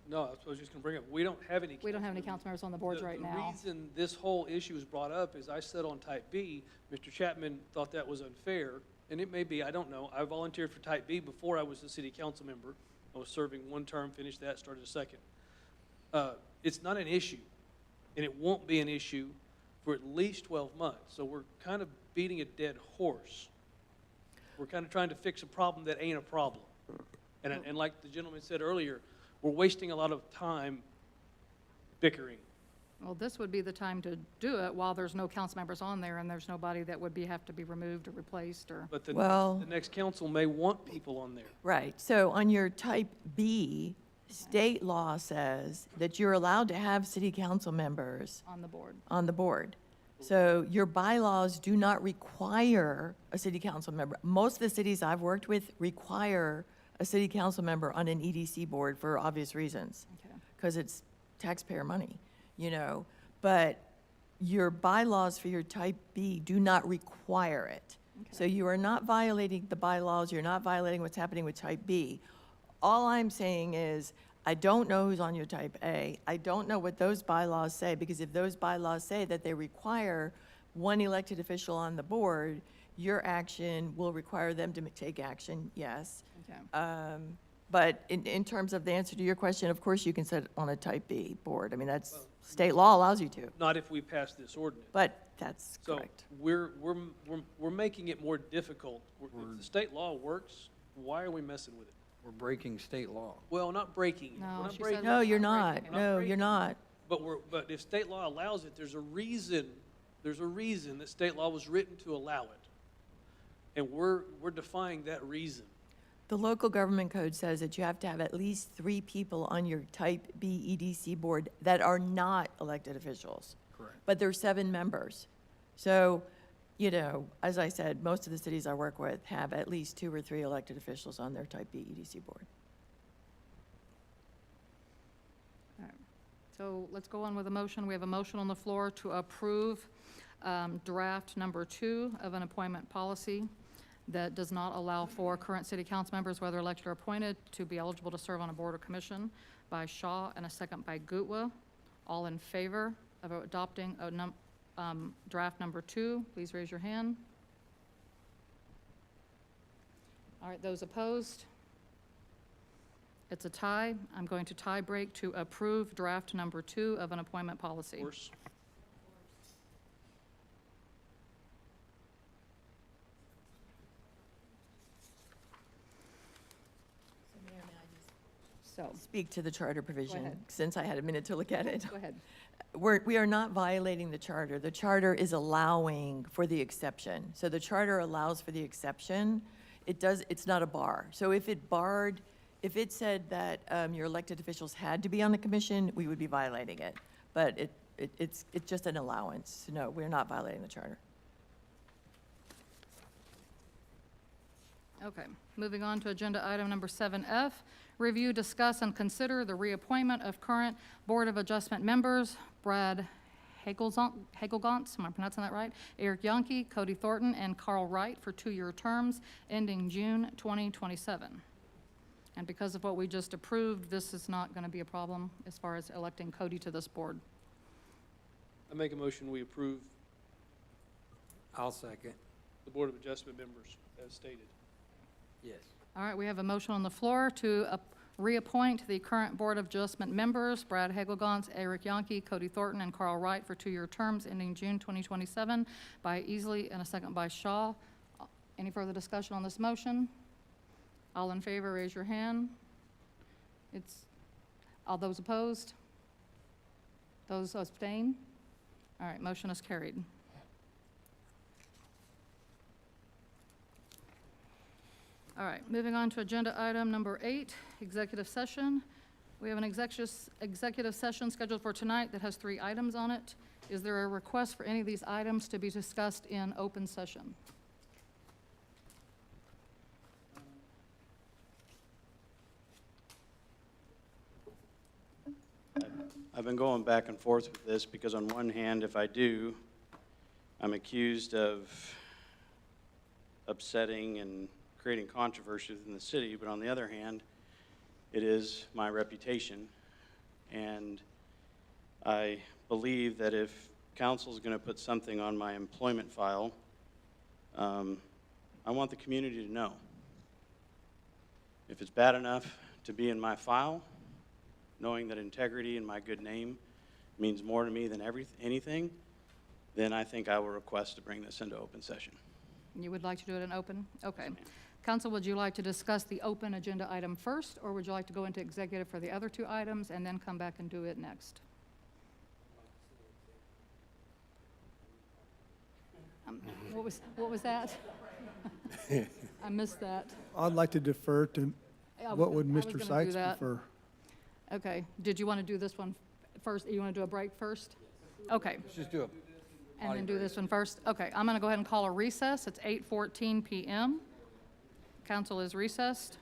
No, that's what I was just going to bring up. We don't have any. We don't have any council members on the boards right now. The reason this whole issue was brought up is I sat on type B. Mr. Chapman thought that was unfair, and it may be, I don't know. I volunteered for type B before I was a city council member. I was serving 1 term, finished that, started a second. It's not an issue, and it won't be an issue for at least 12 months. So we're kind of beating a dead horse. We're kind of trying to fix a problem that ain't a problem. And like the gentleman said earlier, we're wasting a lot of time bickering. Well, this would be the time to do it while there's no council members on there and there's nobody that would have to be removed or replaced or. But Well- the next council may want people on there. Right, so on your type B, state law says that you're allowed to have city council members On the board. on the board. So your bylaws do not require a city council member. Most of the cities I've worked with require a city council member on an EDC board for obvious reasons. Okay. Because it's taxpayer money, you know. But your bylaws for your type B do not require it. So you are not violating the bylaws, you're not violating what's happening with type B. All I'm saying is, I don't know who's on your type A. I don't know what those bylaws say, because if those bylaws say that they require one elected official on the board, your action will require them to take action, yes. Okay. But in terms of the answer to your question, of course you can sit on a type B board. I mean, that's, state law allows you to, Not if we pass this ordinance. but that's So correct. we're making it more difficult. If the state law works, why are we messing with it? We're breaking state law. Well, not breaking it. No, We're not she said breaking No, it. you're not not. breaking it. No, you're not. But if state law allows it, there's a reason that state law was written to allow it. And we're defying that reason. The local government code says that you have to have at least 3 people on your type B EDC board that are not elected officials. Correct. But there's 7 members. So, you know, as I said, most of the cities I work with have at least 2 or 3 elected officials on their type B EDC board. All right. So let's go on with a motion. We have a motion on the floor to approve draft number 2 of an appointment policy that does not allow for current city council members, whether elected or appointed, to be eligible to serve on a board or commission, by Shaw, and a second by Gutwa. All in favor of adopting draft number 2, please raise your hand. All right, those opposed? It's a tie. I'm going to tie break to approve draft number 2 of an appointment policy. Of course. So, Speak to the charter provision, ahead. since I had a minute to look at it. go ahead. We are not violating the charter. The charter is allowing for the exception. So the charter allows for the exception. It's not a bar. So if it said that your elected officials had to be on the commission, we would be violating it. But it's just an allowance. No, we're not violating the charter. Okay, moving on to agenda item number 7F, review, discuss, and consider the reappointment of current Board of Adjustment members, Brad Hagelgantz, am I pronouncing that right? Eric Yonke, Cody Thornton, and Carl Wright for 2-year terms ending June 2027. And because of what we just approved, this is not going to be a problem as far as electing Cody to this board. I make a motion, we approve I'll second. the Board of Adjustment members as stated. Yes. All right, we have a motion on the floor to reappoint the current Board of Adjustment members, Brad Hagelgantz, Eric Yonke, Cody Thornton, and Carl Wright for 2-year terms ending June 2027 by Easley and a second by Shaw. Any further discussion on this motion? All in favor, raise your hand. All those opposed? Those abstain? All right, motion is carried. All right, moving on to agenda item number 8, executive session. We have an executive session scheduled for tonight that has 3 items on it. Is there a request for any of these items to be discussed in open session? I've been going back and forth with this because on one hand, if I do, I'm accused of upsetting and creating controversy within the city, but on the other hand, it is my reputation. And I believe that if council is going to put something on my employment file, I want the community to know. If it's bad enough to be in my file, knowing that integrity and my good name means more to me than anything, then I think I will request to bring this into open session. You would like to do it in open? Okay. Council, would you like to discuss the open agenda item first, or would you like to go into executive for the other two items and then come back and do it next? What was that? I missed that. I'd like to defer to, I was what would gonna- I was Mr. gonna do Sykes that. prefer? Okay, did you want to do this one first? You want to do a break first? Okay, Let's just do it. and then do this one first? Okay, I'm going to go ahead and call a recess. It's 8:14 PM. Council is recessed.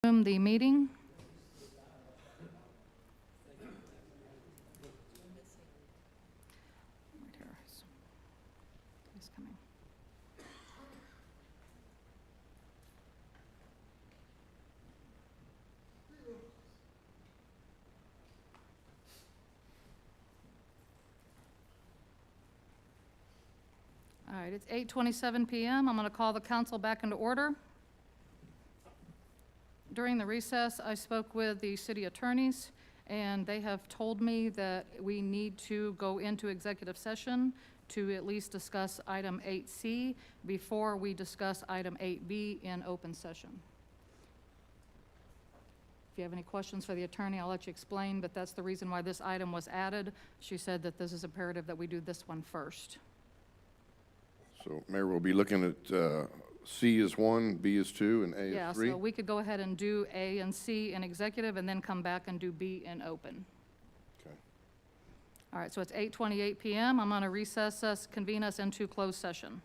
Resume the meeting. Right here. He's coming. All right, it's 8:27 PM. I'm going to call the council back into order. During the recess, I spoke with the city attorneys, and they have told me that we need to go into executive session to at least discuss item 8C before we discuss item 8B in open session. If you have any questions for the attorney, I'll let you explain, but that's the reason why this item was added. She said that this is imperative that we do this one first. So Mayor, we'll be looking at C is 1, B is 2, and A Yeah, is 3? so we could go ahead and do A and C in executive and then come back and do B in open. Okay. All right, so it's 8:28 PM. I'm going to recess us, convene us into closed session.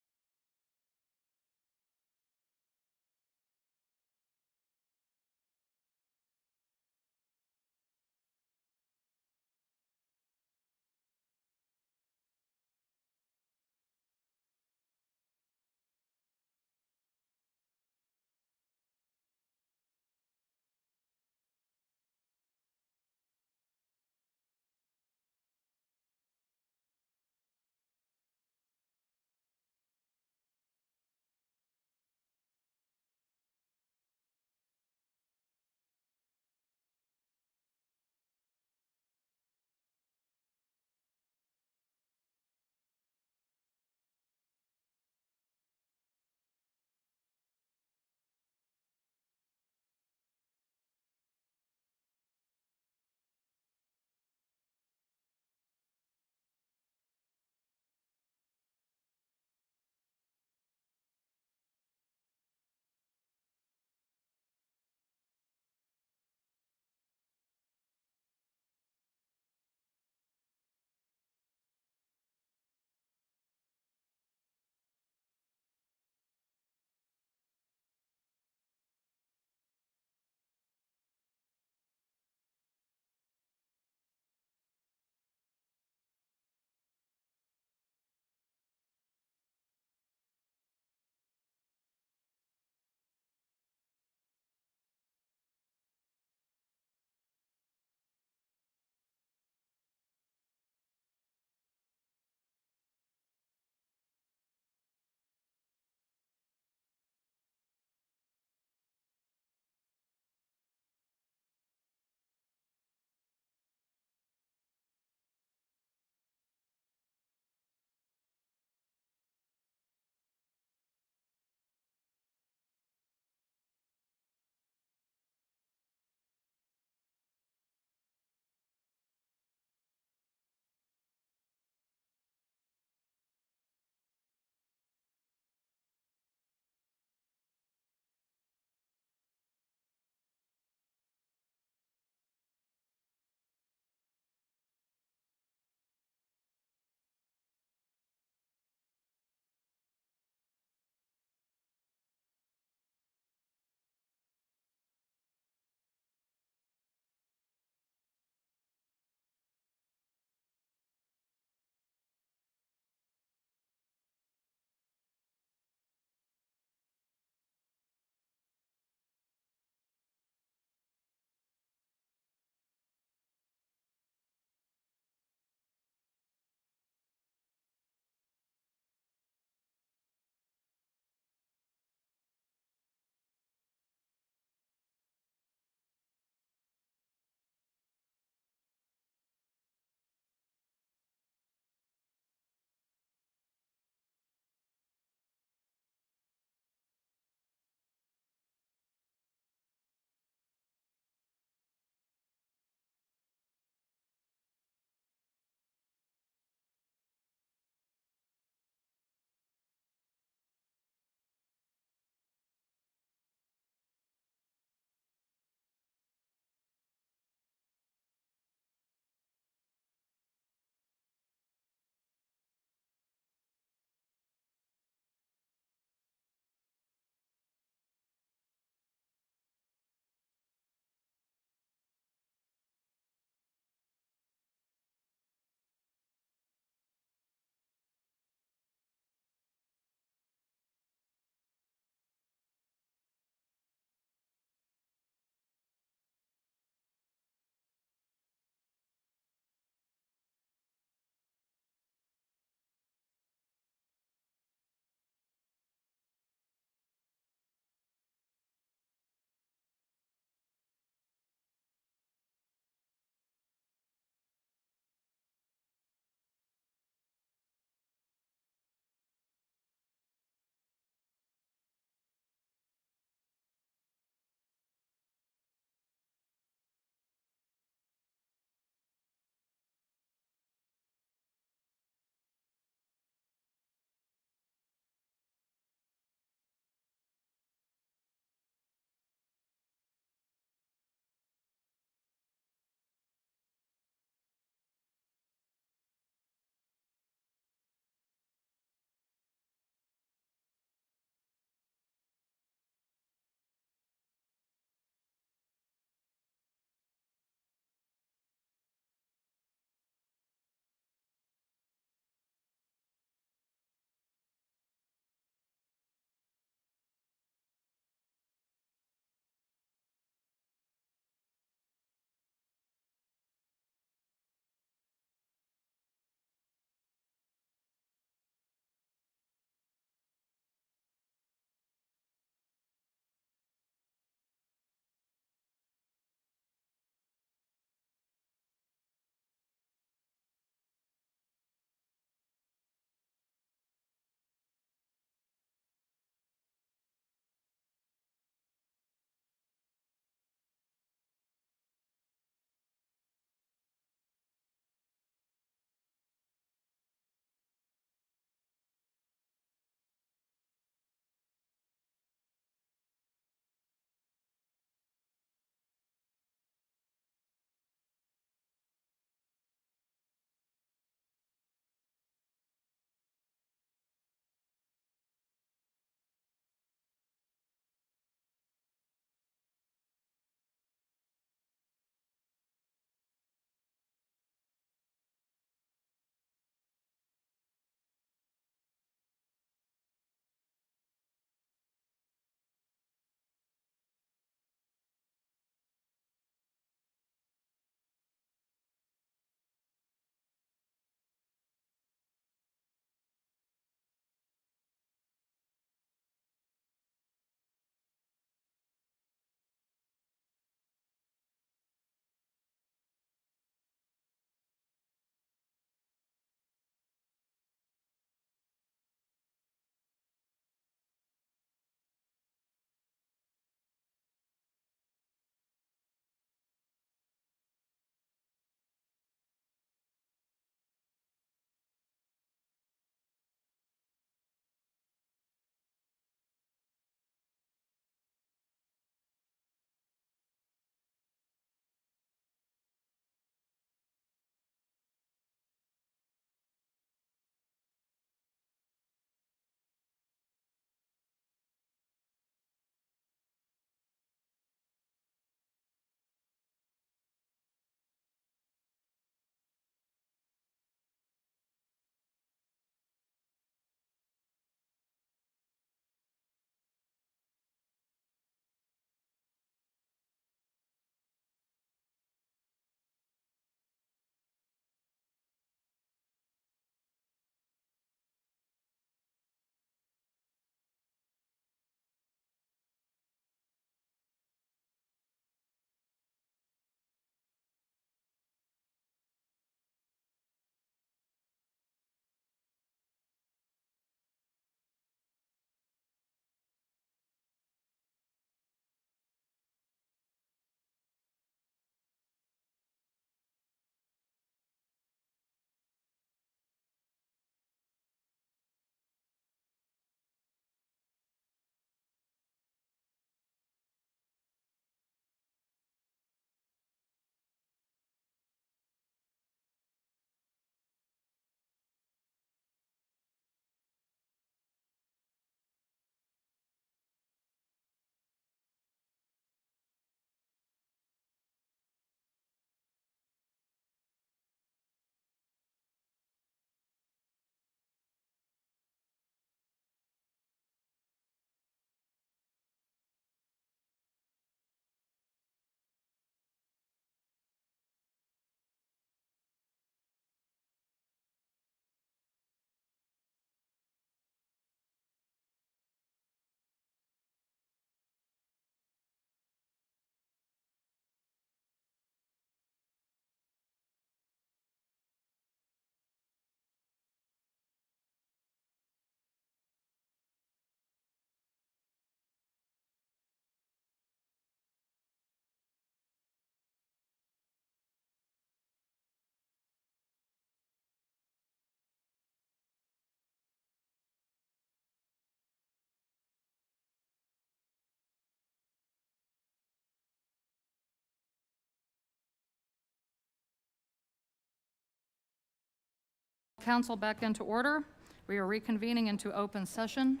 council back into order. We are reconvening into open session.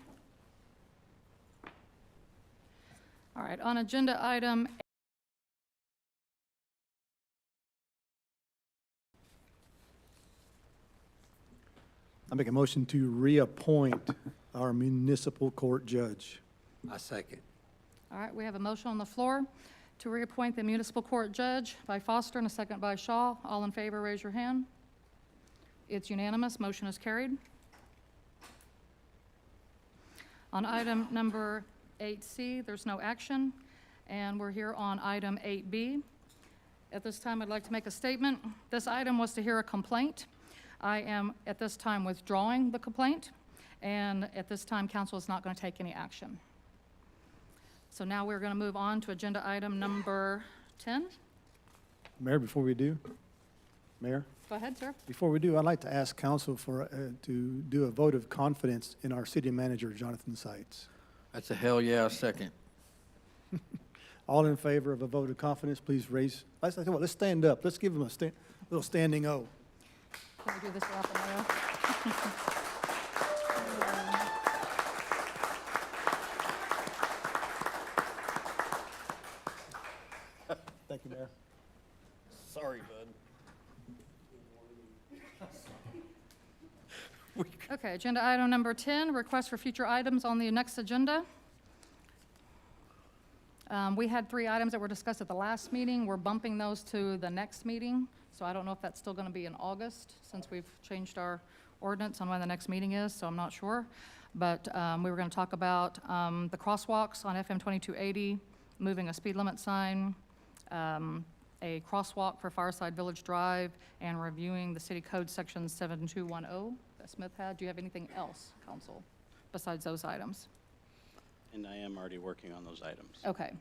All right, on agenda item I make a motion to reappoint our municipal court judge. I second. All right, we have a motion on the floor to reappoint the municipal court judge by Foster and a second by Shaw. All in favor, raise your hand. It's unanimous, motion is carried. On item number 8C, there's no action, and we're here on item 8B. At this time, I'd like to make a statement. This item was to hear a complaint. I am, at this time, withdrawing the complaint, and at this time, council is not going to take any action. So now we're going to move on to agenda item number 10. Mayor, before we do, Mayor, Go ahead, sir. before we do, I'd like to ask council to do a vote of confidence in our city manager, Jonathan Seitz. That's a hell yeah second. All in favor of a vote of confidence, please raise, let's stand up. Let's give him a little standing O. Can we do this without the mayor? Thank you, Mayor. Sorry, bud. Okay, agenda item number 10, request for future items on the next agenda. We had 3 items that were discussed at the last meeting. We're bumping those to the next meeting, so I don't know if that's still going to be in August, since we've changed our ordinance on when the next meeting is, so I'm not sure. But we were going to talk about the crosswalks on FM 2280, moving a speed limit sign, a crosswalk for Fireside Village Drive, and reviewing the city code section 7210 that Smith had. Do you have anything else, council, besides those items? And I am already working on those items. Okay.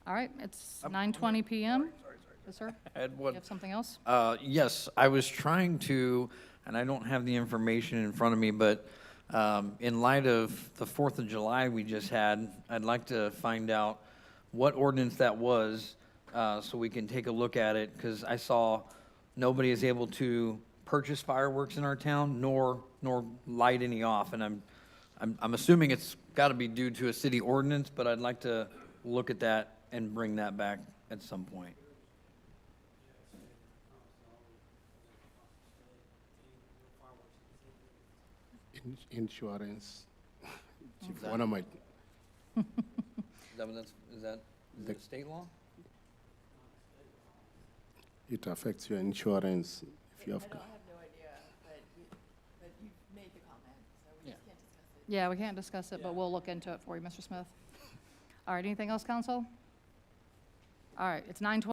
All right, it's 9:20 PM. Yes, sir? Ed, You what? have something else? Yes, I was trying to, and I don't have the information in front of me, but in light of the 4th of July we just had, I'd like to find out what ordinance that was, so we can take a look at it, because I saw nobody is able to purchase fireworks in our town, nor light any off, and I'm assuming it's got to be due to a city ordinance, but I'd like to look at that and bring that back at some point. Insurance. Is that- One of my, Is that The- state law? it affects your insurance if you have. I have no idea, but you made the comment, so we just can't discuss it. Yeah, we can't discuss it, but we'll look into it for you, Mr. Smith. All right, anything else, council? All right, it's 9:20.